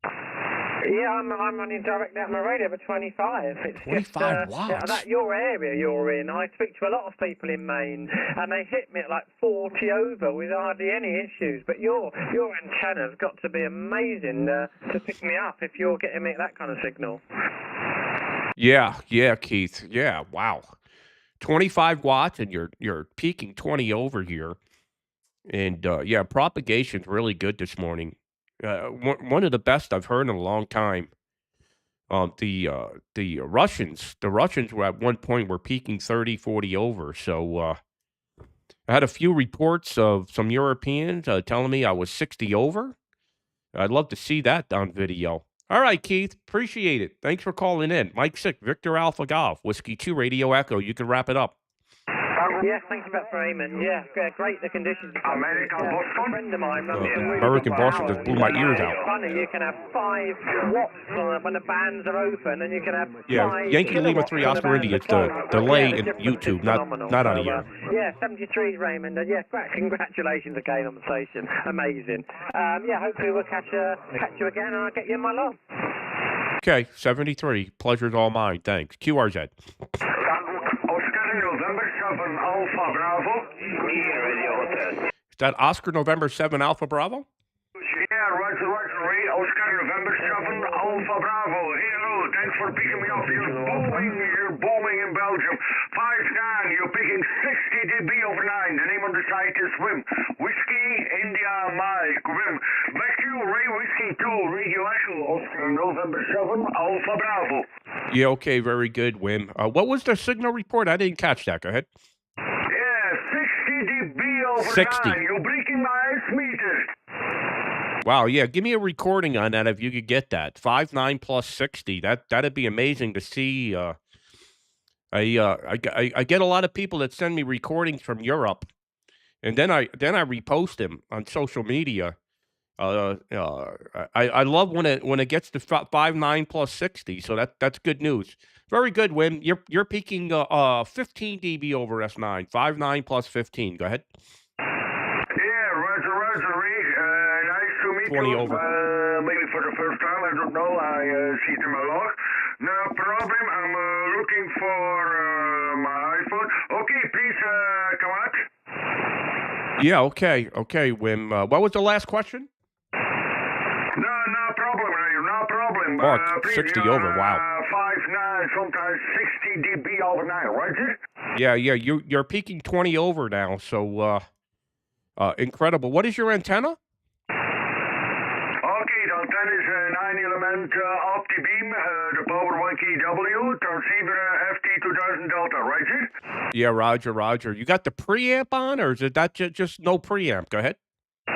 Yeah, I'm running direct out my radio for 25. It's 25 just, watts? That your area you're in, I speak to a lot of people in Maine, and they hit me at like 40 over with hardly any issues. But your antenna's got to be amazing to pick me up if you're getting me that kind of signal. Yeah, Keith. Yeah, wow. 25 watts, and you're peaking 20 over here. And propagation's really good this morning. One of the best I've heard in a long time. The Russians were at one point were peaking 30, 40 over. So I had a few reports of some Europeans telling me I was 60 over. I'd love to see that on video. All right, Keith. Appreciate it. Thanks for calling in. Mike 6, Victor Alpha Golf, Whiskey 2, Radio Echo. You can wrap it up. Yes, thank you, Pat Raymond. Yeah, great. The conditions. American Boston. A friend of mine runs American Boston just blew my ears out. It's funny, you can have 5 watts when the bands are open, and you can have 5 Yankee Lima 3 Oscar India. It's the delay in YouTube, not on the air. Yeah, 73 Raymond. Congratulations again on the station. Amazing. Hopefully we'll catch you again, and I'll get you in my log. Okay, 73. Pleasure's all mine. Thanks. QRZ. November 7 Alpha Bravo. Is that Oscar November 7 Alpha Bravo? Yeah, Roger, Ray. Oscar November 7 Alpha Bravo. Hello, thanks for picking me up. You're booming in Belgium. 5-9, you're picking 60 dB over 9. The name on the site is Wim. Whiskey India Mike. Wim. Back to you, Ray. Whiskey 2, Radio Echo. Oscar November 7 Alpha Bravo. Yeah, okay, very good, Wim. What was the signal report? I didn't catch that. Go ahead. Yeah, 60 dB over 60. 9. You're breaking my ice meter. Wow, yeah, give me a recording on that if you could get that. 5.9 plus 60. That'd be amazing to see. I get a lot of people that send me recordings from Europe, and then I repost them on social media. I love when it gets to 5.9 plus 60. So that's good news. Very good, Wim. You're peaking 15 dB over S9. 5.9 plus 15. Go ahead. Yeah, Roger, Rick. Nice to meet 20 you. over. Maybe for the first time, I don't know. I see it in my log. No problem. I'm looking for my iPhone. Okay, please come out. Yeah, okay, Wim. What was the last question? No problem, Ray. No problem. Mark, Please, 60 over. Wow. 5.9, sometimes 60 dB over 9, Roger? Yeah. You're peaking 20 over now. So incredible. What is your antenna? Okay, the antenna is a 9-element OptiBeam, the power 1 kW, transceiver FT2000 Delta, Roger? Yeah, Roger. You got the preamp on, or is it that just no preamp? Go ahead. Yeah,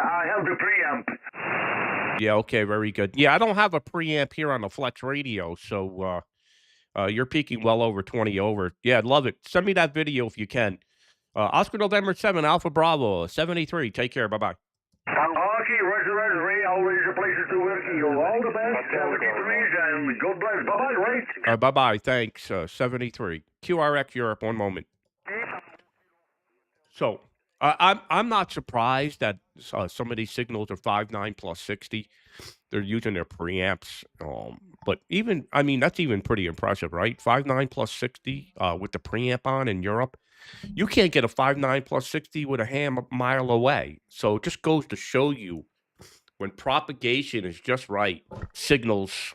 I have the preamp. Yeah, okay, very good. Yeah, I don't have a preamp here on the Flex Radio, so you're peaking well over 20 over. Yeah, I'd love it. Send me that video if you can. Oscar November 7, Alpha Bravo, 73. Take care. Bye-bye. Okay, Roger, Ray. Always a pleasure to work with you. All the best. Have a good week, and God bless. Bye-bye, Ray. Bye-bye. Thanks. 73. QRX Europe, one moment. So, I'm not surprised that some of these signals are 5.9 plus 60. They're using their preamps, but that's even pretty impressive, right? 5.9 plus 60 with the preamp on in Europe. You can't get a 5.9 plus 60 with a ham a mile away. So it just goes to show you when propagation is just right, signals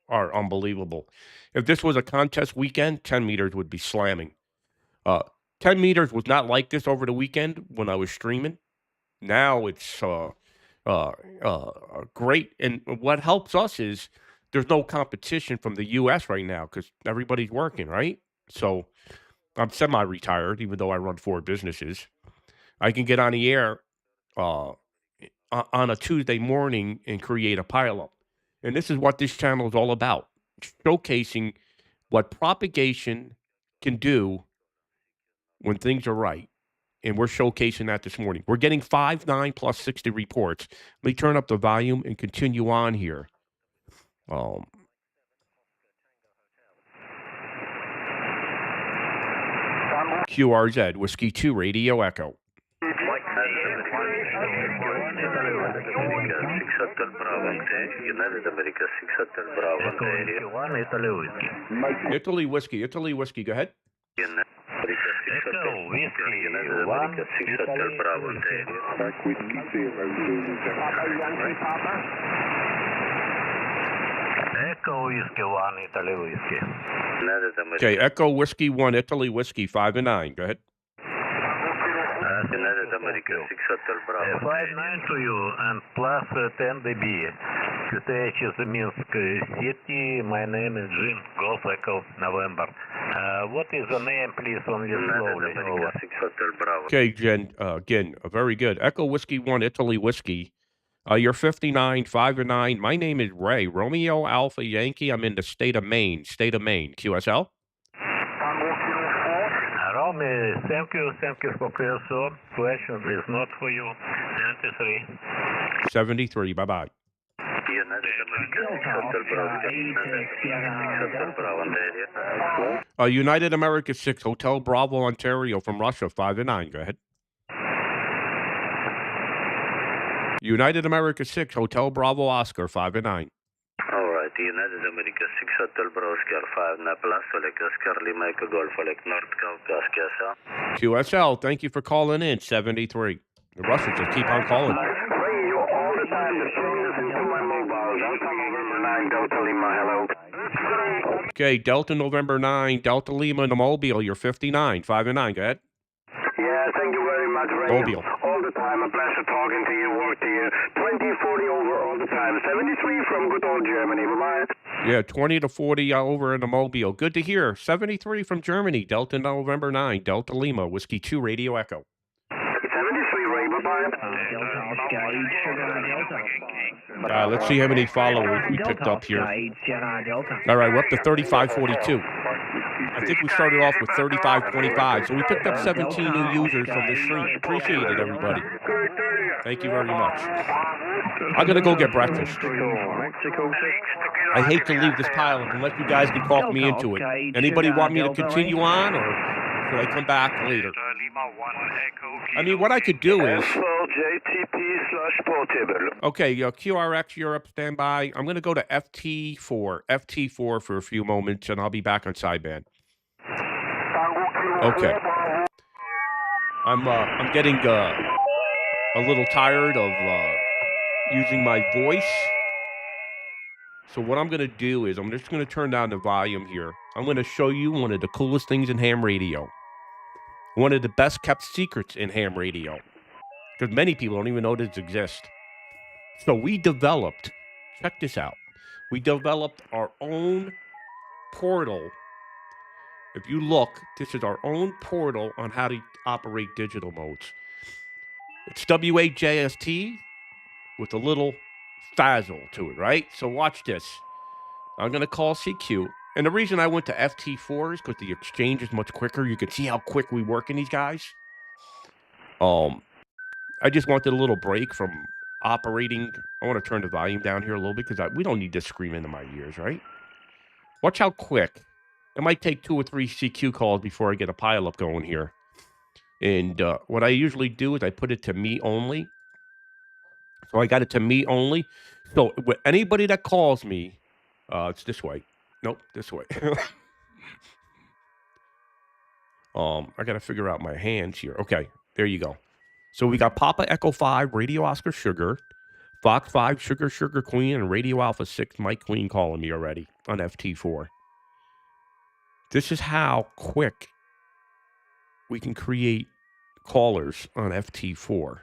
are unbelievable. If this was a contest weekend, 10 meters would be slamming. Uh, 10 meters was not like this over the weekend when I was streaming. Now it's great. And what helps us is there's no competition from the U.S. right now because everybody's working, right? So I'm semi-retired, even though I run 4 businesses. I can get on the air on a Tuesday morning and create a pileup. And this is what this channel is all about, showcasing what propagation can do when things are right. And we're showcasing that this morning. We're getting 5.9 plus 60 reports. Let me turn up the volume and continue on here. QRZ, Whiskey 2, Radio Echo. Italy Whiskey, go ahead. Echo Whiskey 1, Italy Whiskey. Okay, Echo Whiskey 1, Italy Whiskey 5 and 9. Go ahead. 5.9 to you and plus 10 dB. QTH is Minsk City. My name is Jim Golf Echo November. What is the name, please, only slowly? Over. Okay, Jen, again, very good. Echo Whiskey 1, Italy Whiskey. You're 59, 5 and 9. My name is Ray. Romeo Alpha Yankee. I'm in the state of Maine. QSL? Romy, thank you for QSL. Question is not for you. 73, bye-bye. United America 6, Hotel Bravo, Ontario, from Russia, 5 and 9. Go ahead. United America 6, Hotel Bravo, Oscar, 5 and 9. All right, United America 6, Hotel Bravo, Oscar 5, Naples, Oscar Lima, Golf, North Caucasus, QSL, thank you for calling in, 73. The Russians just keep on calling. Okay, Delta November 9, Delta Lima, the Mobile, you're 59, 5 and 9, go ahead. Yeah, thank you very much, Ray. Mobile. All the time, a pleasure talking to you, work to you. 20-40 over all the time. 73 from good old Germany, bye-bye. Yeah, 20 to 40 over in the Mobile. Good to hear. 73 from Germany, Delta November 9, Delta Lima, Whiskey 2, Radio Echo. 73, Ray, bye-bye. Let's see how many followers we picked up here. All right, we're up to 3542. I think we started off with 3525, so we picked up 17 new users from this stream. Appreciate it, everybody. Thank you very much. I'm going to go get breakfast. I hate to leave this pile unless you guys can talk me into it. Anybody want me to continue on, or should I come back later? I mean, what I could do is... Okay, QRX Europe, stand by. I'm going to go to FT4 for a few moments, and I'll be back on sideband. Okay. I'm getting a little tired of using my voice. So what I'm going to do is I'm just going to turn down the volume here. I'm going to show you one of the coolest things in ham radio. One of the best kept secrets in ham radio. Because many people don't even know this exists. So we developed, check this out. We developed our own portal. If you look, this is our own portal on how to operate digital modes. It's WAJST with a little fazzle to it, right? So watch this. I'm going to call CQ. And the reason I went to FT4 is because the exchange is much quicker. You can see how quick we work in these guys. I just wanted a little break from operating. I want to turn the volume down here a little bit because we don't need this screaming into my ears, right? Watch how quick. It might take 2 or 3 CQ calls before I get a pileup going here. And what I usually do is I put it to me only. So I got it to me only. So anybody that calls me, it's this way. Nope, this way. I got to figure out my hands here. Okay, there you go. So we got Papa Echo 5, Radio Oscar Sugar, Fox 5, Sugar Sugar Queen, and Radio Alpha 6, Mike Queen calling me already on FT4. This is how quick we can create callers on FT4.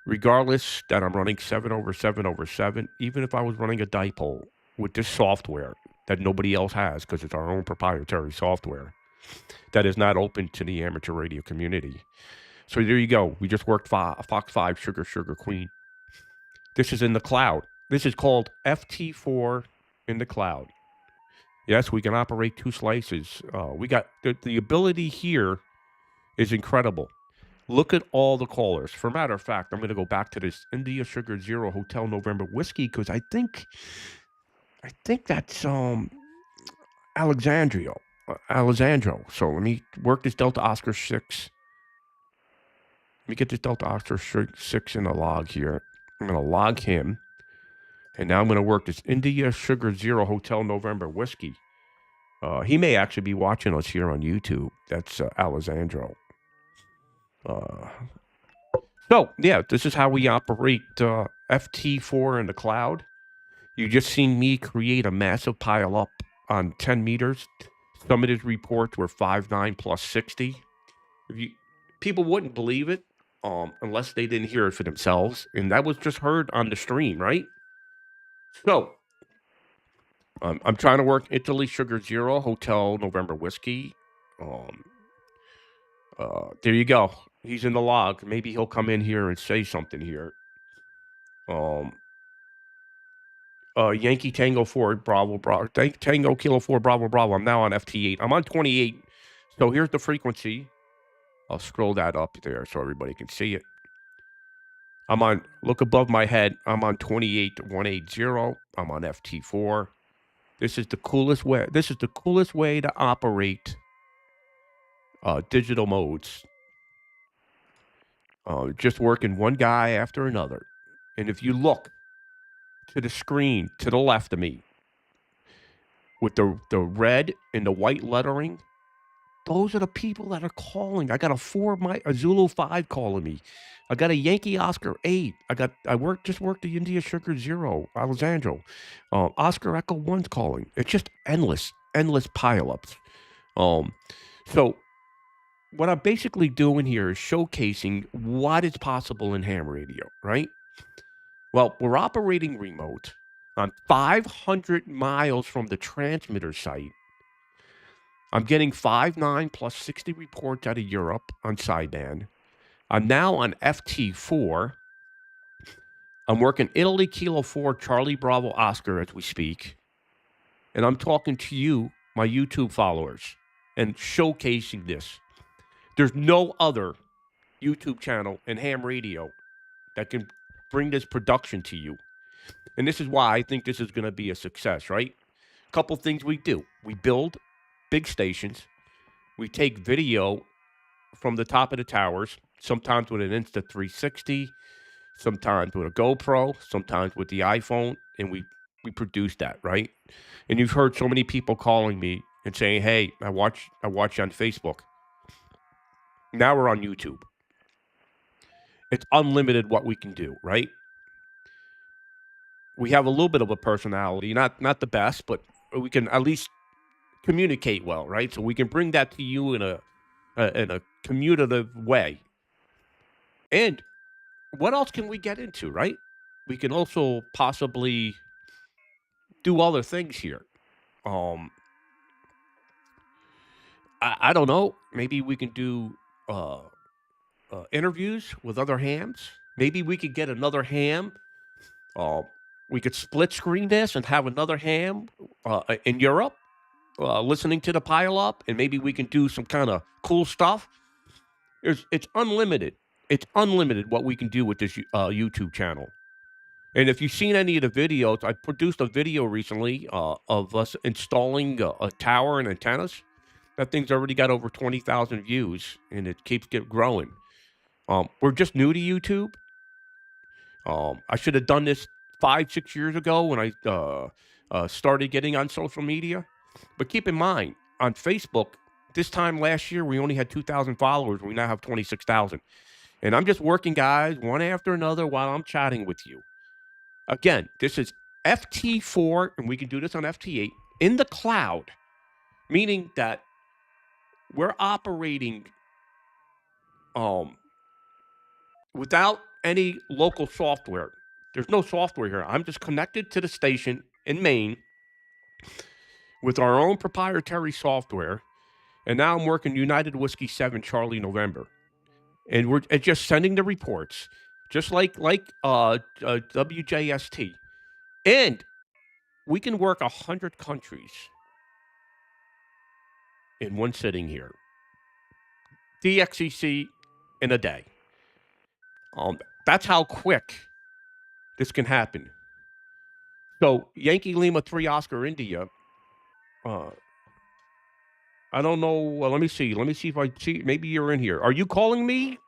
Regardless that I'm running 7 over 7 over 7, even if I was running a dipole with this software that nobody else has because it's our own proprietary software that is not open to the amateur radio community. So there you go. We just worked Fox 5, Sugar Sugar Queen. This is in the cloud. This is called FT4 in the cloud. Yes, we can operate 2 slices. We got the ability here is incredible. Look at all the callers. For matter of fact, I'm going to go back to this India Sugar Zero Hotel November Whiskey because I think that's Alexandro. So let me work this Delta Oscar 6. Let me get this Delta Oscar 6 in a log here. I'm going to log him. And now I'm going to work this India Sugar Zero Hotel November Whiskey. He may actually be watching us here on YouTube. That's Alessandro. So, yeah, this is how we operate FT4 in the cloud. You just seen me create a massive pile up on 10 meters. Some of his reports were 5.9 plus 60. People wouldn't believe it unless they didn't hear it for themselves. And that was just heard on the stream, right? So, I'm trying to work Italy Sugar Zero Hotel November Whiskey. There you go. He's in the log. Maybe he'll come in here and say something here. Yankee Tango 4 Bravo Tango Kilo 4 Bravo Bravo. I'm now on FT8. I'm on 28. So here's the frequency. I'll scroll that up there so everybody can see it. Look above my head. I'm on 28180. I'm on FT4. This is the coolest way. This is the coolest way to operate digital modes. Just working one guy after another. And if you look to the screen to the left of me with the red and the white lettering, those are the people that are calling. I got a Zulu 5 calling me. I got a Yankee Oscar 8. Just worked the India Sugar Zero, Alessandro. Oscar Echo 1's calling. It's just endless pileups. So what I'm basically doing here is showcasing what is possible in ham radio, right? Well, we're operating remote on 500 miles from the transmitter site. I'm getting 5.9 plus 60 reports out of Europe on sideband. I'm now on FT4. I'm working Italy Kilo 4 Charlie Bravo Oscar as we speak. And I'm talking to you, my YouTube followers, and showcasing this. There's no other YouTube channel in ham radio that can bring this production to you. And this is why I think this is going to be a success, right? A couple things we do. We build big stations. We take video from the top of the towers, sometimes with an Insta360, sometimes with a GoPro, sometimes with the iPhone, and we produce that, right? And you've heard so many people calling me and saying, hey, I watch you on Facebook. Now we're on YouTube. It's unlimited what we can do, right? We have a little bit of a personality, not the best, but we can at least communicate well, right? So we can bring that to you in a commutative way. And what else can we get into, right? We can also possibly do other things here. I don't know. Maybe we can do interviews with other hams. Maybe we could get another ham. We could split screen this and have another ham in Europe listening to the pile up, and maybe we can do some kind of cool stuff. It's unlimited. It's unlimited what we can do with this YouTube channel. And if you've seen any of the videos, I produced a video recently of us installing a tower and antennas. That thing's already got over 20,000 views, and it keeps growing. We're just new to YouTube. I should have done this 5-6 years ago when I started getting on social media. But keep in mind, on Facebook, this time last year, we only had 2,000 followers. We now have 26,000. And I'm just working, guys, one after another while I'm chatting with you. Again, this is FT4, and we can do this on FT8, in the cloud, meaning that we're operating without any local software. There's no software here. I'm just connected to the station in Maine with our own proprietary software. And now I'm working United Whiskey 7 Charlie November. And we're just sending the reports, just like WJST. And we can work 100 countries in one sitting here. DXCC in a day. That's how quick this can happen. So Yankee Lima 3 Oscar India. I don't know. Let me see. Let me see if I see. Maybe you're in here. Are you calling me?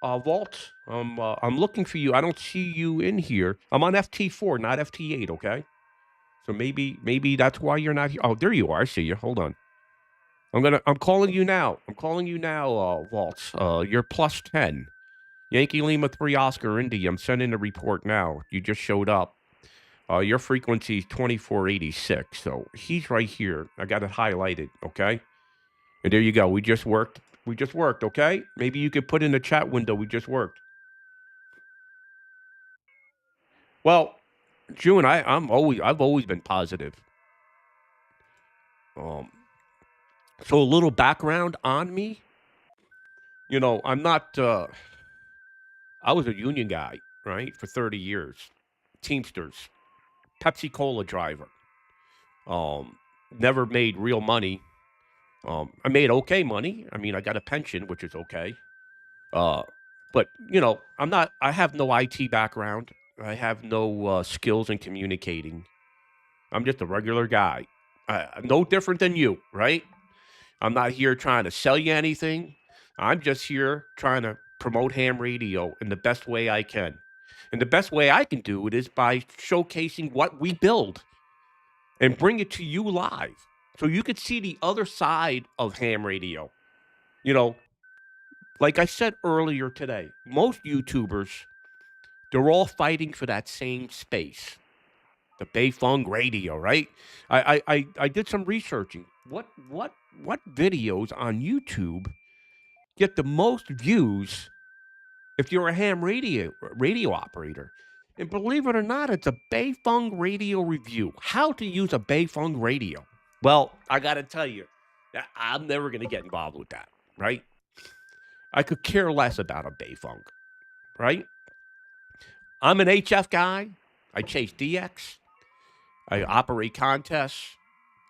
Vault. I'm looking for you. I don't see you in here. I'm on FT4, not FT8. Okay. So maybe that's why you're not here. Oh, there you are. I see you. Hold on. I'm calling you now. Vault. You're +10. Yankee Lima 3 Oscar Indy. I'm sending a report now. You just showed up. Your frequency is 2486. So he's right here. I got it highlighted. Okay. And there you go. We just worked. Okay. Maybe you could put in the chat window. We just worked. Well, June, I've always been positive. So a little background on me. I'm not. I was a union guy, right, for 30 years. Teamsters, Pepsi Cola driver. Never made real money. I made okay money. I mean, I got a pension, which is okay. But I'm not. I have no IT background. I have no skills in communicating. I'm just a regular guy. No different than you, right? I'm not here trying to sell you anything. I'm just here trying to promote ham radio in the best way I can. And the best way I can do it is by showcasing what we build and bring it to you live so you could see the other side of ham radio. Like I said earlier today, most YouTubers, they're all fighting for that same space. The Beifeng radio, right? I did some researching. What videos on YouTube get the most views if you're a ham radio operator? And believe it or not, it's a Beifeng radio review. How to use a Beifeng radio. Well, I got to tell you, I'm never going to get involved with that, right? I could care less about a Beifeng, right? I'm an HF guy. I chase DX. I operate contests,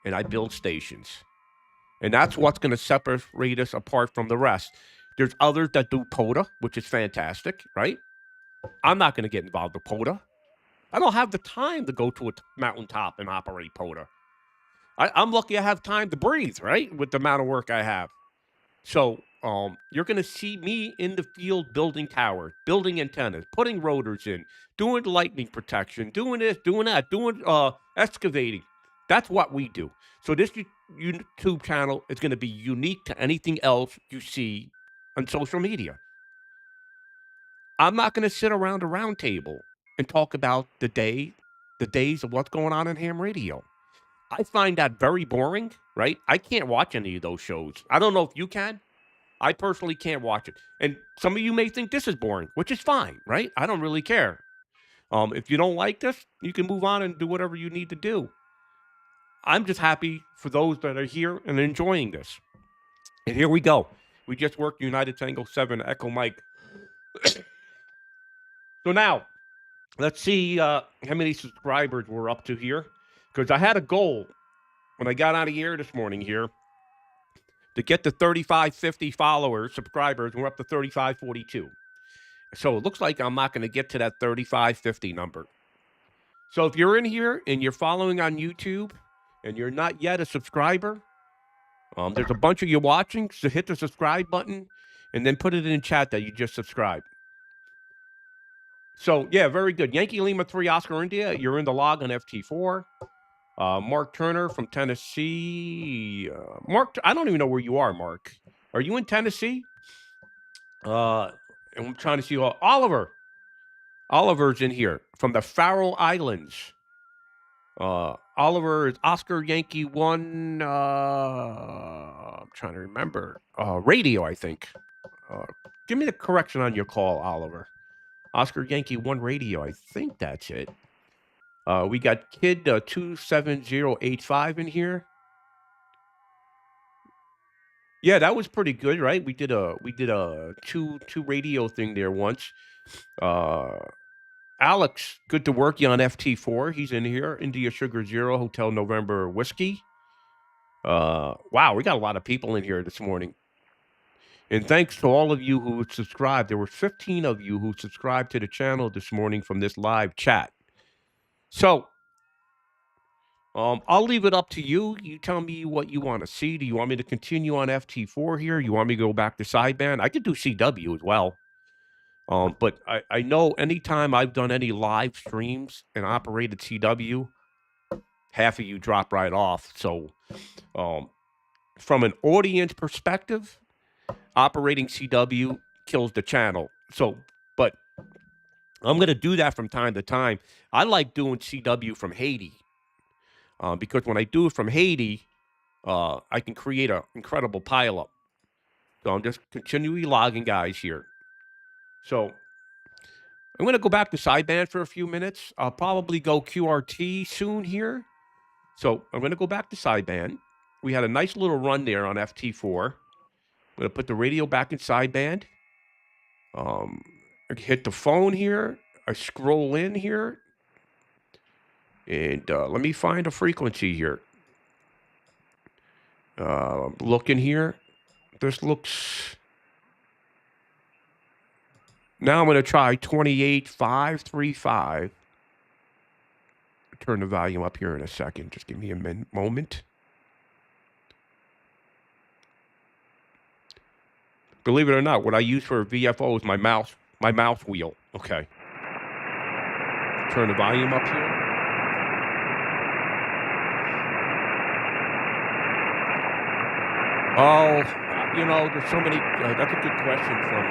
and I build stations. And that's what's going to separate us apart from the rest. There's others that do POTA, which is fantastic, right? I'm not going to get involved with POTA. I don't have the time to go to a mountaintop and operate POTA. I'm lucky I have time to breathe, right, with the amount of work I have. So you're going to see me in the field building towers, building antennas, putting rotors in, doing lightning protection, doing this, doing that, doing excavating. That's what we do. So this YouTube channel is going to be unique to anything else you see on social media. I'm not going to sit around a round table and talk about the days of what's going on in ham radio. I find that very boring, right? I can't watch any of those shows. I don't know if you can. I personally can't watch it. And some of you may think this is boring, which is fine, right? I don't really care. If you don't like this, you can move on and do whatever you need to do. I'm just happy for those that are here and enjoying this. And here we go. We just worked United Tango 7 Echo Mike. So now, let's see how many subscribers we're up to here. Because I had a goal when I got out of the air this morning here to get to 3550 followers, subscribers. We're up to 3542. So it looks like I'm not going to get to that 3550 number. So if you're in here and you're following on YouTube, and you're not yet a subscriber, there's a bunch of you watching, so hit the subscribe button and then put it in chat that you just subscribed. So, yeah, very good. Yankee Lima 3 Oscar India, you're in the log on FT4. Mark Turner from Tennessee. Mark, I don't even know where you are, Mark. Are you in Tennessee? And I'm trying to see Oliver. Oliver's in here from the Faroe Islands. Oliver is Oscar Yankee 1. I'm trying to remember. Radio, I think. Give me the correction on your call, Oliver. Oscar Yankee 1 Radio. I think that's it. We got Kid 27085 in here. Yeah, that was pretty good, right? We did a two radio thing there once. Alex, good to work you on FT4. He's in here. India Sugar Zero Hotel November Whiskey. Wow, we got a lot of people in here this morning. And thanks to all of you who subscribed. There were 15 of you who subscribed to the channel this morning from this live chat. So, I'll leave it up to you. You tell me what you want to see. Do you want me to continue on FT4 here? You want me to go back to sideband? I could do CW as well. But I know anytime I've done any live streams and operated CW, half of you drop right off. So, from an audience perspective, operating CW kills the channel. So, but I'm going to do that from time to time. I like doing CW from Haiti because when I do it from Haiti, I can create an incredible pileup. So I'm just continually logging guys here. So I'm going to go back to sideband for a few minutes. I'll probably go QRT soon here. So I'm going to go back to sideband. We had a nice little run there on FT4. I'm going to put the radio back in sideband. I hit the phone here. I scroll in here. And let me find a frequency here. Looking here. This looks... Now I'm going to try 28,535. Turn the volume up here in a second. Just give me a moment. Believe it or not, what I use for a VFO is my mouse wheel. Okay. Turn the volume up here. Oh, you know, there's so many. That's a good question from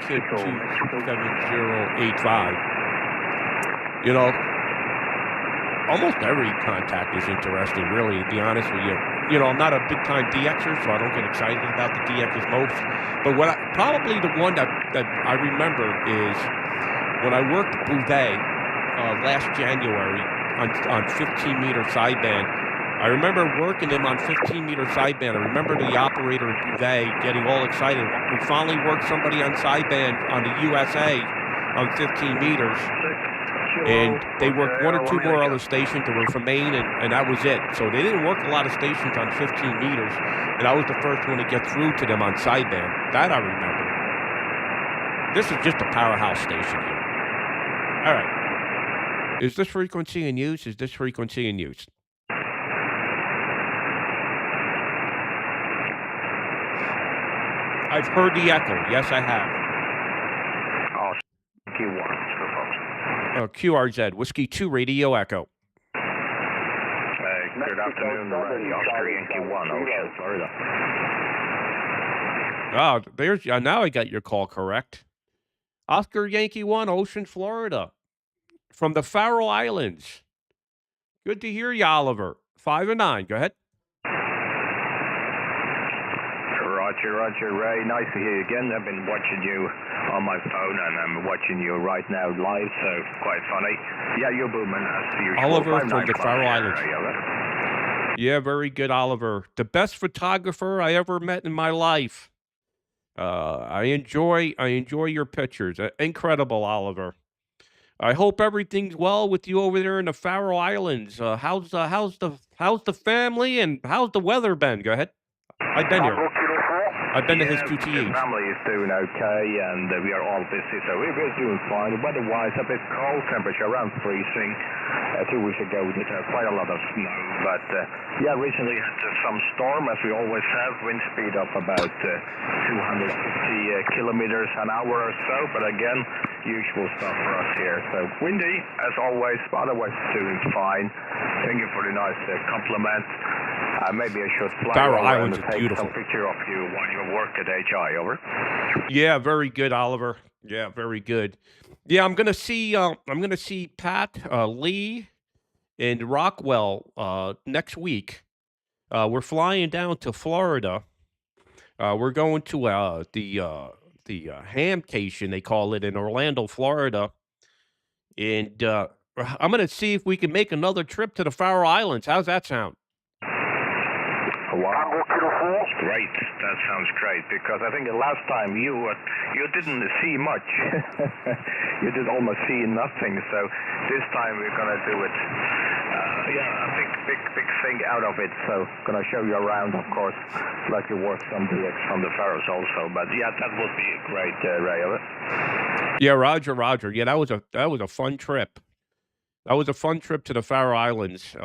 Kid 27085. You know, almost every contact is interesting, really, to be honest with you. You know, I'm not a big-time DXer, so I don't get excited about the DXs most. But probably the one that I remember is when I worked Bouvet last January on 15-meter sideband. I remember working him on 15-meter sideband. I remember the operator in Bouvet getting all excited. We finally worked somebody on sideband on the USA on 15 meters. And they worked one or two more other stations that were from Maine, and that was it. So they didn't work a lot of stations on 15 meters, and I was the first one to get through to them on sideband. That I remember. This is just a powerhouse station here. All right. Is this frequency in use? Is this frequency in use? I've heard the echo. Yes, I have. Oh, Q1. QRZ, Whiskey 2 Radio Echo. Good afternoon, Oscar Yankee 1, Ocean, Florida. Oh, there's now I got your call correct. Oscar Yankee 1, Ocean, Florida. From the Faroe Islands. Good to hear you, Oliver. 5 and 9. Go ahead. Roger, Ray. Nice to hear you again. I've been watching you on my phone, and I'm watching you right now live, so quite funny. Yeah, you're booming, as usual. Oliver from the Faroe Islands. Yeah, very good, Oliver. The best photographer I ever met in my life. I enjoy your pictures. Incredible, Oliver. I hope everything's well with you over there in the Faroe Islands. How's the family and how's the weather been? Go ahead. I've been here. I've been to his Yes, QTH. the family is doing okay, and we are all busy, so we're doing fine. Weather-wise, a bit cold, temperature around freezing. 2 weeks ago, we did have quite a lot of snow, but yeah, recently had some storm, as we always have, wind speed up about 250 kilometers an hour or so, but again, usual stuff for us here. So windy, as always, but otherwise doing fine. Thank you for the nice compliment. Maybe I should fly Faroe over Islands and is take beautiful. some picture of you while you work at HI, over. Yeah, very good, Oliver. Yeah, very good. Yeah, I'm gonna see Pat, Lee, and Rockwell next week. We're flying down to Florida. We're going to the Hamcation, they call it, in Orlando, Florida, and I'm gonna see if we can make another trip to the Faroe Islands. How's that sound? Wow, great. That sounds great, because I think the last time you didn't see much. You did almost see nothing. So this time we're gonna do it. Yeah, a big thing out of it. So gonna show you around, of course. Let you work some DX from the Faroes also. But yeah, that would be great, Ray. Yeah, Roger. Yeah, that was a fun trip. That was a fun trip to the Faroe Islands.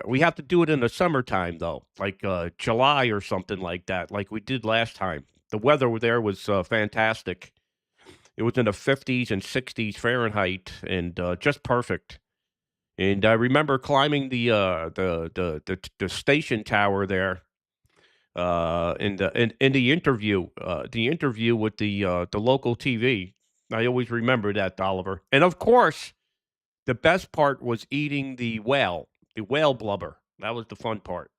We have to do it in the summertime, though, like July or something like that, like we did last time. The weather there was fantastic. It was in the 50s and 60s Fahrenheit, and just perfect. And I remember climbing the station tower there in the interview with the local TV. I always remember that, Oliver. And of course, the best part was eating the whale blubber. That was the fun part.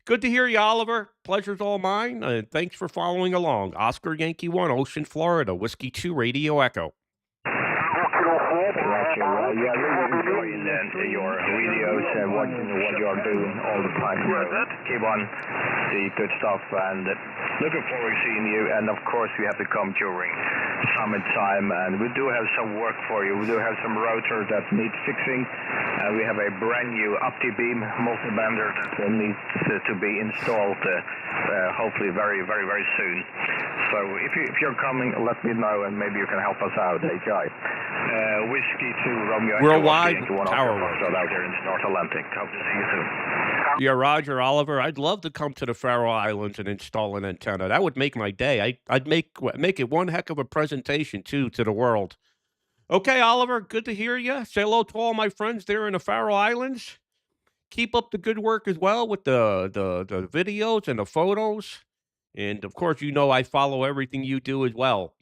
Good to hear you, Oliver. Pleasure's all mine. Thanks for following along. Oscar Yankee 1, Ocean, Florida. Whiskey 2, Radio Echo. Roger. Yeah, really enjoying your videos and watching what you're doing all the time. So keep on the good stuff, and looking forward to seeing you. And of course, you have to come during summertime, and we do have some work for you. We do have some rotor that needs fixing. We have a brand new OptiBeam multi-bander that needs to be installed, hopefully very soon. So if you're coming, let me know, and maybe you can help us out, HI. Whiskey 2 Romeo Worldwide Tower out here in the North Atlantic. Hope to see you soon. Yeah, Roger, Oliver. I'd love to come to the Faroe Islands and install an antenna. That would make my day. I'd make it one heck of a presentation too to the world. Okay, Oliver, good to hear you. Say hello to all my friends there in the Faroe Islands. Keep up the good work as well with the videos and the photos. And of course, I follow everything you do as well.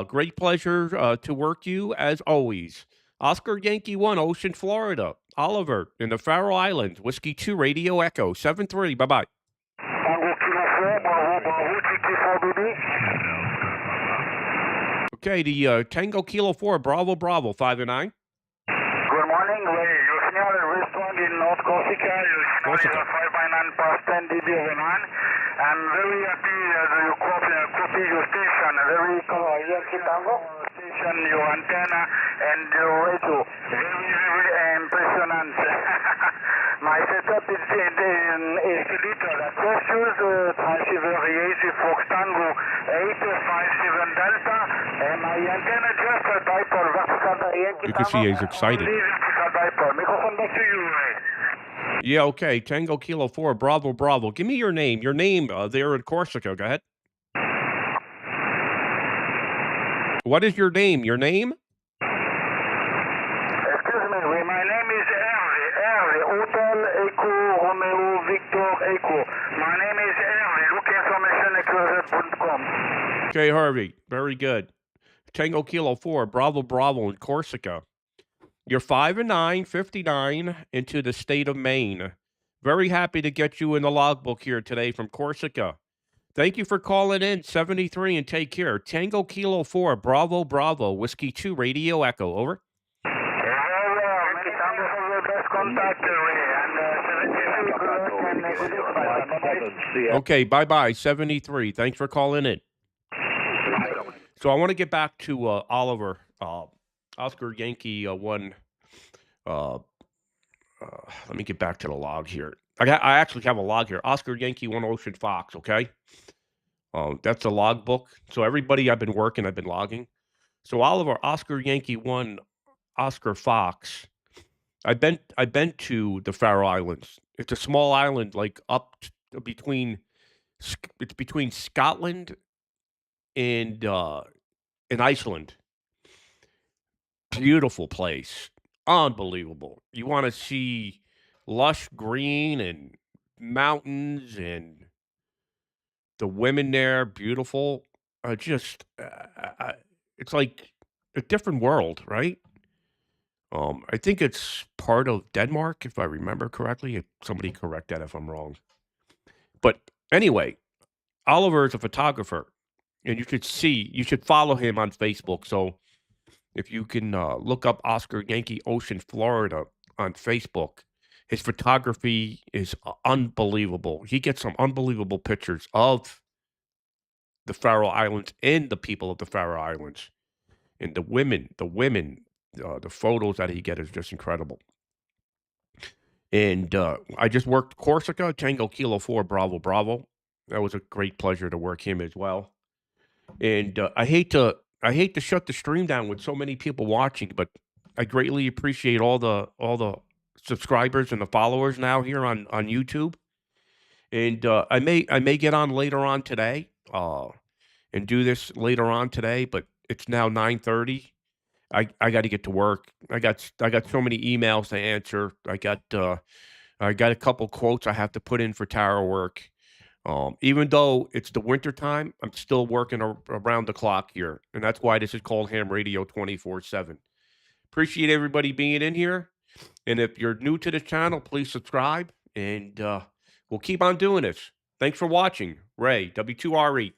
Great pleasure to work you as always. Oscar Yankee 1, Ocean, Florida. Oliver in the Faroe Islands. Whiskey 2, Radio Echo 73. Bye-bye. Okay, the Tango Kilo 4, Bravo, 5 and 9. Good morning, your signal is very strong in North Corsica. Your signal is 5 by 9 past 10 dB over 9. I'm very happy that you copy your station. Very station, your antenna, and your radio. Very impressionant. My setup is in liter. That first use transceiver Yaesu Fox Tango 857 Delta, and my antenna just a dipole vertical Yankee. You can see he's excited. Vertical dipole. Microphone back to you, Ray. Yeah, okay. Tango Kilo 4, Bravo. Give me your name. Your name there in Corsica. Go ahead. What is your name? Your name? Excuse me, my name is Hervé. Hotel Echo Romeo Victor Echo. My name is Hervé. Look information at closet.com. Okay, Harvey. Very good. Tango Kilo 4, Bravo in Corsica. You're 5 and 9, 59 into the state of Maine. Very happy to get you in the logbook here today from Corsica. Thank you for calling in, 73, and take care. Tango Kilo 4, Bravo, Whiskey 2, Radio Echo, over. Okay, bye-bye, 73. Thanks for calling in. So I want to get back to Oliver. Oscar Yankee 1. Let me get back to the log here. I actually have a log here. Oscar Yankee 1 Ocean Fox, okay? That's a log book. So everybody I've been logging. So Oliver, Oscar Yankee 1 Oscar Fox. I've been to the Faroe Islands. It's a small island like between it's between Scotland and Iceland. Beautiful place. Unbelievable. You want to see lush green and mountains and the women there, beautiful. It's like a different world, right? I think it's part of Denmark, if I remember correctly. Somebody correct that if I'm wrong. But anyway, Oliver is a photographer, and you should follow him on Facebook. So if you can look up Oscar Yankee Ocean, Florida on Facebook, his photography is unbelievable. He gets some unbelievable pictures of the Faroe Islands and the people of the Faroe Islands. And the women, the photos that he gets is just incredible. And I just worked Corsica, Tango Kilo 4, Bravo, Bravo. That was a great pleasure to work him as well. And I hate to shut the stream down with so many people watching, but I greatly appreciate all the subscribers and the followers now here on YouTube. And I may get on later on today and do this later on today, but it's now 9:30. I got to get to work. I got so many emails to answer. I got a couple quotes I have to put in for tarot work. Even though it's the winter time, I'm still working around the clock here, and that's why this is called Ham Radio 24/7. Appreciate everybody being in here, and if you're new to the channel, please subscribe, and we'll keep on doing this. Thanks for watching. Ray, W2RE.